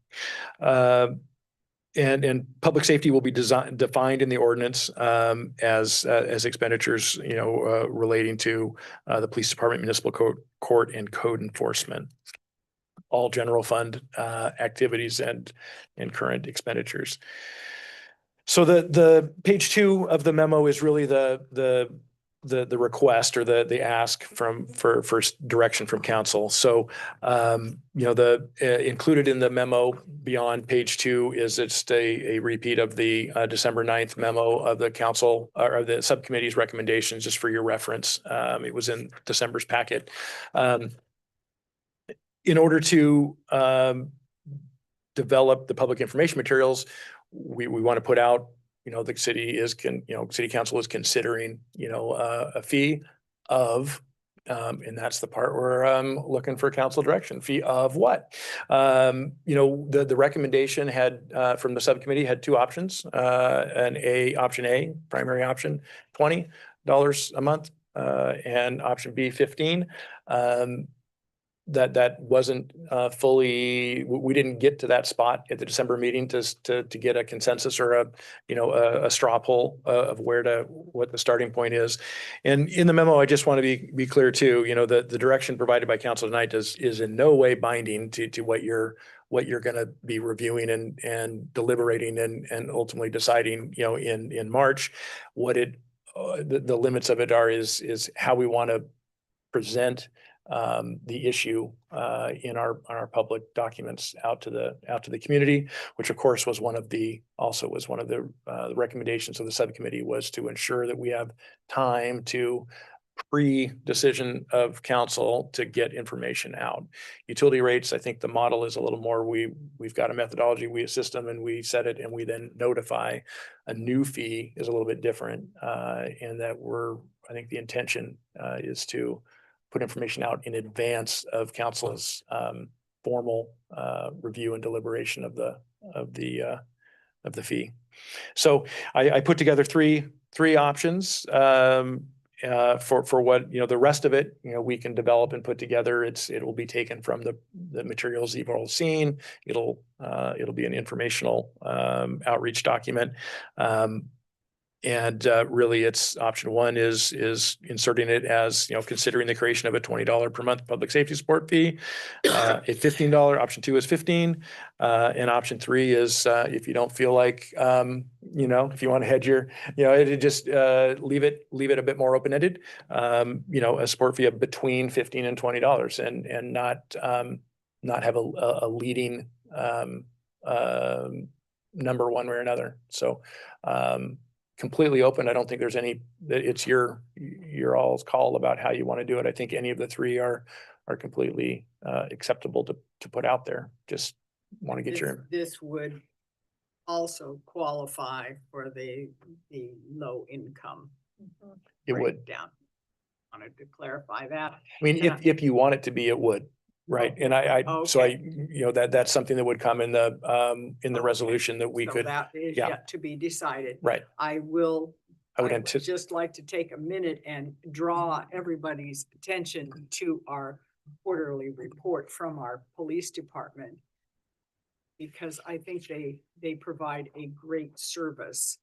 [SPEAKER 6] And public safety will be defined in the ordinance as expenditures, relating to the police department, municipal court, and code enforcement. All general fund activities and current expenditures. So the page 2 of the memo is really the request, or the ask for direction from council. So, included in the memo beyond page 2 is it's a repeat of the December 9th memo of the council, or the subcommittee's recommendations, just for your reference. It was in December's packet. In order to develop the public information materials, we want to put out, the city council is considering, a fee of, and that's the part where I'm looking for council direction. Fee of what? The recommendation had, from the subcommittee, had 2 options. Option A, primary option, $20 a month, and option B, 15. That wasn't fully, we didn't get to that spot at the December meeting to get a consensus or a straw poll of what the starting point is. And in the memo, I just want to be clear too, the direction provided by council tonight is in no way binding to what what you're gonna be reviewing and deliberating and ultimately deciding, you know, in March. What the limits of it are is how we want to present the issue in our public documents out to the community, which of course was one of the recommendations of the subcommittee, was to ensure that we have time to pre-decision of council to get information out. Utility rates, I think the model is a little more, we've got a methodology, we assist them and we set it and we then notify. A new fee is a little bit different, and that I think the intention is to put information out in advance of council's formal review and deliberation of the fee. So I put together three options for what, you know, the rest of it, you know, we can develop and put together. It will be taken from the materials you've all seen. It'll be an informational outreach document. And really, it's option one is inserting it as, you know, considering the creation of a $20 per month public safety support fee. A $15, option two is 15. And option three is if you don't feel like, you know, if you want to hedge your, you know, it just leave it a bit more open-ended. You know, a support fee of between $15 and $20 and not have a leading number one way or another. So completely open. I don't think there's it's your all's call about how you want to do it. I think any of the three are completely acceptable to put out there. Just want to get your.
[SPEAKER 2] This would also qualify for the low income.
[SPEAKER 6] It would.
[SPEAKER 2] Breakdown. Wanted to clarify that.
[SPEAKER 6] I mean, if you want it to be, it would. Right. And you know, that's something that would come in the resolution that we
[SPEAKER 2] So
[SPEAKER 6] could.
[SPEAKER 2] that is
[SPEAKER 6] yeah.
[SPEAKER 2] yet to be decided.
[SPEAKER 6] Right.
[SPEAKER 2] I would
[SPEAKER 6] anticipate.
[SPEAKER 2] just like to take a minute and draw everybody's attention to our quarterly report from our police department, because I think they provide a great service,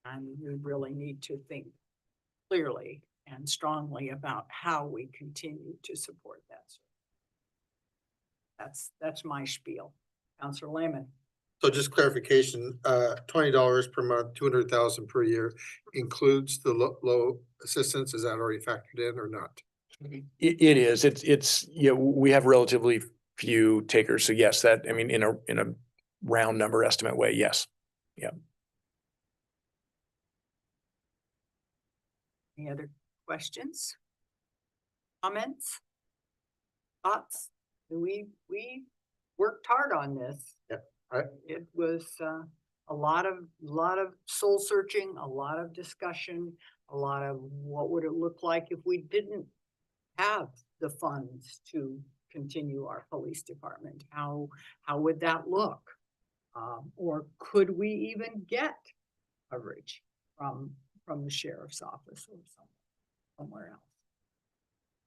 [SPEAKER 2] and we really need to think clearly and strongly about how we continue to support that service. That's my spiel. Councilor Lehman.
[SPEAKER 3] So just clarification, $20 per month, 200,000 per year includes the low assistance. Is that already factored in or not?
[SPEAKER 6] It is. It's you know, we have relatively few takers. So yes, that, I mean, in a round number estimate way, yes. Yeah.
[SPEAKER 2] Any other questions? Comments? Thoughts? We worked hard on this.
[SPEAKER 3] Yeah.
[SPEAKER 2] It was a lot of soul searching, a lot of discussion, a lot of what would it look like if we didn't have the funds to continue our police department? How would that look? Or could we even get coverage from the sheriff's office or somewhere else?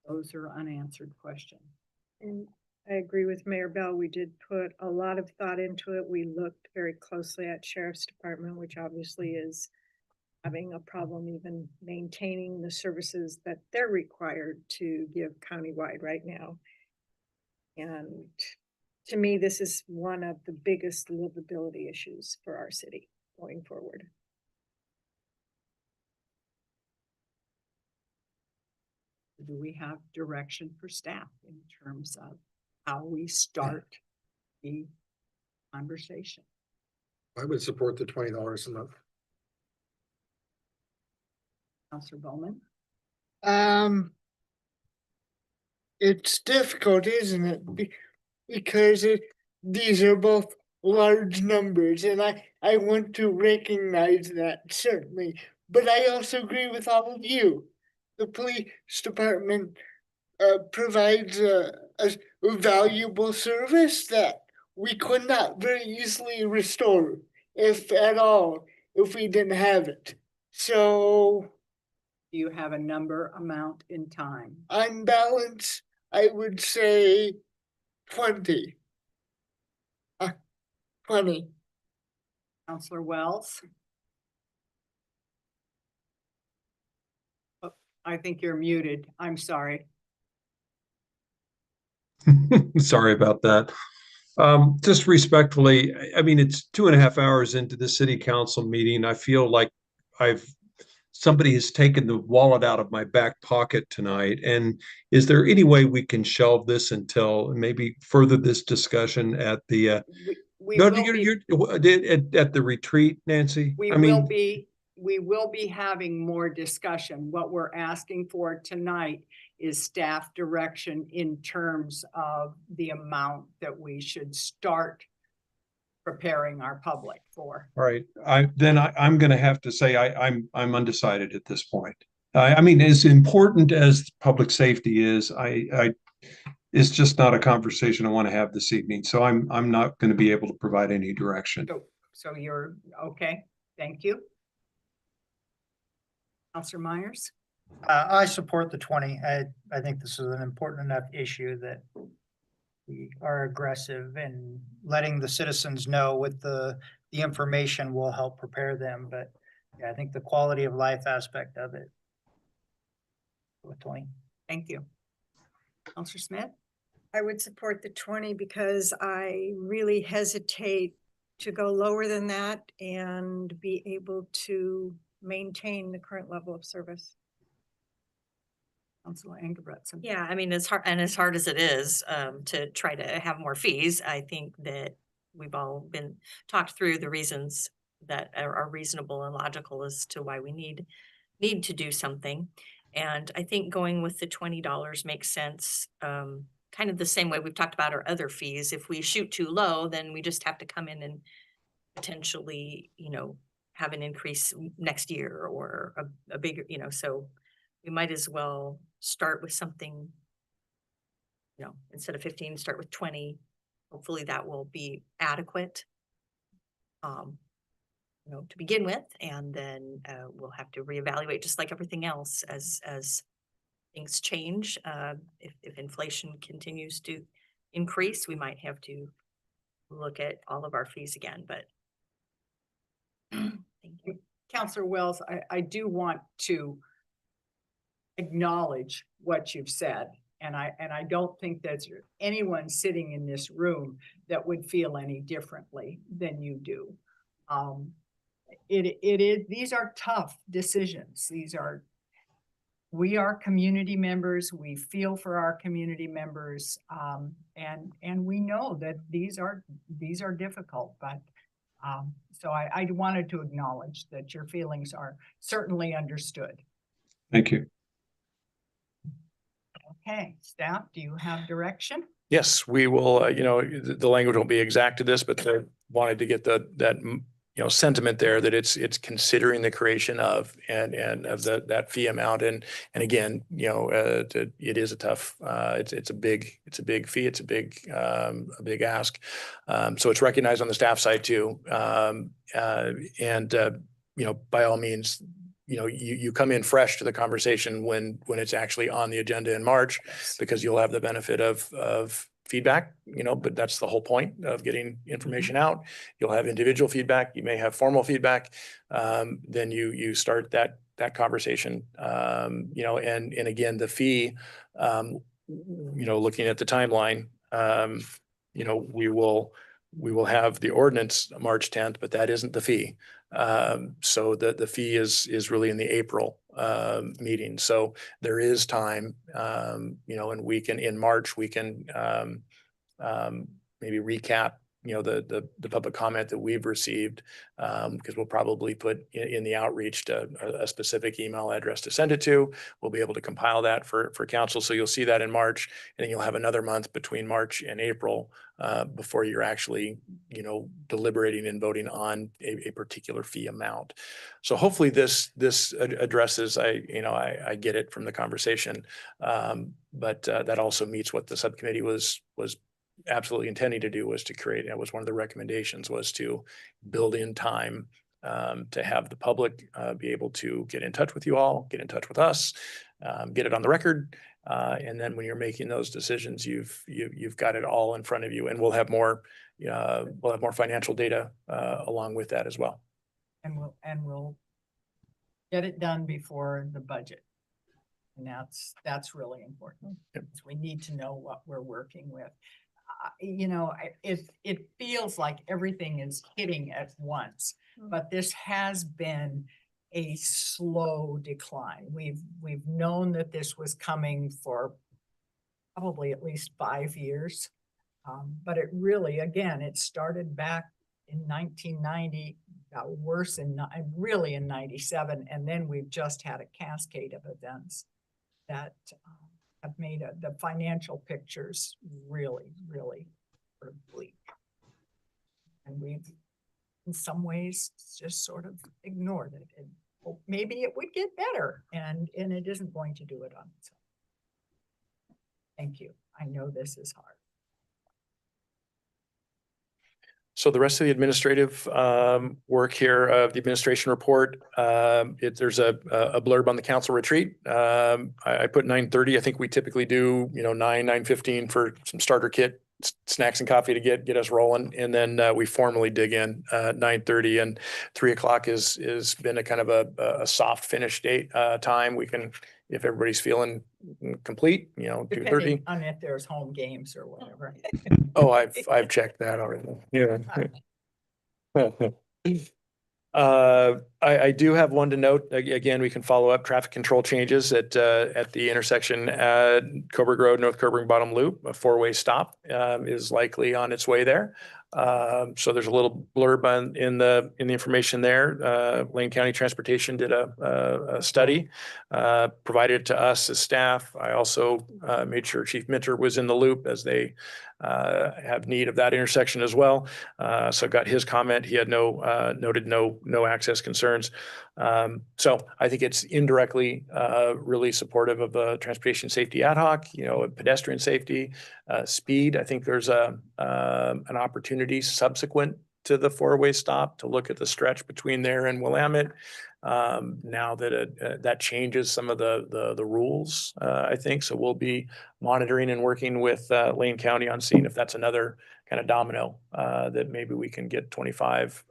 [SPEAKER 2] Those are unanswered questions.
[SPEAKER 13] And I agree with Mayor Bell. We did put a lot of thought into it. We looked very closely at Sheriff's Department, which obviously is having a problem even maintaining the services that they're required to give countywide right now. And to me, this is one of the biggest livability issues for our city going forward.
[SPEAKER 2] Do we have direction for staff in terms of how we start the conversation?
[SPEAKER 3] I would support the $20 a month.
[SPEAKER 2] Councilor Bowman?
[SPEAKER 1] It's difficult, isn't it? Because these are both large numbers, and I want to recognize that, certainly. But I also agree with all of you. The police department provides a valuable service that we could not very easily restore, if at all, if we didn't have it. So,
[SPEAKER 2] Do you have a number, amount, in time?
[SPEAKER 1] on balance, I would say 20. 20.
[SPEAKER 2] Councilor Wells? Oh, I think you're muted. I'm sorry.
[SPEAKER 5] Sorry about that. Just respectfully, I mean, it's 2.5 hours into the city council meeting. I feel like somebody has taken the wallet out of my back pocket tonight. And is there any way we can shelve this until maybe further this discussion at the,
[SPEAKER 2] We
[SPEAKER 5] no,
[SPEAKER 2] will
[SPEAKER 5] at the retreat, Nancy?
[SPEAKER 2] We
[SPEAKER 5] I mean,
[SPEAKER 2] we will be having more discussion. What we're asking for tonight is staff direction in terms of the amount that we should start preparing our public for.
[SPEAKER 5] all right, I'm gonna have to say I'm undecided at this point. I mean, as important as public safety is, it's just not a conversation I want to have this evening. So I'm not going to be able to provide any direction.
[SPEAKER 2] So you're, okay, thank you. Counselor Myers?
[SPEAKER 12] I support the 20. I think this is an important enough issue that we are aggressive and letting the citizens know with the information will help prepare them. But yeah, I think the quality of life aspect of it. With 20.
[SPEAKER 2] Thank you. Counselor Smith?
[SPEAKER 13] I would support the 20 because I really hesitate to go lower than that and be able to maintain the current level of service.
[SPEAKER 2] Counselor Engelbrechtson?
[SPEAKER 11] Yeah, I mean, as hard as it is, to try to have more fees, I think that we've all been talked through the reasons that are reasonable and logical as to why we need to do something. And I think going with the $20 makes sense, kind of the same way we've talked about our other fees. If we shoot too low, then we just have to come in and potentially, have an increase next year or a bigger, so we might as well start with something, instead of 15, start with 20. Hopefully that will be adequate, to begin with, and then we'll have to reevaluate just like everything else as things change. If inflation continues to increase, we might have to look at all of our fees again, but thank you.
[SPEAKER 2] Counselor Wells, I do want to acknowledge what you've said. And I don't think there's anyone sitting in this room that would feel any differently than you do. These are tough decisions. We are community members. We feel for our community members. And we know that these are difficult, but so I wanted to acknowledge that your feelings are certainly understood.
[SPEAKER 5] Thank you.
[SPEAKER 2] Okay, staff, do you have direction?
[SPEAKER 6] Yes, we will, the language won't be exact to this, but I wanted to get that sentiment there that it's considering the creation of and of that fee amount. And again, it is a tough, it's a big fee. It's a big ask. So it's recognized on the staff side too. By all means, you come in fresh to the conversation when it's actually on the agenda in March, because you'll have the benefit of feedback, but that's the whole point of getting information out. You'll have individual feedback. You may have formal feedback. Then you start that conversation, and again, the fee, looking at the timeline, we will have the ordinance March 10th, but that isn't the fee. So the fee is really in the April meeting. So there is time, and we can, in March, we can maybe recap, the public comment that we've received, because we'll probably put in the outreach to a specific email address to send it to. We'll be able to compile that for council. So you'll see that in March, and then you'll have another month between March and April before you're actually, deliberating and voting on a particular fee amount. So hopefully this addresses, I get it from the conversation, but that also meets what the subcommittee was absolutely intending to do, was to create, that was one of the recommendations, was to build in time to have the public be able to get in touch with you all, get in touch with us, get it on the record. And then when you're making those decisions, you've got it all in front of you, and we'll have more financial data along with that as well.
[SPEAKER 2] And we'll get it done before the budget. And that's really important.
[SPEAKER 6] Yep.
[SPEAKER 2] We need to know what we're working with. it feels like everything is hitting at once, but this has been a slow decline. We've known that this was coming for probably at least 5 years. But it really, again, it started back in 1990, got worse really in 97, and then we've just had a cascade of events that have made the financial pictures really, really sort of bleak. And we've, in some ways, just sort of ignored it and hoped maybe it would get better, and it isn't going to do it on its own. Thank you. I know this is hard.
[SPEAKER 6] So the rest of the administrative work here of the administration report, there's a blurb on the council retreat. I put 9:30. I think we typically do, 9:15 for some starter kit, snacks and coffee to get us rolling. And then we formally dig in 9:30, and 3:00 is been a kind of a soft finish date time. We can, if everybody's feeling complete, 2:30.
[SPEAKER 2] Depending on if there's home games or whatever.
[SPEAKER 6] Oh, I've checked that already. Yeah. I do have one to note. Again, we can follow up traffic control changes at the intersection at Coburg Road, North Coburg Bottom Loop. A 4-way stop is likely on its way there. So there's a little blurb in the information there. Lane County Transportation did a study, provided it to us as staff. I also made sure Chief Minter was in the loop, as they have need of that intersection as well. So got his comment. He had noted no access concerns. So I think it's indirectly really supportive of the transportation safety ad hoc, pedestrian safety, speed. I think there's an opportunity subsequent to the 4-way stop to look at the stretch between there and Willamette. Now that that changes some of the rules, I think. So we'll be monitoring and working with Lane County on seeing if that's another kind of domino that maybe we can get 25,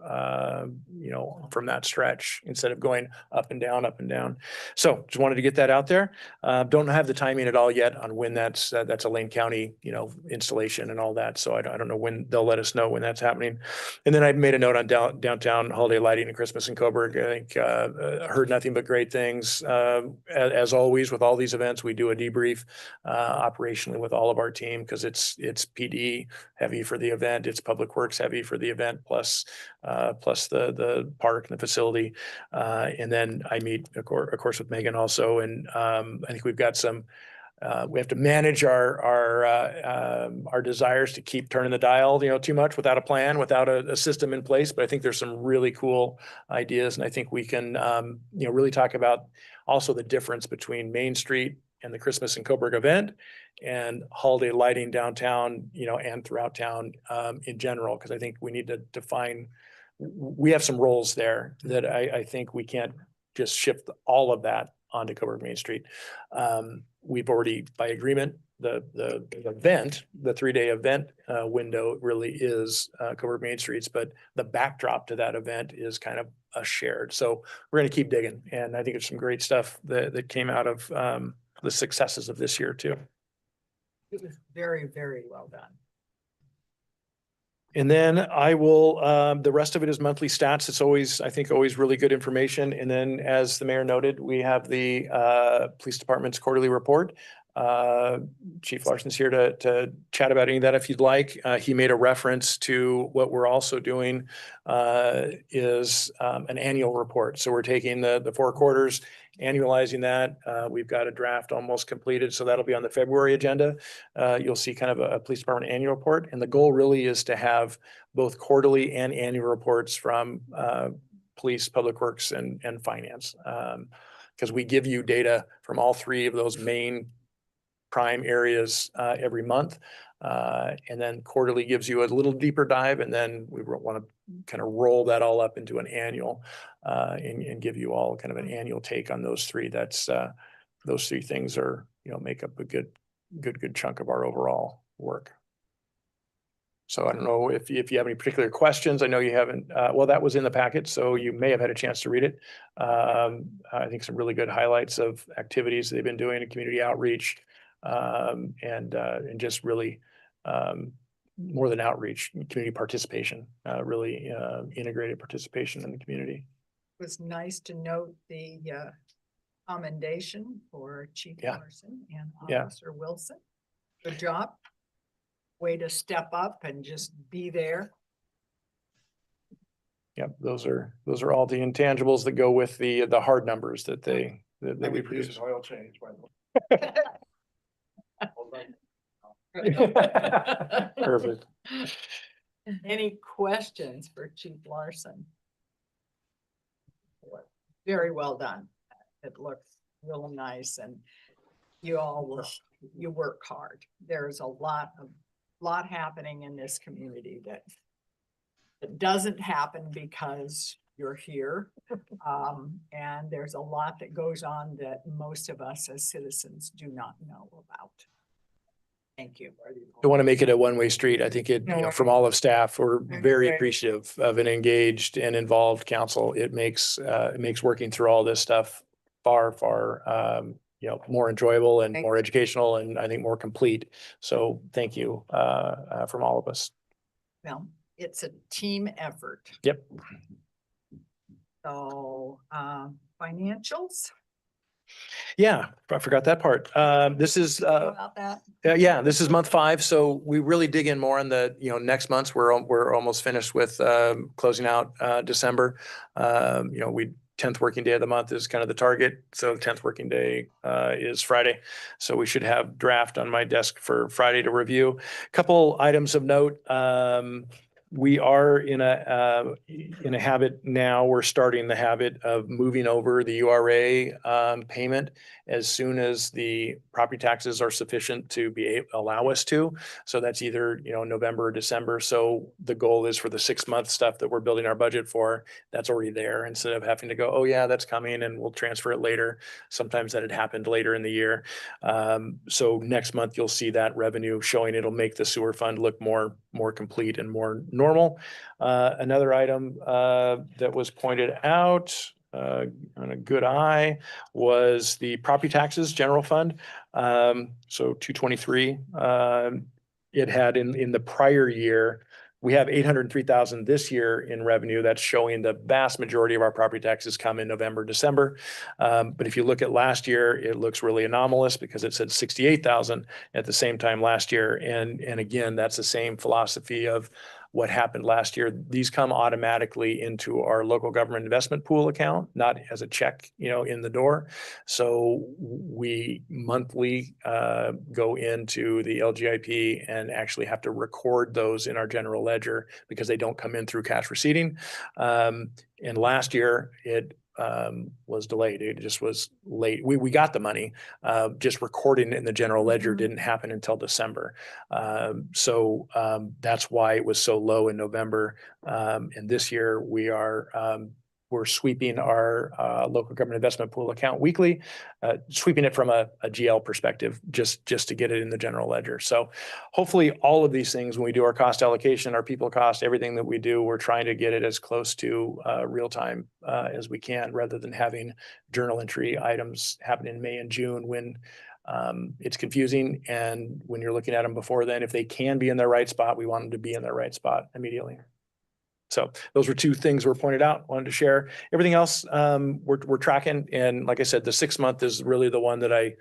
[SPEAKER 6] from that stretch instead of going up and down, up and down. So just wanted to get that out there. Don't have the timing at all yet on when that's a Lane County, installation and all that. So I don't know when they'll let us know when that's happening. And then I made a note on downtown holiday lighting and Christmas in Coburg. I think heard nothing but great things. As always with all these events, we do a debrief operationally with all of our team, because it's PD heavy for the event, it's Public Works heavy for the event, plus the park and the facility. And then I meet, of course, with Megan also. And I think we've got some, we have to manage our desires to keep turning the dial, too much without a plan, without a system in place. But I think there's some really cool ideas. And I think we can, really talk about also the difference between Main Street and the Christmas in Coburg event and holiday lighting downtown, and throughout town in general, because I think we need to define, we have some roles there that I think we can't just shift all of that onto Coburg Main Street. We've already, by agreement, the event, the 3-day event window really is Coburg Main Streets, but the backdrop to that event is kind of a shared. So we're going to keep digging, and I think it's some great stuff that came out of the successes of this year too.
[SPEAKER 2] It was very, very well done.
[SPEAKER 6] And then I will, the rest of it is monthly stats. It's always, I think, always really good information. And then, as the mayor noted, we have the police department's quarterly report. Chief Larson's here to chat about any of that if you'd like. He made a reference to what we're also doing is an annual report. So we're taking the 4 quarters, annualizing that. We've got a draft almost completed, so that'll be on the February agenda. You'll see kind of a police department annual report. And the goal really is to have both quarterly and annual reports from police, public works, and finance. Because we give you data from all 3 of those main prime areas every month. And then quarterly gives you a little deeper dive. And then we want to kind of roll that all up into an annual and give you all kind of an annual take on those 3. That's those 3 things are, make up a good chunk of our overall work. So I don't know if you have any particular questions. I know you haven't, well, that was in the packet, so you may have had a chance to read it. I think some really good highlights of activities they've been doing in community outreach, and just really, more than outreach, community participation, really integrated participation in the community.
[SPEAKER 2] It was nice to note the commendation for Chief
[SPEAKER 6] Yeah.
[SPEAKER 2] Larson and
[SPEAKER 6] Yeah.
[SPEAKER 2] Officer Wilson. Good job. Way to step up and just be there.
[SPEAKER 6] Yep, those are all the intangibles that go with the hard numbers that that we produce.
[SPEAKER 3] Oil change, by the way.
[SPEAKER 6] Perfect.
[SPEAKER 2] Any questions for Chief Larson? Very well done. It looks real nice and you all will, you work hard. There's a lot happening in this community that doesn't happen because you're here. And there's a lot that goes on that most of us as citizens do not know about. Thank you.
[SPEAKER 6] Don't want to make it a one-way street. I think from all of staff, we're very
[SPEAKER 1] Right.
[SPEAKER 6] appreciative of an engaged and involved council. It makes working through all this stuff far, more enjoyable and more educational and I think more complete. So thank you from all of us.
[SPEAKER 2] Well, it's a team effort.
[SPEAKER 6] Yep.
[SPEAKER 2] So, financials?
[SPEAKER 6] Yeah, I forgot that part. This is,
[SPEAKER 2] About that?
[SPEAKER 6] yeah, this is month 5. So we really dig in more on the, next months. We're almost finished with closing out December. We 10th working day of the month is kind of the target. So 10th working day is Friday. So we should have draft on my desk for Friday to review. Couple items of note. We are in a habit now, we're starting the habit of moving over the URA payment as soon as the property taxes are sufficient to allow us to. So that's either, November or December. So the goal is for the 6-month stuff that we're building our budget for, that's already there instead of having to go, oh yeah, that's coming and we'll transfer it later. Sometimes that had happened later in the year. So next month you'll see that revenue showing. It'll make the sewer fund look more complete and more normal. Another item that was pointed out on a good eye was the property taxes general fund. So 223, it had in the prior year, we have 803,000 this year in revenue. That's showing the vast majority of our property taxes come in November, December. But if you look at last year, it looks really anomalous because it said 68,000 at the same time last year. And again, that's the same philosophy of what happened last year. These come automatically into our local government investment pool account, not as a check, in the door. So we monthly go into the LGIP and actually have to record those in our general ledger because they don't come in through cash receipting. And last year it was delayed. It just was late. We got the money, just recording it in the general ledger didn't happen until December. So that's why it was so low in November. And this year we're sweeping our local government investment pool account weekly, sweeping it from a GL perspective, just to get it in the general ledger. So hopefully all of these things, when we do our cost allocation, our people cost, everything that we do, we're trying to get it as close to real time as we can, rather than having journal entry items happen in May and June when it's confusing. And when you're looking at them before then, if they can be in their right spot, we want them to be in their right spot immediately. So those were 2 things were pointed out, wanted to share. Everything else we're tracking. And like I said, the 6-month is really the one that I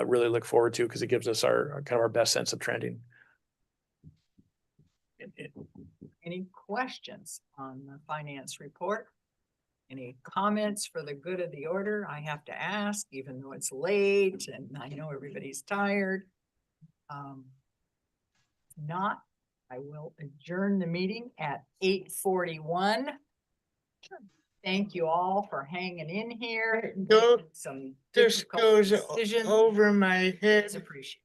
[SPEAKER 6] really look forward to because it gives us our kind of our best sense of trending.
[SPEAKER 2] Any questions on the finance report? Any comments for the good of the order? I have to ask, even though it's late and I know everybody's tired. Not, I will adjourn the meeting at 8:41. Thank you all for hanging in here.
[SPEAKER 1] Go-
[SPEAKER 2] Some
[SPEAKER 1] This
[SPEAKER 2] difficult
[SPEAKER 1] goes
[SPEAKER 2] decisions.
[SPEAKER 1] over my head.
[SPEAKER 2] It's appreciated.